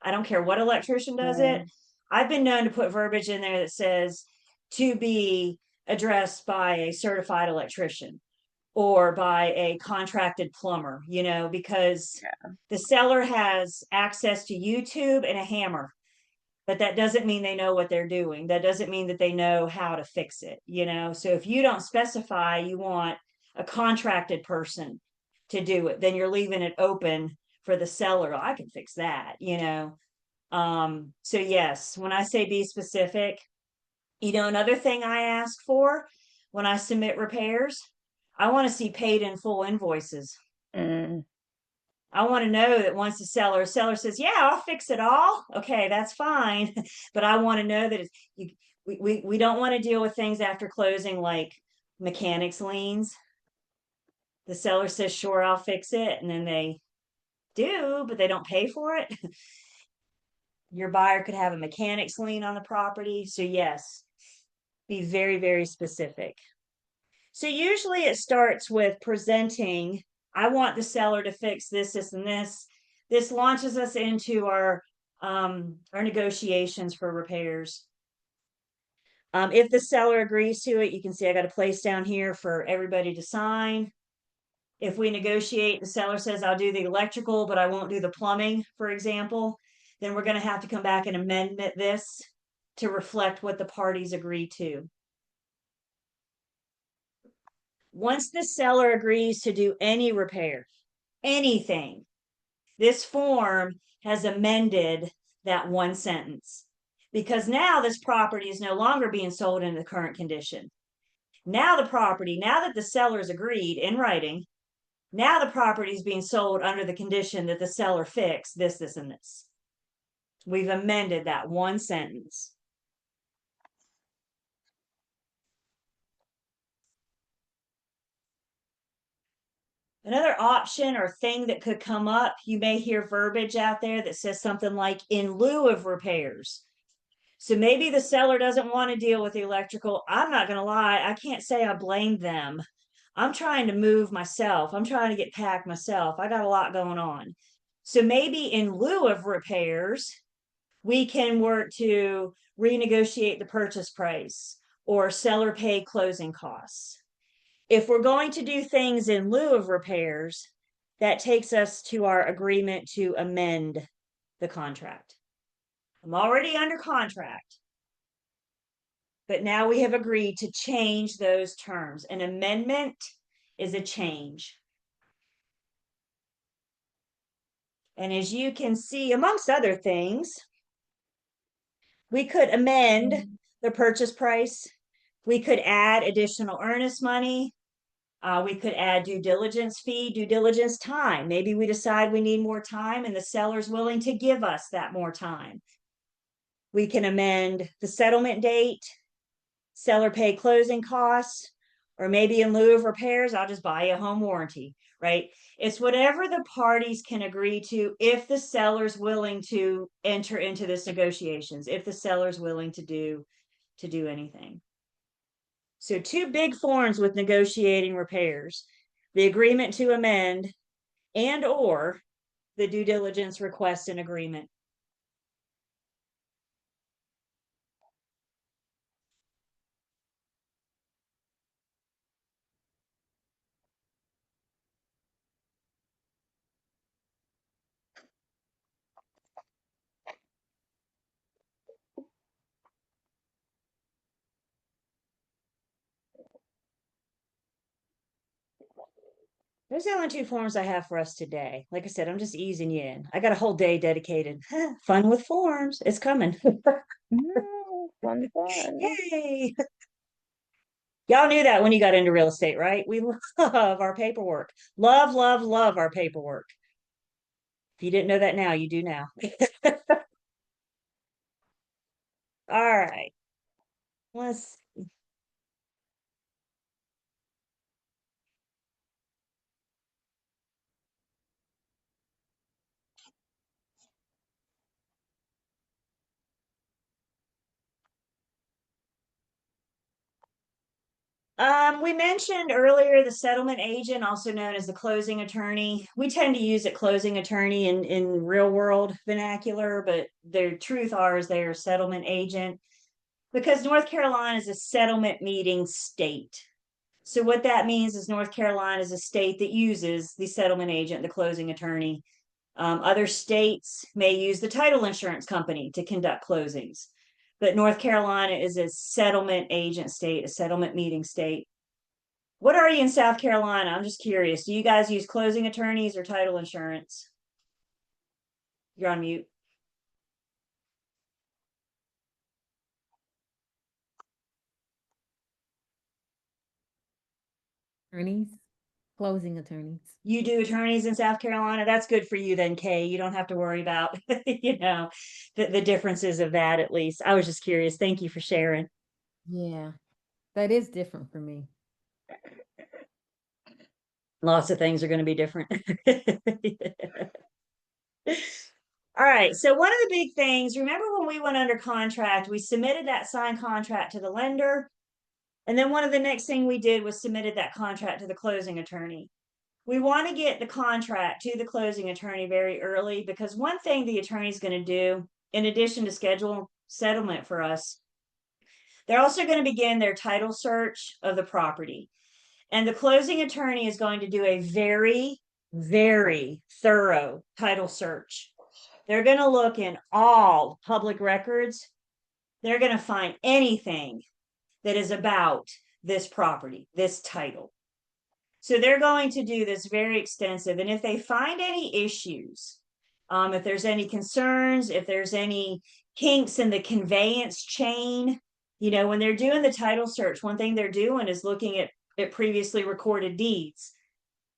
I don't care what electrician does it. I've been known to put verbiage in there that says to be addressed by a certified electrician or by a contracted plumber, because the seller has access to YouTube and a hammer. But that doesn't mean they know what they're doing. That doesn't mean that they know how to fix it, So if you don't specify you want a contracted person to do it, then you're leaving it open for the seller, I can fix that, you know? So yes, when I say be specific, you know, another thing I ask for when I submit repairs, I want to see paid in full invoices. Mm. I want to know that once the seller says, yeah, I'll fix it all. Okay, that's fine. But I want to know that it's, we don't want to deal with things after closing like mechanics liens. The seller says, sure, I'll fix it. And then they do, but they don't pay for it. Your buyer could have a mechanics lien on the property. So yes, be very, very specific. So usually it starts with presenting, I want the seller to fix this, this, and this. This launches us into our negotiations for repairs. If the seller agrees to it, you can see I got a place down here for everybody to sign. If we negotiate, the seller says, I'll do the electrical, but I won't do the plumbing, for example, then we're going to have to come back and amend this to reflect what the parties agree to. Once the seller agrees to do any repair, anything, this form has amended that one sentence because now this property is no longer being sold in the current condition. Now the property, now that the sellers agreed in writing, now the property is being sold under the condition that the seller fix this, this, and this. We've amended that one sentence. Another option or thing that could come up, you may hear verbiage out there that says something like in lieu of repairs. So maybe the seller doesn't want to deal with the electrical. I'm not going to lie, I can't say I blame them. I'm trying to move myself. I'm trying to get packed myself. I got a lot going on. So maybe in lieu of repairs, we can work to renegotiate the purchase price or seller pay closing costs. If we're going to do things in lieu of repairs, that takes us to our agreement to amend the contract. I'm already under contract, but now we have agreed to change those terms. An amendment is a change. And as you can see, amongst other things, we could amend the purchase price. We could add additional earnest money. We could add due diligence fee, due diligence time. Maybe we decide we need more time and the seller's willing to give us that more time. We can amend the settlement date, seller pay closing costs, or maybe in lieu of repairs, I'll just buy a home warranty, right? It's whatever the parties can agree to if the seller's willing to enter into this negotiations, if the seller's willing to do anything. So two big forms with negotiating repairs, the agreement to amend and or the due diligence request and agreement. Those are the only two forms I have for us today. Like I said, I'm just easing you in. I got a whole day dedicated. Fun with forms. It's coming. Fun. Yay. Y'all knew that when you got into real estate, right? We love our paperwork. Love, love, love our paperwork. If you didn't know that now, you do now. All right. Let's we mentioned earlier the settlement agent, also known as the closing attorney. We tend to use it closing attorney in real world vernacular, but their truth is they're a settlement agent because North Carolina is a settlement meeting state. So what that means is North Carolina is a state that uses the settlement agent, the closing attorney. Other states may use the title insurance company to conduct closings. But North Carolina is a settlement agent state, a settlement meeting state. What are you in South Carolina? I'm just curious. Do you guys use closing attorneys or title insurance? You're on mute. Attorneys, closing attorneys. You do attorneys in South Carolina? That's good for you then, Kay. You don't have to worry about, the differences of that at least. I was just curious. Thank you for sharing. Yeah, that is different for me. Lots of things are going to be different. All right. So one of the big things, remember when we went under contract, we submitted that signed contract to the lender. And then one of the next thing we did was submitted that contract to the closing attorney. We want to get the contract to the closing attorney very early because one thing the attorney is going to do, in addition to schedule settlement for us, they're also going to begin their title search of the property. And the closing attorney is going to do a very, very thorough title search. They're going to look in all public records. They're going to find anything that is about this property, this title. So they're going to do this very extensive. And if they find any issues, if there's any concerns, if there's any kinks in the conveyance chain, when they're doing the title search, one thing they're doing is looking at previously recorded deeds.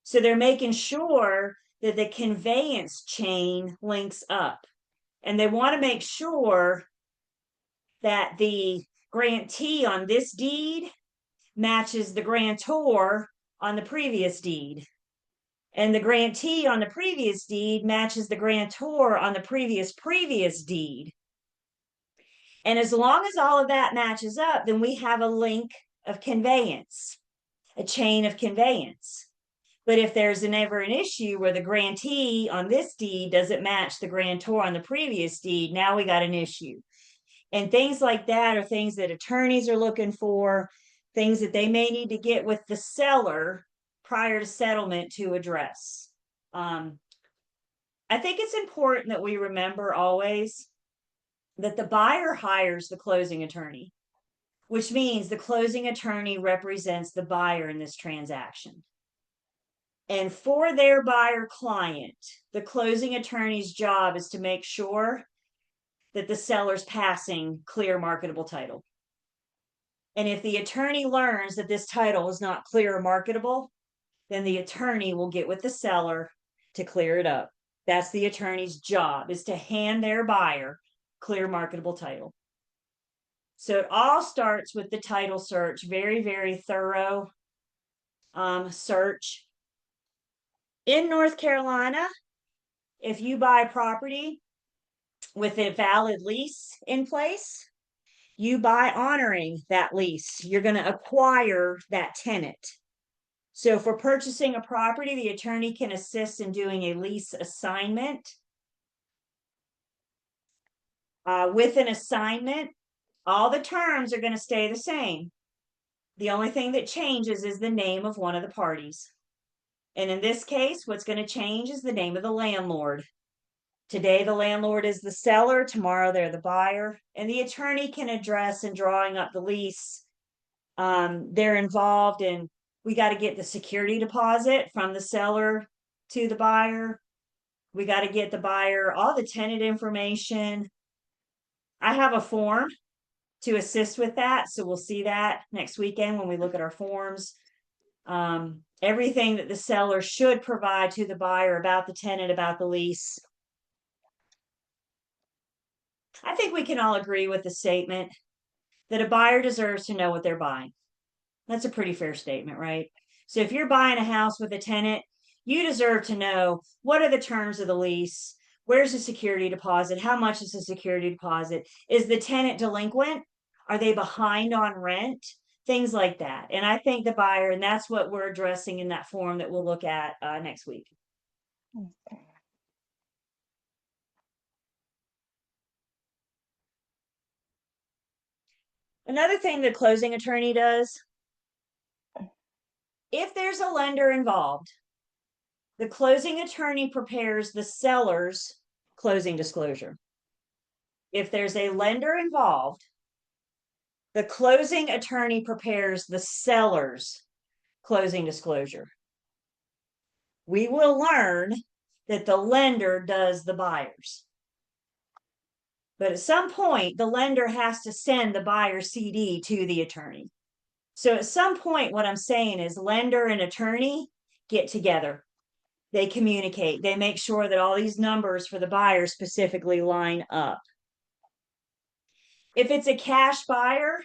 So they're making sure that the conveyance chain links up. And they want to make sure that the grantee on this deed matches the grantor on the previous deed. And the grantee on the previous deed matches the grantor on the previous deed. And as long as all of that matches up, then we have a link of conveyance, a chain of conveyance. But if there's ever an issue where the grantee on this deed doesn't match the grantor on the previous deed, now we got an issue. And things like that are things that attorneys are looking for, things that they may need to get with the seller prior to settlement to address. I think it's important that we remember always that the buyer hires the closing attorney, which means the closing attorney represents the buyer in this transaction. And for their buyer client, the closing attorney's job is to make sure that the seller's passing clear marketable title. And if the attorney learns that this title is not clear or marketable, then the attorney will get with the seller to clear it up. That's the attorney's job, is to hand their buyer clear marketable title. So it all starts with the title search, very, very thorough search. In North Carolina, if you buy property with a valid lease in place, you buy honoring that lease. You're going to acquire that tenant. So if we're purchasing a property, the attorney can assist in doing a lease assignment. With an assignment, all the terms are going to stay the same. The only thing that changes is the name of one of the parties. And in this case, what's going to change is the name of the landlord. Today, the landlord is the seller. Tomorrow, they're the buyer. And the attorney can address in drawing up the lease. They're involved in, we got to get the security deposit from the seller to the buyer. We got to get the buyer all the tenant information. I have a form to assist with that. So we'll see that next weekend when we look at our forms. Everything that the seller should provide to the buyer about the tenant, about the lease. I think we can all agree with the statement that a buyer deserves to know what they're buying. That's a pretty fair statement, right? So if you're buying a house with a tenant, you deserve to know what are the terms of the lease, where's the security deposit, how much is the security deposit, is the tenant delinquent, are they behind on rent, things like that. And I think the buyer, and that's what we're addressing in that form that we'll look at next week. Okay. Another thing the closing attorney does, if there's a lender involved, the closing attorney prepares the seller's closing disclosure. If there's a lender involved, the closing attorney prepares the seller's closing disclosure. We will learn that the lender does the buyer's. But at some point, the lender has to send the buyer CD to the attorney. So at some point, what I'm saying is lender and attorney get together. They communicate. They make sure that all these numbers for the buyer specifically line up. If it's a cash buyer,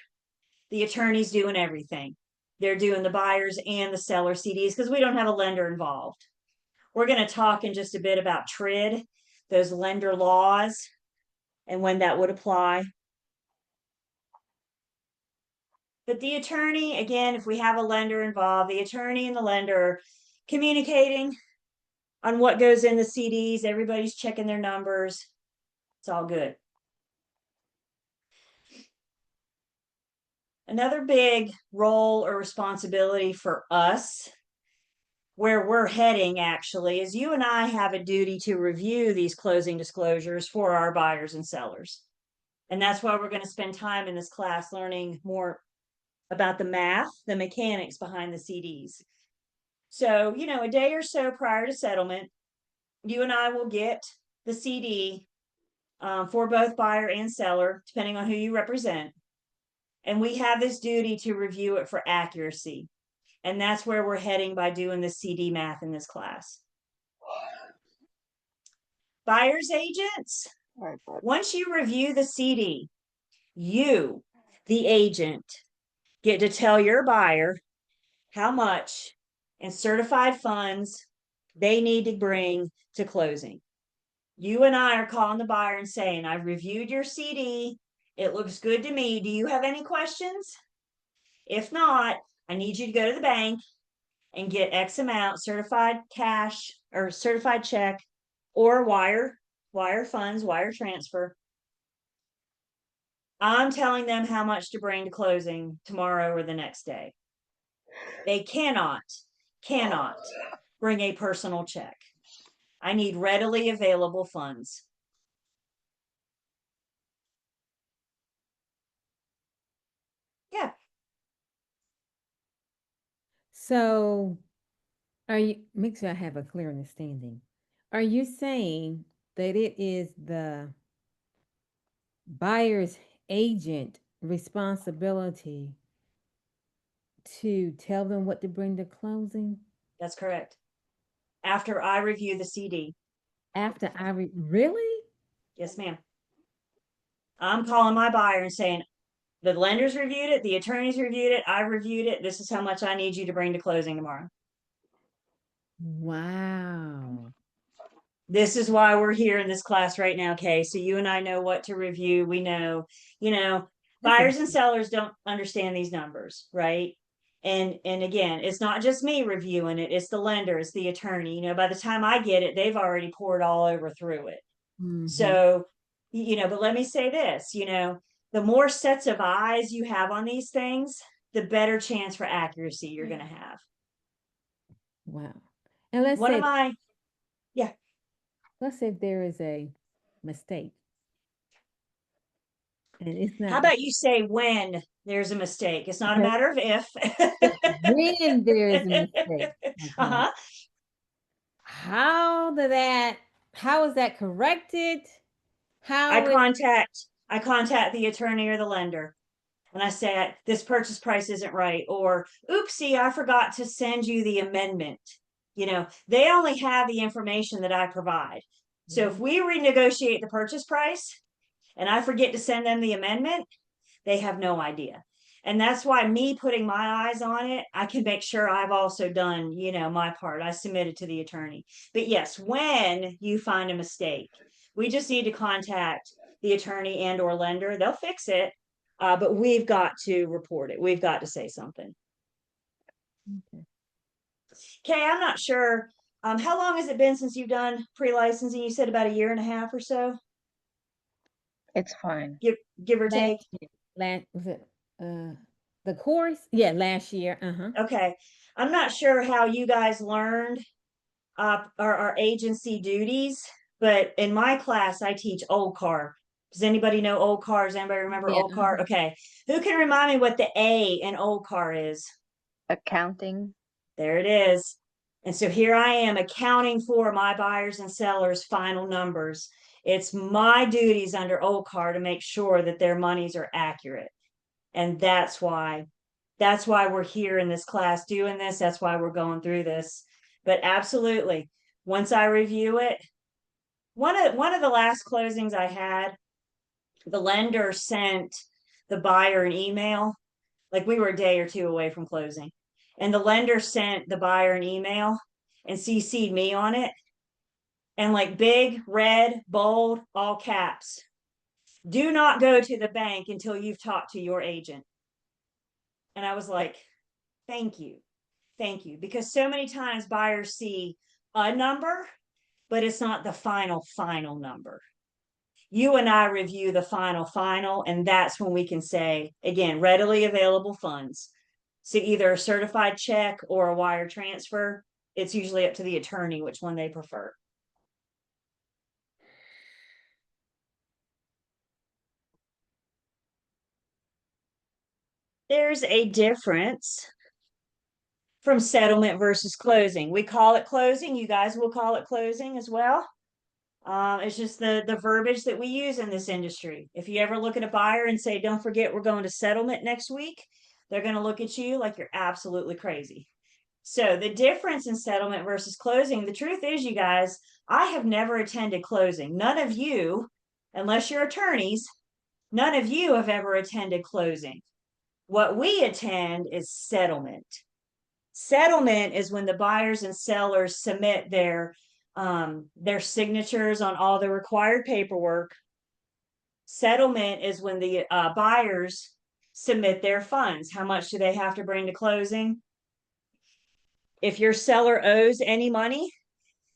the attorney's doing everything. They're doing the buyers and the seller CDs because we don't have a lender involved. We're going to talk in just a bit about TRID, those lender laws, and when that would apply. But the attorney, again, if we have a lender involved, the attorney and the lender are communicating on what goes in the CDs. Everybody's checking their numbers. It's all good. Another big role or responsibility for us, where we're heading actually, is you and I have a duty to review these closing disclosures for our buyers and sellers. And that's why we're going to spend time in this class learning more about the math, the mechanics behind the CDs. So, you know, a day or so prior to settlement, you and I will get the CD for both buyer and seller, depending on who you represent. And we have this duty to review it for accuracy. And that's where we're heading by doing the CD math in this class. Buyer's agents, once you review the CD, you, the agent, get to tell your buyer how much in certified funds they need to bring to closing. You and I are calling the buyer and saying, I've reviewed your CD. It looks good to me. Do you have any questions? If not, I need you to go to the bank and get X amount certified cash or certified check or wire funds, wire transfer. I'm telling them how much to bring to closing tomorrow or the next day. They cannot bring a personal check. I need readily available funds. Yeah. So make sure I have a clear understanding. Are you saying that it is the buyer's agent responsibility to tell them what to bring to closing? That's correct. After I review the CD. After really? Yes, ma'am. I'm calling my buyer and saying, the lenders reviewed it, the attorneys reviewed it, I reviewed it. This is how much I need you to bring to closing tomorrow. Wow. This is why we're here in this class right now, Kay. So you and I know what to review. We know, buyers and sellers don't understand these numbers, right? And again, it's not just me reviewing it, it's the lender, it's the attorney. By the time I get it, they've already poured all over through it. Mhm. So, but let me say this, the more sets of eyes you have on these things, the better chance for accuracy you're going to have. Wow. And let's say if there is a mistake. And it's not. How about you say when there's a mistake? It's not a matter of if. When there is a mistake. Uh-huh. How is that corrected? I contact the attorney or the lender. And I say, this purchase price isn't right. Or, oopsie, I forgot to send you the amendment. They only have the information that I provide. So if we renegotiate the purchase price and I forget to send them the amendment, they have no idea. And that's why me putting my eyes on it, I can make sure I've also done, my part. I submitted to the attorney. But yes, when you find a mistake, we just need to contact the attorney and or lender. They'll fix it. But we've got to report it. We've got to say something. Okay, I'm not sure. How long has it been since you've done pre-licensing? You said about 1.5 years or so? It's fine. Give or take. Was it the course? Yeah, last year. Okay. I'm not sure how you guys learned our agency duties, but in my class, I teach old car. Does anybody know old car? Does anybody remember old car? Okay. Who can remind me what the A in old car is? Accounting. There it is. And so here I am accounting for my buyers and sellers' final numbers. It's my duties under OLCAR to make sure that their monies are accurate. And that's why we're here in this class doing this. That's why we're going through this. But absolutely, once I review it, one of the last closings I had, the lender sent the buyer an email, like we were a day or two away from closing. And the lender sent the buyer an email and CC'd me on it. And like big, red, bold, all caps. Do not go to the bank until you've talked to your agent. And I was like, thank you. Thank you. Because so many times buyers see a number, but it's not the final number. You and I review the final, and that's when we can say, again, readily available funds. So either a certified check or a wire transfer. It's usually up to the attorney which one they prefer. There's a difference from settlement versus closing. We call it closing. You guys will call it closing as well. It's just the verbiage that we use in this industry. If you ever look at a buyer and say, don't forget, we're going to settlement next week, they're going to look at you like you're absolutely crazy. So the difference in settlement versus closing, the truth is, you guys, I have never attended closing. None of you, unless you're attorneys, none of you have ever attended closing. What we attend is settlement. Settlement is when the buyers and sellers submit their signatures on all the required paperwork. Settlement is when the buyers submit their funds. How much do they have to bring to closing? If your seller owes any money,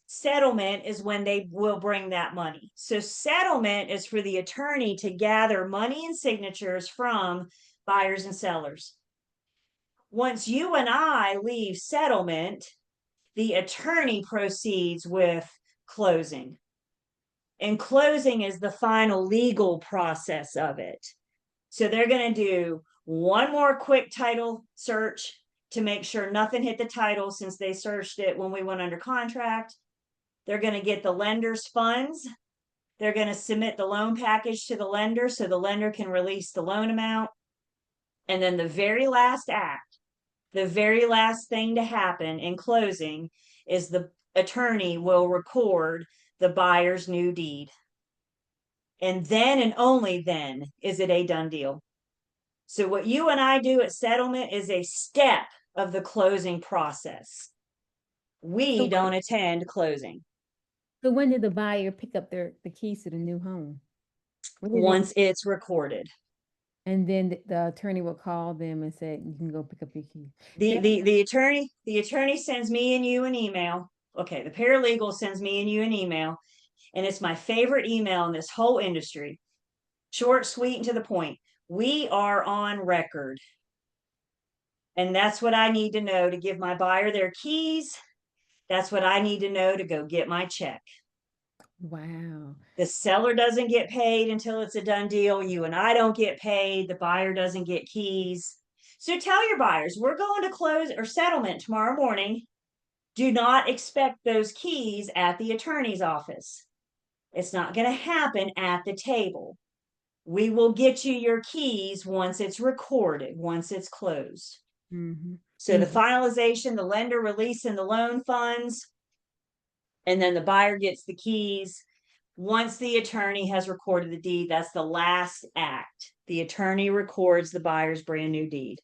settlement is when they will bring that money. So settlement is for the attorney to gather money and signatures from buyers and sellers. Once you and I leave settlement, the attorney proceeds with closing. And closing is the final legal process of it. So they're going to do one more quick title search to make sure nothing hit the title since they searched it when we went under contract. They're going to get the lender's funds. They're going to submit the loan package to the lender so the lender can release the loan amount. And then the very last act, the very last thing to happen in closing is the attorney will record the buyer's new deed. And then and only then is it a done deal. So what you and I do at settlement is a step of the closing process. We don't attend closing. So when did the buyer pick up the keys to the new home? Once it's recorded. And then the attorney will call them and say, you can go pick up your keys. The attorney sends me and you an email. Okay, the paralegal sends me and you an email, and it's my favorite email in this whole industry. Short, sweet, and to the point. We are on record. And that's what I need to know to give my buyer their keys. That's what I need to know to go get my check. Wow. The seller doesn't get paid until it's a done deal. You and I don't get paid. The buyer doesn't get keys. So tell your buyers, we're going to close or settlement tomorrow morning. Do not expect those keys at the attorney's office. It's not going to happen at the table. We will get you your keys once it's recorded, once it's closed. Mm-hmm. So the finalization, the lender releasing the loan funds, and then the buyer gets the keys. Once the attorney has recorded the deed, that's the last act. The attorney records the buyer's brand new deed.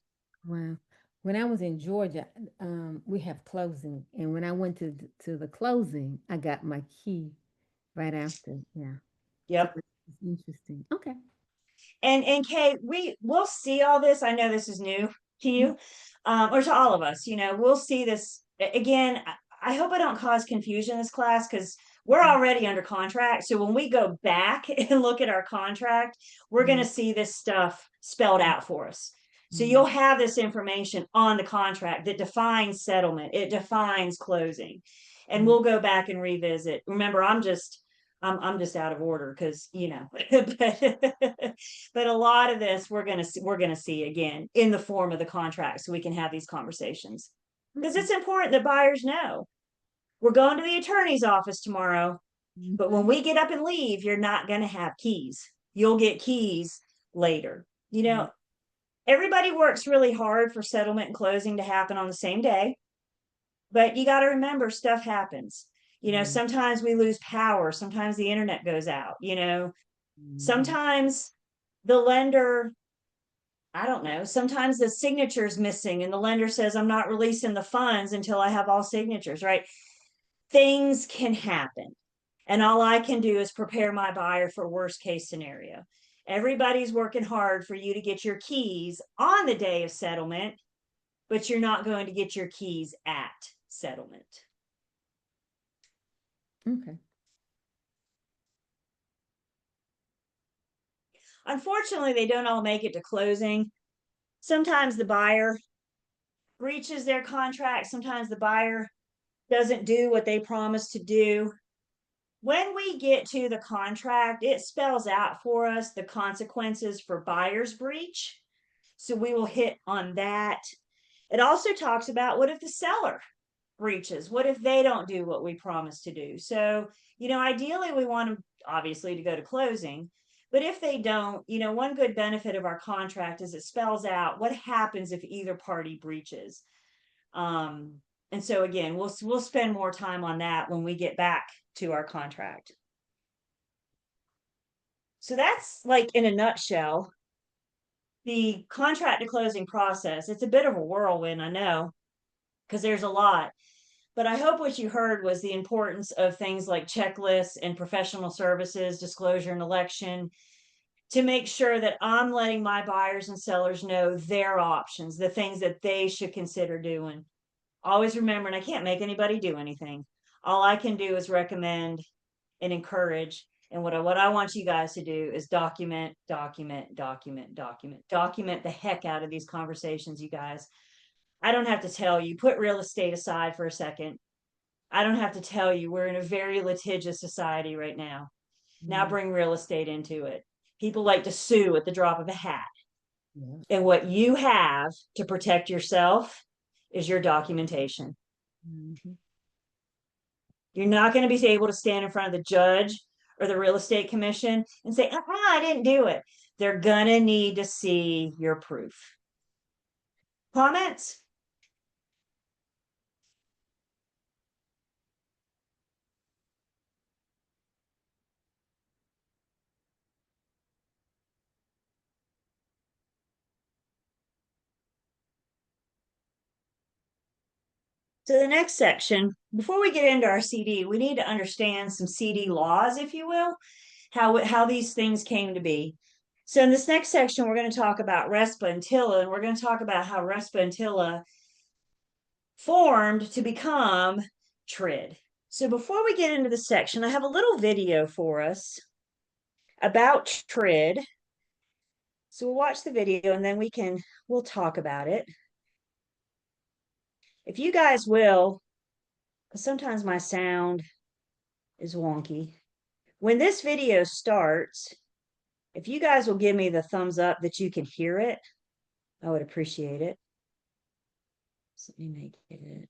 Wow. When I was in Georgia, we have closing. And when I went to the closing, I got my key right after. Yeah. Yep. So it's interesting. Okay. And Kay, we'll see all this. I know this is new to you, or to all of us. You know, we'll see this again. I hope I don't cause confusion in this class because we're already under contract. So when we go back and look at our contract, we're going to see this stuff spelled out for us. So you'll have this information on the contract that defines settlement. It defines closing, and we'll go back and revisit. Remember, I'm just out of order because, you know, but a lot of this we're going to see again in the form of the contract so we can have these conversations because it's important that buyers know we're going to the attorney's office tomorrow. But when we get up and leave, you're not going to have keys. You'll get keys later. You know, everybody works really hard for settlement and closing to happen on the same day. But you got to remember, stuff happens. You know, sometimes we lose power. Sometimes the internet goes out. You know, sometimes the lender, I don't know, sometimes the signature's missing and the lender says, I'm not releasing the funds until I have all signatures, right? Things can happen. And all I can do is prepare my buyer for worst case scenario. Everybody's working hard for you to get your keys on the day of settlement, but you're not going to get your keys at settlement. Okay. Unfortunately, they don't all make it to closing. Sometimes the buyer breaches their contract. Sometimes the buyer doesn't do what they promised to do. When we get to the contract, it spells out for us the consequences for buyer's breach. So we will hit on that. It also talks about what if the seller breaches? What if they don't do what we promised to do? So, you know, ideally we want them obviously to go to closing, but if they don't, you know, one good benefit of our contract is it spells out what happens if either party breaches. And so again, we'll spend more time on that when we get back to our contract. So that's like in a nutshell, the contract to closing process. It's a bit of a whirlwind, I know, because there's a lot. But I hope what you heard was the importance of things like checklists and professional services, disclosure and election, to make sure that I'm letting my buyers and sellers know their options, the things that they should consider doing. Always remember, and I can't make anybody do anything. All I can do is recommend and encourage. And what I want you guys to do is document the heck out of these conversations, you guys. I don't have to tell you, put real estate aside for a second. I don't have to tell you, we're in a very litigious society right now. Now bring real estate into it. People like to sue at the drop of a hat. Yeah. And what you have to protect yourself is your documentation. You're not going to be able to stand in front of the judge or the real estate commission and say, I didn't do it. They're going to need to see your proof. Comments? So the next section, before we get into our CD, we need to understand some CD laws, if you will, how these things came to be. So in this next section, we're going to talk about RESPA and TILA, and we're going to talk about how RESPA and TILA formed to become TRID. So before we get into the section, I have a little video for us about TRID. So we'll watch the video and then we'll talk about it. If you guys will, because sometimes my sound is wonky. When this video starts, if you guys will give me the thumbs up that you can hear it, I would appreciate it. So let me make it.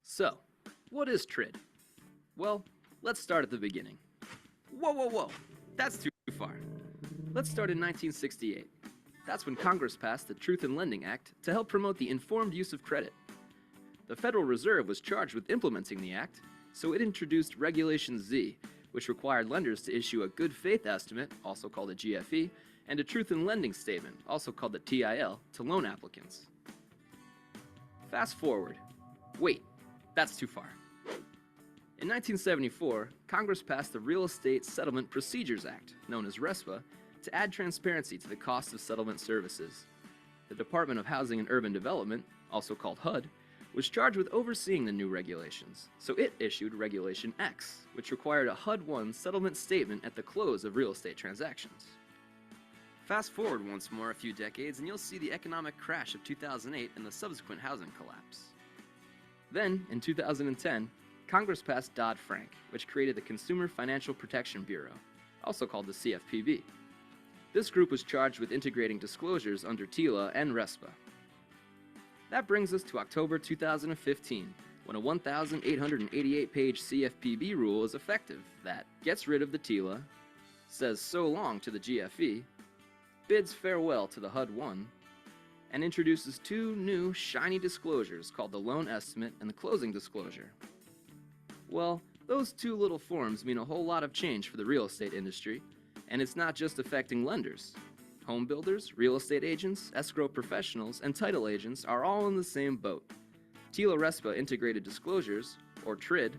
So, what is TRID? Well, let's start at the beginning. Whoa, that's too far. Let's start in 1968. That's when Congress passed the Truth in Lending Act to help promote the informed use of credit. The Federal Reserve was charged with implementing the act, so it introduced Regulation Z, which required lenders to issue a good faith estimate, also called a GFE, and a Truth in Lending Statement, also called the TIL, to loan applicants. Fast forward. Wait, that's too far. In 1974, Congress passed the Real Estate Settlement Procedures Act, known as RESPA, to add transparency to the cost of settlement services. The Department of Housing and Urban Development, also called HUD, was charged with overseeing the new regulations, so it issued Regulation X, which required a HUD-1 settlement statement at the close of real estate transactions. Fast forward once more a few decades and you'll see the economic crash of 2008 and the subsequent housing collapse. Then, in 2010, Congress passed Dodd-Frank, which created the Consumer Financial Protection Bureau, also called the CFPB. This group was charged with integrating disclosures under TILA and RESPA. That brings us to October 2015, when a 1,888-page CFPB rule is effective that gets rid of the TILA, says so long to the GFE, bids farewell to the HUD-1, and introduces two new shiny disclosures called the loan estimate and the closing disclosure. Well, those two little forms mean a whole lot of change for the real estate industry, and it's not just affecting lenders. Home builders, real estate agents, escrow professionals, and title agents are all in the same boat. TILA-RESPA Integrated Disclosures, or TRID,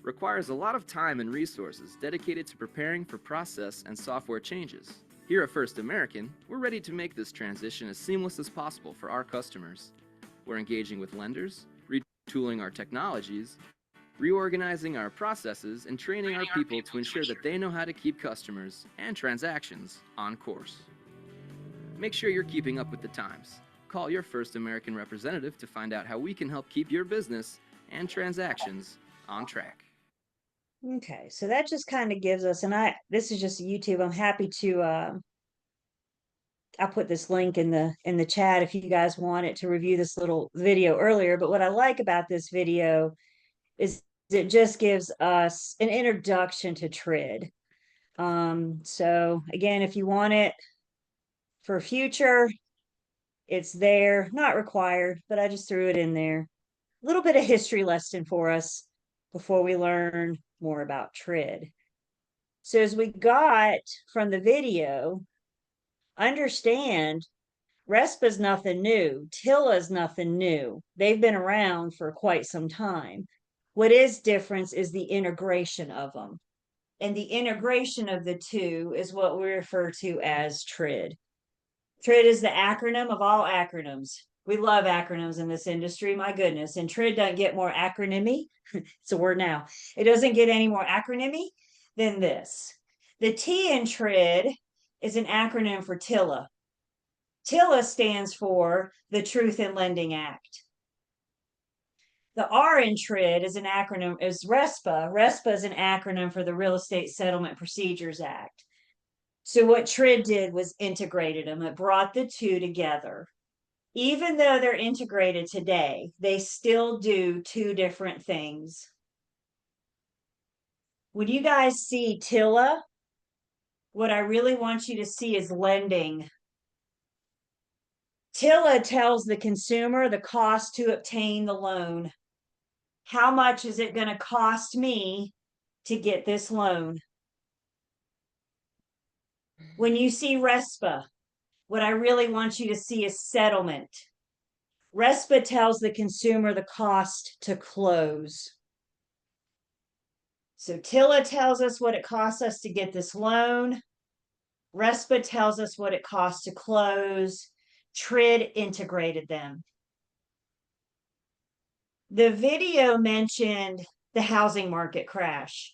requires a lot of time and resources dedicated to preparing for process and software changes. Here at First American, we're ready to make this transition as seamless as possible for our customers. We're engaging with lenders, retooling our technologies, reorganizing our processes, and training our people to ensure that they know how to keep customers and transactions on course. Make sure you're keeping up with the times. Call your First American representative to find out how we can help keep your business and transactions on track. Okay, so that just kind of gives us, and this is just YouTube. I'm happy to I'll put this link in the chat if you guys want it to review this little video earlier. But what I like about this video is it just gives us an introduction to TRID. So again, if you want it for future, it's there, not required, but I just threw it in there. A little bit of history lesson for us before we learn more about TRID. So as we got from the video, understand RESPA's nothing new. TILA's nothing new. They've been around for quite some time. What is different is the integration of them. And the integration of the two is what we refer to as TRID. TRID is the acronym of all acronyms. We love acronyms in this industry, my goodness. And TRID doesn't get more acronymy. It's a word now. It doesn't get any more acronymy than this. The T in TRID is an acronym for TILA. TILA stands for the Truth in Lending Act. The R in TRID is an acronym, is RESPA. RESPA is an acronym for the Real Estate Settlement Procedures Act. So what TRID did was integrated them. It brought the two together. Even though they're integrated today, they still do two different things. When you guys see TILA, what I really want you to see is lending. TILA tells the consumer the cost to obtain the loan. How much is it going to cost me to get this loan? When you see RESPA, what I really want you to see is settlement. RESPA tells the consumer the cost to close. So TILA tells us what it costs us to get this loan. RESPA tells us what it costs to close. TRID integrated them. The video mentioned the housing market crash.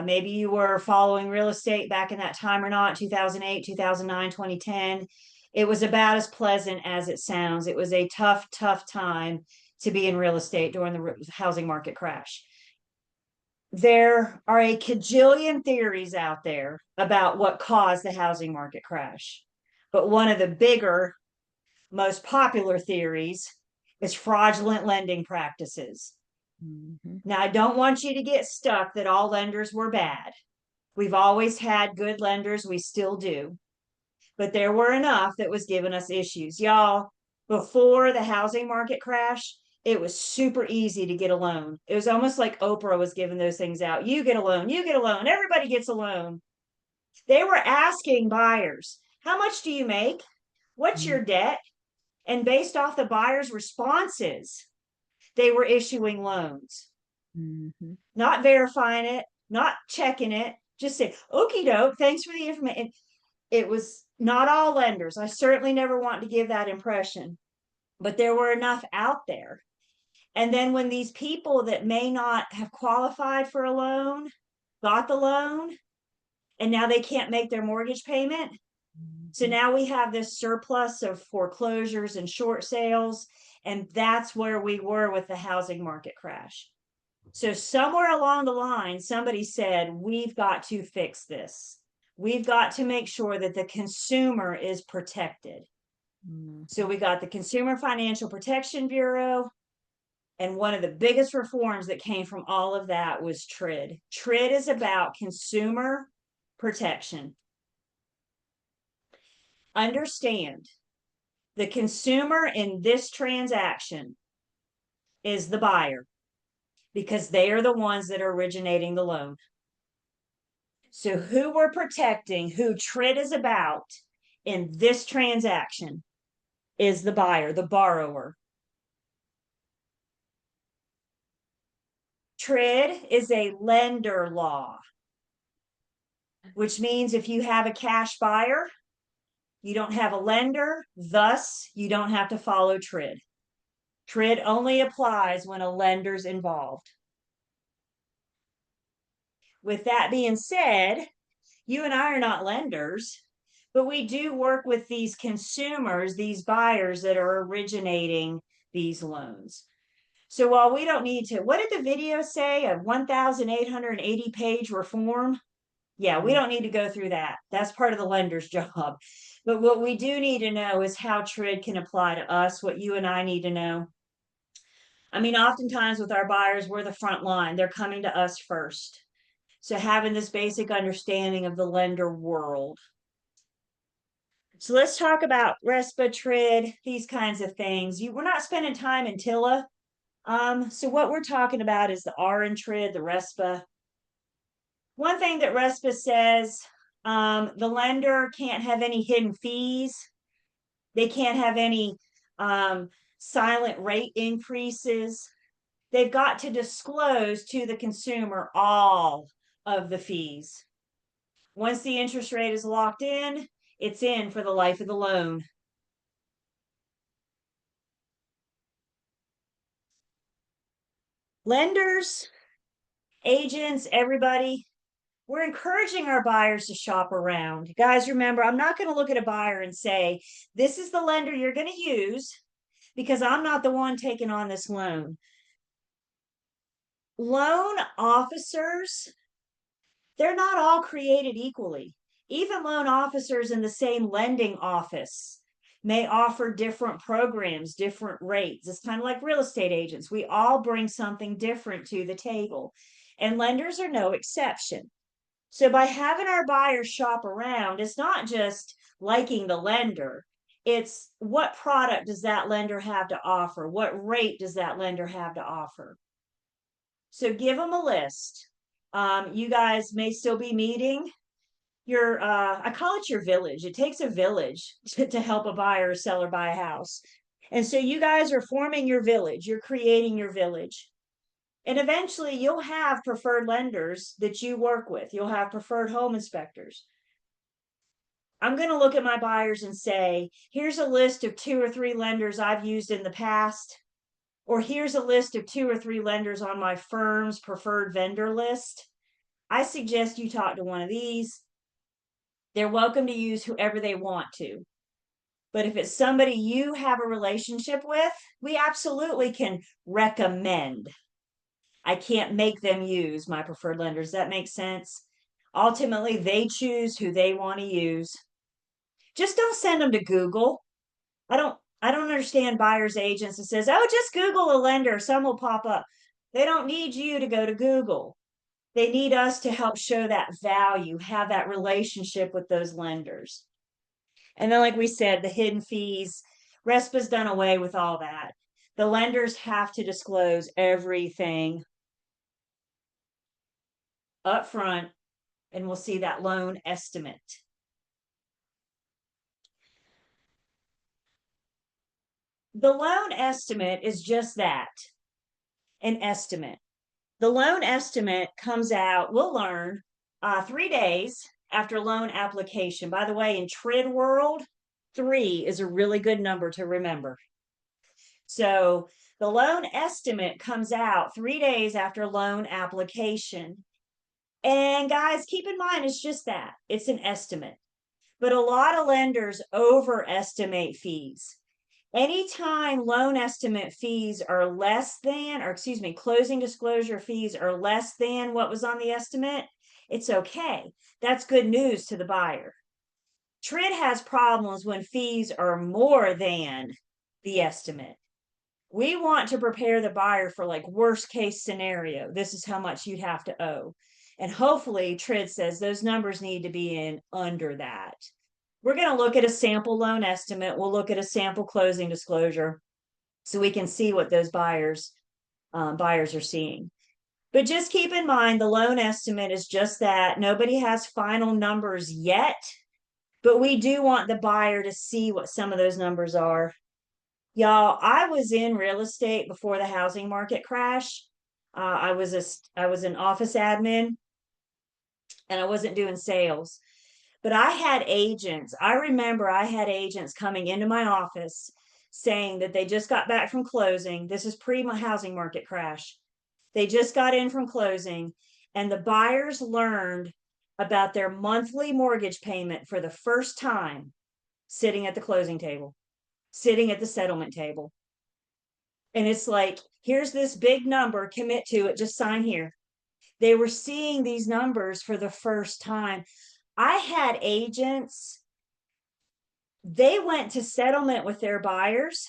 Maybe you were following real estate back in that time or not, 2008, 2009, 2010. It was about as pleasant as it sounds. It was a tough, tough time to be in real estate during the housing market crash. There are a cajillion theories out there about what caused the housing market crash. But one of the bigger, most popular theories is fraudulent lending practices. Now, I don't want you to get stuck that all lenders were bad. We've always had good lenders. We still do. But there were enough that was giving us issues. Y'all, before the housing market crash, it was super easy to get a loan. It was almost like Oprah was giving those things out. You get a loan, you get a loan, everybody gets a loan. They were asking buyers, how much do you make? What's your debt? And based off the buyer's responses, they were issuing loans. Not verifying it, not checking it, just say, okie doke, thanks for the information. It was not all lenders. I certainly never want to give that impression, but there were enough out there. And then when these people that may not have qualified for a loan got the loan, and now they can't make their mortgage payment. So now we have this surplus of foreclosures and short sales, and that's where we were with the housing market crash. So somewhere along the line, somebody said, we've got to fix this. We've got to make sure that the consumer is protected. So we got the Consumer Financial Protection Bureau. And one of the biggest reforms that came from all of that was TRID. TRID is about consumer protection. Understand, the consumer in this transaction is the buyer because they are the ones that are originating the loan. So who we're protecting, who TRID is about in this transaction is the buyer, the borrower. TRID is a lender law, which means if you have a cash buyer, you don't have a lender, thus you don't have to follow TRID. TRID only applies when a lender's involved. With that being said, you and I are not lenders, but we do work with these consumers, these buyers that are originating these loans. So while we don't need to, what did the video say? A 1,880 page reform? Yeah, we don't need to go through that. That's part of the lender's job. But what we do need to know is how TRID can apply to us, what you and I need to know. I mean, oftentimes with our buyers, we're the front line. They're coming to us first. So having this basic understanding of the lender world. So let's talk about RESPA, TRID, these kinds of things. We're not spending time in TILA. So what we're talking about is the R in TRID, the RESPA. One thing that RESPA says, the lender can't have any hidden fees. They can't have any silent rate increases. They've got to disclose to the consumer all of the fees. Once the interest rate is locked in, it's in for the life of the loan. Lenders, agents, everybody, we're encouraging our buyers to shop around. Guys, remember, I'm not going to look at a buyer and say, this is the lender you're going to use because I'm not the one taking on this loan. Loan officers, they're not all created equally. Even loan officers in the same lending office may offer different programs, different rates. It's kind of like real estate agents. We all bring something different to the table, and lenders are no exception. So by having our buyers shop around, it's not just liking the lender. It's what product does that lender have to offer? What rate does that lender have to offer? So give them a list. You guys may still be meeting. I call it your village. It takes a village to help a buyer or seller buy a house. And so you guys are forming your village. You're creating your village. And eventually you'll have preferred lenders that you work with. You'll have preferred home inspectors. I'm going to look at my buyers and say, here's a list of 2 or 3 lenders I've used in the past, or here's a list of 2 or 3 lenders on my firm's preferred vendor list. I suggest you talk to one of these. They're welcome to use whoever they want to. But if it's somebody you have a relationship with, we absolutely can recommend. I can't make them use my preferred lenders. That makes sense. Ultimately, they choose who they want to use. Just don't send them to Google. I don't understand buyer's agents that says, oh, just Google a lender, some will pop up. They don't need you to go to Google. They need us to help show that value, have that relationship with those lenders. And then, like we said, the hidden fees, RESPA's done away with all that. The lenders have to disclose everything up front, and we'll see that loan estimate. The loan estimate is just that, an estimate. The loan estimate comes out, we'll learn, 3 days after loan application. By the way, in TRID world, 3 is a really good number to remember. So the loan estimate comes out 3 days after loan application. And guys, keep in mind, it's just that. It's an estimate. But a lot of lenders overestimate fees. Anytime loan estimate fees are less than, or excuse me, closing disclosure fees are less than what was on the estimate, it's okay. That's good news to the buyer. TRID has problems when fees are more than the estimate. We want to prepare the buyer for like worst case scenario. This is how much you'd have to owe. And hopefully TRID says those numbers need to be in under that. We're going to look at a sample loan estimate. We'll look at a sample closing disclosure so we can see what those buyers are seeing. But just keep in mind, the loan estimate is just that. Nobody has final numbers yet, but we do want the buyer to see what some of those numbers are. Y'all, I was in real estate before the housing market crash. I was an office admin, and I wasn't doing sales, but I had agents. I remember I had agents coming into my office saying that they just got back from closing. This is pre my housing market crash. They just got in from closing, and the buyers learned about their monthly mortgage payment for the first time sitting at the closing table, sitting at the settlement table. And it's like, here's this big number, commit to it, just sign here. They were seeing these numbers for the first time. I had agents, they went to settlement with their buyers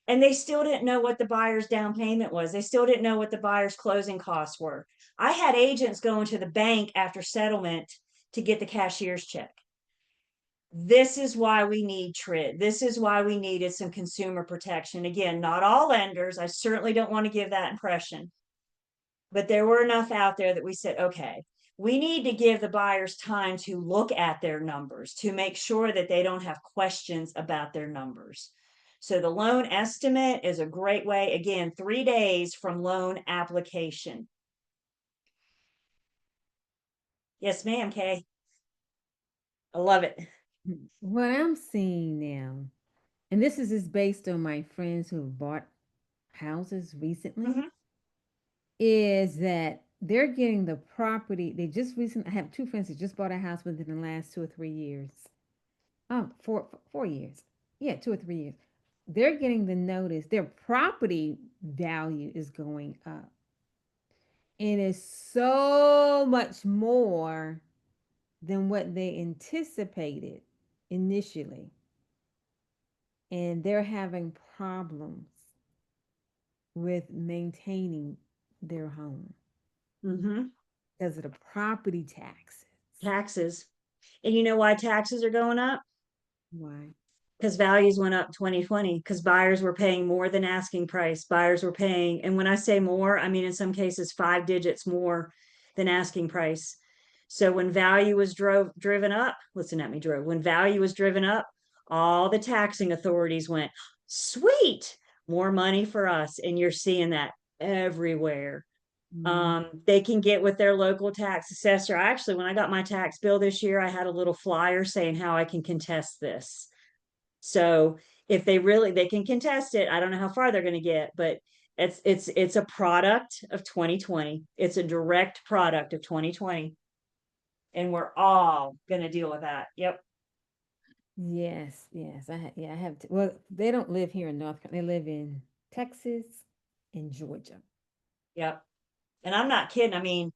and they still didn't know what the buyer's down payment was. They still didn't know what the buyer's closing costs were. I had agents going to the bank after settlement to get the cashier's check. This is why we need TRID. This is why we needed some consumer protection. Again, not all lenders. I certainly don't want to give that impression. But there were enough out there that we said, okay, we need to give the buyers time to look at their numbers to make sure that they don't have questions about their numbers. So the loan estimate is a great way, again, 3 days from loan application. Yes, ma'am, Kay. I love it. What I'm seeing now, and this is just based on my friends who have bought houses recently, is that they're getting the property. They just recently, I have 2 friends that just bought a house within the last 2 or 3 years. 4 years. Yeah, 2 or 3 years. They're getting the notice. Their property value is going up. And it's so much more than what they anticipated initially. And they're having problems with maintaining their home because of the property taxes. And you know why taxes are going up? Why? Because values went up 2020, because buyers were paying more than asking price. Buyers were paying, and when I say more, I mean in some cases 5 digits more than asking price. So when value was driven up, listen at me, when value was driven up, all the taxing authorities went, sweet, more money for us. And you're seeing that everywhere. They can get with their local tax assessor. Actually, when I got my tax bill this year, I had a little flyer saying how I can contest this. So if they can contest it. I don't know how far they're going to get, but it's a product of 2020. It's a direct product of 2020. And we're all going to deal with that. Yep. Yes. I have to. Well, they don't live here in North Carolina. They live in Texas and Georgia. Yep. And I'm not kidding. I mean,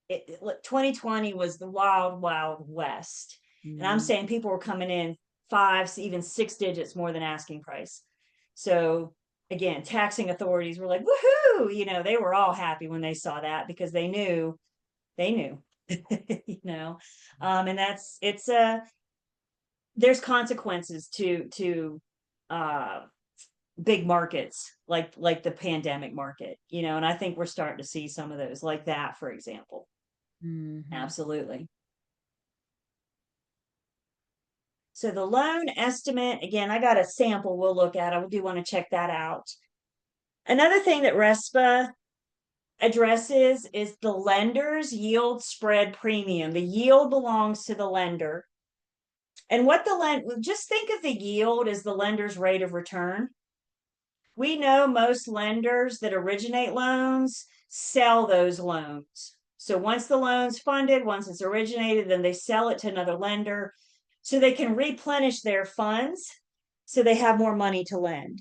2020 was the wild, wild west. And I'm saying people were coming in 5, even 6 digits more than asking price. So again, taxing authorities were like, woohoo, they were all happy when they saw that because they knew, and there's consequences to big markets like the pandemic market, and I think we're starting to see some of those like that, for example. Absolutely. So the loan estimate, again, I got a sample we'll look at. I do want to check that out. Another thing that RESPA addresses is the lender's yield spread premium. The yield belongs to the lender. And just think of the yield as the lender's rate of return. We know most lenders that originate loans sell those loans. So once the loan's funded, once it's originated, then they sell it to another lender so they can replenish their funds so they have more money to lend.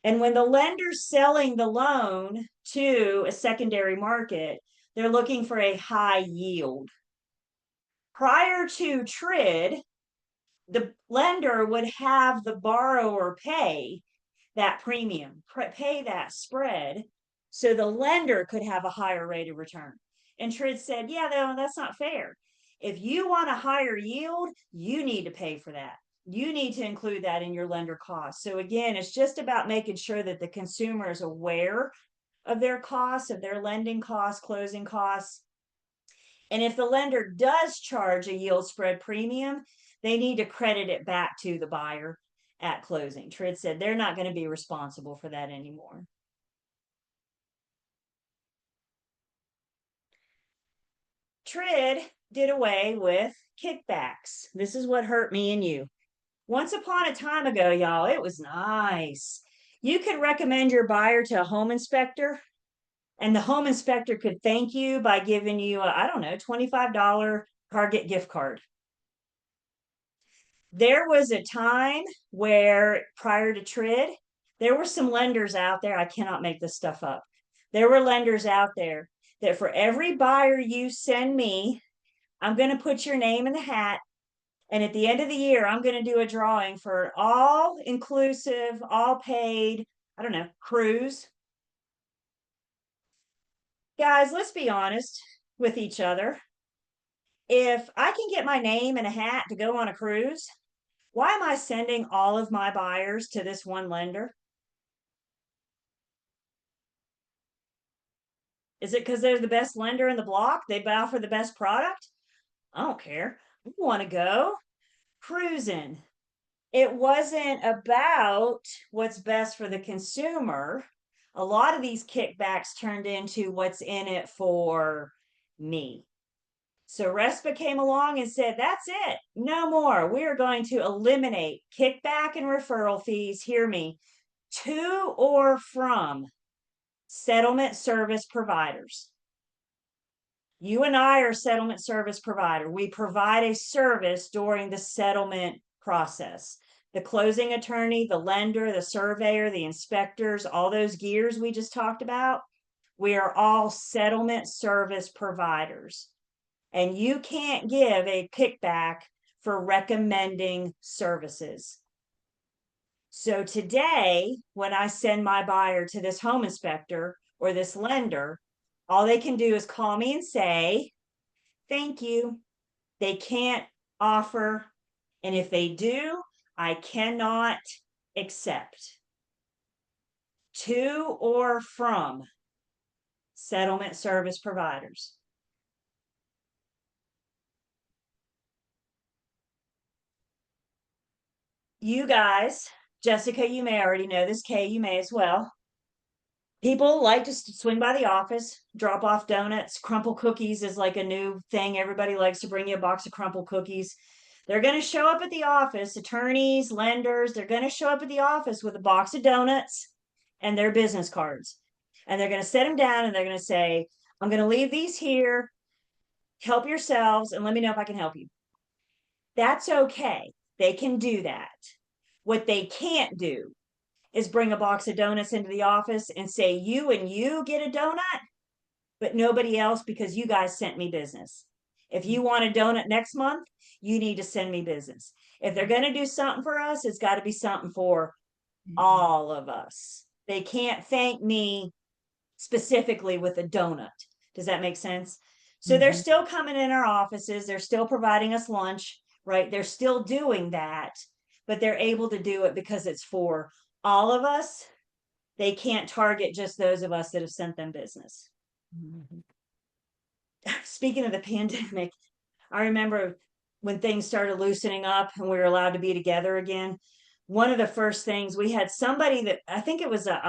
And when the lender's selling the loan to a secondary market, they're looking for a high yield. Prior to TRID, the lender would have the borrower pay that premium, pay that spread, so the lender could have a higher rate of return. And Trid said, yeah, no, that's not fair. If you want a higher yield, you need to pay for that. You need to include that in your lender costs. So again, it's just about making sure that the consumer is aware of their costs, of their lending costs, closing costs. And if the lender does charge a yield spread premium, they need to credit it back to the buyer at closing. Trid said they're not going to be responsible for that anymore. Trid did away with kickbacks. This is what hurt me and you. Once upon a time ago, y'all, it was nice. You could recommend your buyer to a home inspector, and the home inspector could thank you by giving you a, I don't know, $25 Target gift card. There was a time where prior to Trid, there were some lenders out there. I cannot make this stuff up. There were lenders out there that for every buyer you send me, I'm going to put your name in the hat. And at the end of the year, I'm going to do a drawing for all inclusive, all paid, I don't know, cruise. Guys, let's be honest with each other. If I can get my name in a hat to go on a cruise, why am I sending all of my buyers to this one lender? Is it because they're the best lender in the block? They offer the best product? I don't care. I want to go cruising. It wasn't about what's best for the consumer. A lot of these kickbacks turned into what's in it for me. So RESPA came along and said, that's it, no more. We are going to eliminate kickback and referral fees, hear me, to or from settlement service providers. You and I are a settlement service provider. We provide a service during the settlement process. The closing attorney, the lender, the surveyor, the inspectors, all those gears we just talked about, we are all settlement service providers. And you can't give a kickback for recommending services. So today, when I send my buyer to this home inspector or this lender, all they can do is call me and say, thank you. They can't offer. And if they do, I cannot accept. To or from settlement service providers. You guys, Jessica, you may already know this. Kay, you may as well. People like to swing by the office, drop off donuts. Crumple cookies is like a new thing. Everybody likes to bring you a box of crumple cookies. They're going to show up at the office, attorneys, lenders, they're going to show up at the office with a box of donuts and their business cards. And they're going to set them down and they're going to say, I'm going to leave these here. Help yourselves and let me know if I can help you. That's okay. They can do that. What they can't do is bring a box of donuts into the office and say, you and you get a donut, but nobody else because you guys sent me business. If you want a donut next month, you need to send me business. If they're going to do something for us, it's got to be something for all of us. They can't thank me specifically with a donut. Does that make sense? So they're still coming in our offices. They're still providing us lunch, right? They're still doing that, but they're able to do it because it's for all of us. They can't target just those of us that have sent them business. Speaking of the pandemic, I remember when things started loosening up and we were allowed to be together again. One of the first things we had somebody that I think it was a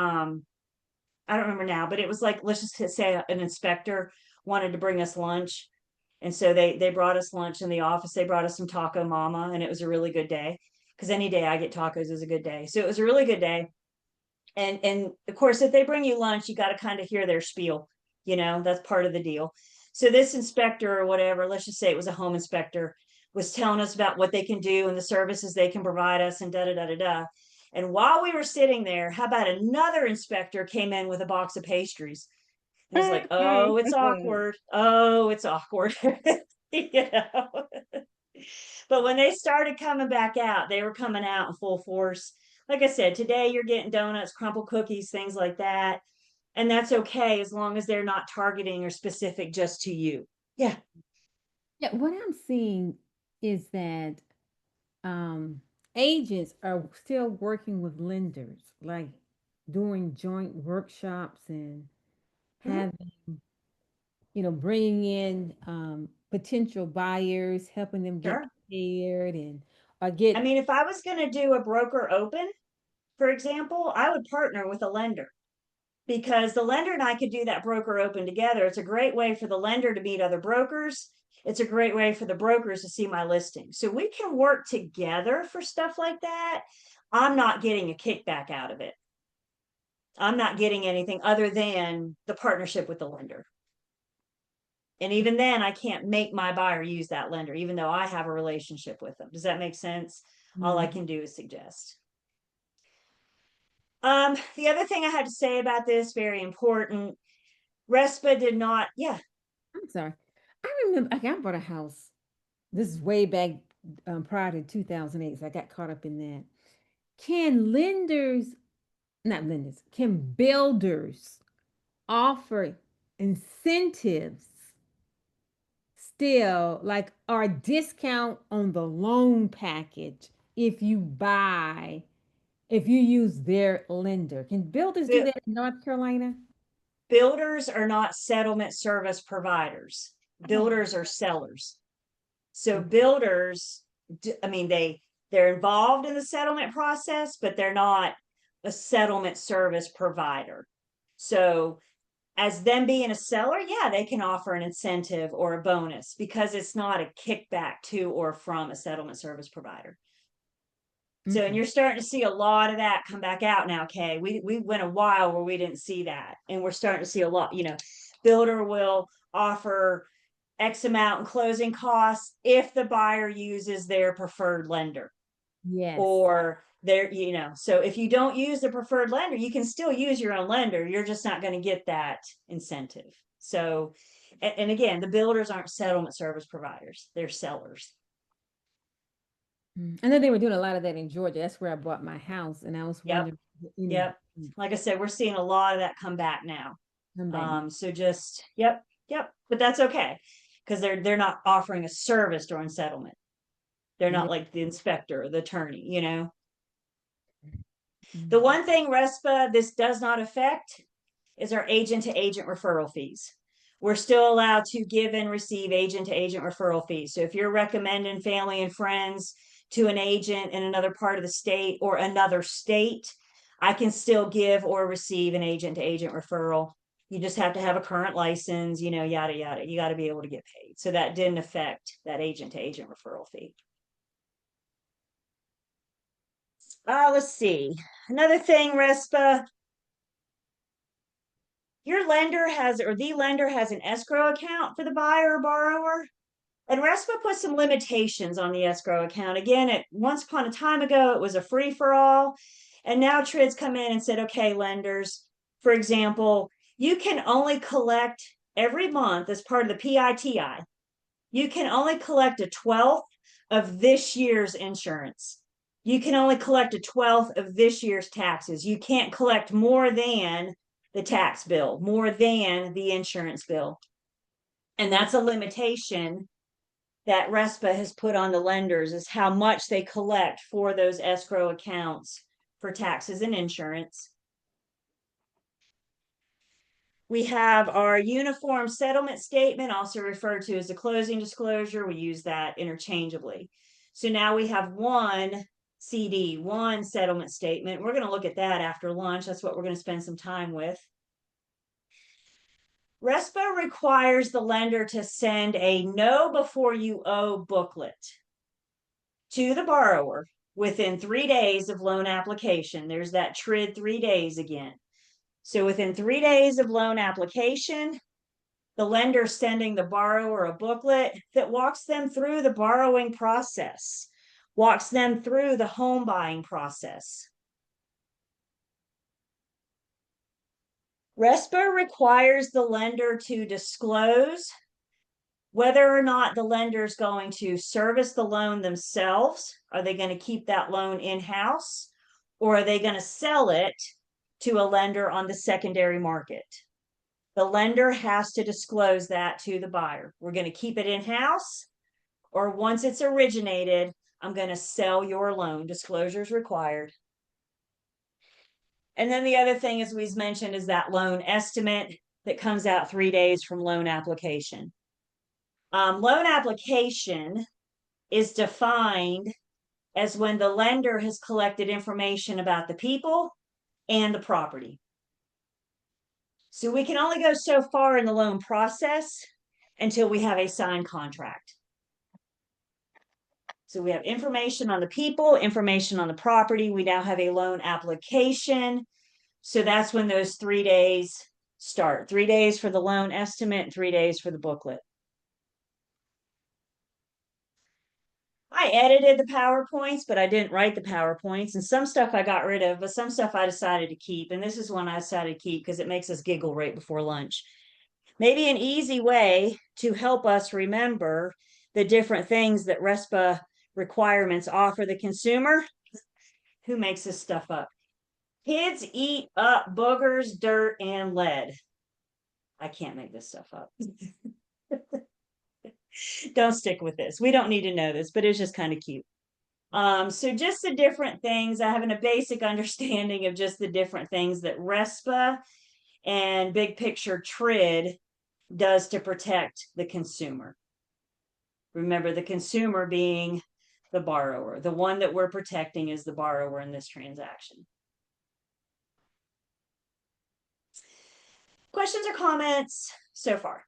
I don't remember now, but it was like, let's just say an inspector wanted to bring us lunch. And so they brought us lunch in the office. They brought us some taco mama, and it was a really good day. Because any day I get tacos is a good day. So it was a really good day. And of course, if they bring you lunch, you got to kind of hear their spiel. You know, that's part of the deal. So this inspector or whatever, let's just say it was a home inspector, was telling us about what they can do and the services they can provide us and da da da da da. And while we were sitting there, how about another inspector came in with a box of pastries? And it's like, oh, it's awkward. Oh, it's awkward. You know. But when they started coming back out, they were coming out in full force. Like I said, today you're getting donuts, crumble cookies, things like that. And that's okay as long as they're not targeting or specific just to you. Yeah. Yeah, what I'm seeing is that agents are still working with lenders, like doing joint workshops and Mhm. having, bringing in potential buyers, helping them get Sure. prepared and or I get. mean, if I was going to do a broker open, for example, I would partner with a lender because the lender and I could do that broker open together. It's a great way for the lender to meet other brokers. It's a great way for the brokers to see my listing. So we can work together for stuff like that. I'm not getting a kickback out of it. I'm not getting anything other than the partnership with the lender. And even then, I can't make my buyer use that lender, even though I have a relationship with them. Does that make sense? All I can do is suggest. The other thing I had to say about this, very important, RESPA did not, yeah. I'm sorry. I remember I bought a house. This is way back prior to 2008, so I got caught up in that. Can lenders, not lenders, can builders offer incentives still, like, or discount on the loan package if if you use their lender? Can builders do that in North Carolina? Builders are not settlement service providers. Builders are sellers. So builders, I mean, they're involved in the settlement process, but they're not a settlement service provider. So as them being a seller, yeah, they can offer an incentive or a bonus because it's not a kickback to or from a settlement service provider. So, and Okay. you're starting to see a lot of that come back out now, Kay. We went a while where we didn't see that. And we're starting to see a lot, builder will offer X amount in closing costs if the buyer uses their preferred lender Yes. or so if you don't use the preferred lender, you can still use your own lender. You're just not going to get that incentive. So, and again, the builders aren't settlement service providers, they're sellers. I know they were doing a lot of that in Georgia. That's where I bought my house, and I was Yep. wondering. Yep. Like I said, we're seeing a lot of that come back now. Come back. So just, yep. But that's okay because they're not offering a service during settlement. They're Yeah. not like the inspector or the attorney. The Mhm. one thing RESPA this does not affect is our agent to agent referral fees. We're still allowed to give and receive agent to agent referral fees. So if you're recommending family and friends to an agent in another part of the state or another state, I can still give or receive an agent to agent referral. You just have to have a current license, yada, yada. You got to be able to get paid. So that didn't affect that agent to agent referral fee. Let's see. Another thing, RESPA, your lender has, or the lender has an escrow account for the buyer or borrower. And RESPA put some limitations on the escrow account. Again, once upon a time ago, it was a free for all. And now TRID's come in and said, okay, lenders, for example, you can only collect every month as part of the PITI. You can only collect a 12th of this year's insurance. You can only collect a 12th of this year's taxes. You can't collect more than the tax bill, more than the insurance bill. And that's a limitation that RESPA has put on the lenders, is how much they collect for those escrow accounts for taxes and insurance. We have our uniform settlement statement, also referred to as the closing disclosure. We use that interchangeably. So now we have one CD, one settlement statement. We're going to look at that after lunch. That's what we're going to spend some time with. RESPA requires the lender to send a know before you owe booklet to the borrower within 3 days of loan application. There's that TRID 3 days again. So within 3 days of loan application, the lender sending the borrower a booklet that walks them through the borrowing process, walks them through the home buying process. RESPA requires the lender to disclose whether or not the lender's going to service the loan themselves. Are they going to keep that loan in-house, or are they going to sell it to a lender on the secondary market? The lender has to disclose that to the buyer. We're going to keep it in-house, or once it's originated, I'm going to sell your loan. Disclosure is required. And then the other thing, as we've mentioned, is that loan estimate that comes out 3 days from loan application. Loan application is defined as when the lender has collected information about the people and the property. So we can only go so far in the loan process until we have a signed contract. So we have information on the people, information on the property. We now have a loan application. So that's when those 3 days start. 3 days for the loan estimate, and 3 days for the booklet. I edited the PowerPoints, but I didn't write the PowerPoints. And some stuff I got rid of, but some stuff I decided to keep. And this is one I decided to keep because it makes us giggle right before lunch. Maybe an easy way to help us remember the different things that RESPA requirements offer the consumer. Who makes this stuff up? Kids eat up boogers, dirt, and lead. I can't make this stuff up. Don't stick with this. We don't need to know this, but it's just kind of cute. So just the different things, I have a basic understanding of just the different things that RESPA and big picture TRID does to protect the consumer. Remember, the consumer being the borrower. The one that we're protecting is the borrower in this transaction. Questions or comments so far?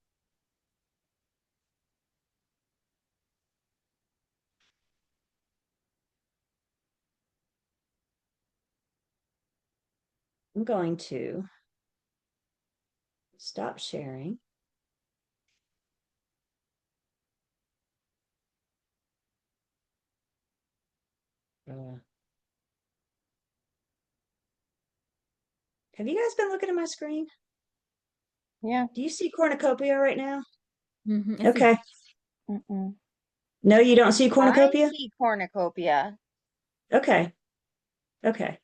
I'm going to stop sharing. Have you guys been looking at my screen? Yeah. Do you see cornucopia right now? I see. Okay. Mm-mm. No, you don't see cornucopia? I see cornucopia. Okay. Okay.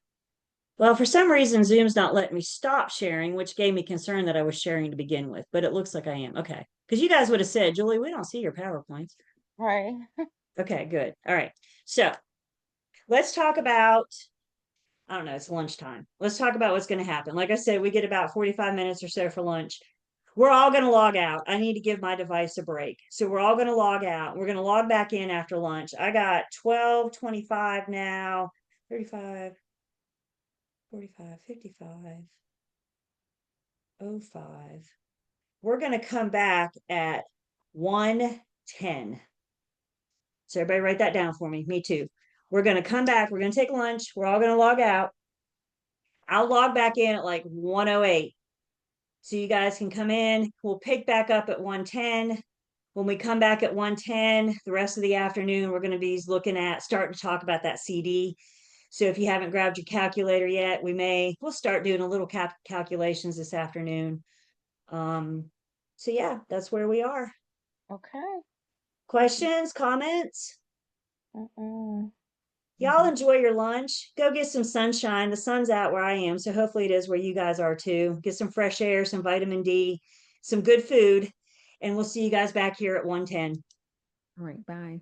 Well, for some reason, Zoom's not letting me stop sharing, which gave me concern that I was sharing to begin with, but it looks like I am. Okay. Because you guys would have said, Julie, we don't see your PowerPoints. Right. Okay, good. All right. So let's talk about, I don't know, it's lunchtime. Let's talk about what's going to happen. Like I said, we get about 45 minutes or so for lunch. We're all going to log out. I need to give my device a break. So we're all going to log out. We're going to log back in after lunch. I got 12:25 now, 35, 45, 55, 05. We're going to come back at 1:10. So everybody write that down for me. Me too. We're going to come back. We're going to take lunch. We're all going to log out. I'll log back in at like 1:08. So you guys can come in. We'll pick back up at 1:10. When we come back at 1:10, the rest of the afternoon, we're going to be starting to talk about that CD. So if you haven't grabbed your calculator yet, we'll start doing a little calculations this afternoon. So yeah, that's where we are. Okay. Questions, comments? Mm-mm. Y'all enjoy your lunch. Go get some sunshine. The sun's out where I am, so hopefully it is where you guys are too. Get some fresh air, some vitamin D, some good food, and we'll see you guys back here at 1:10. All right, bye.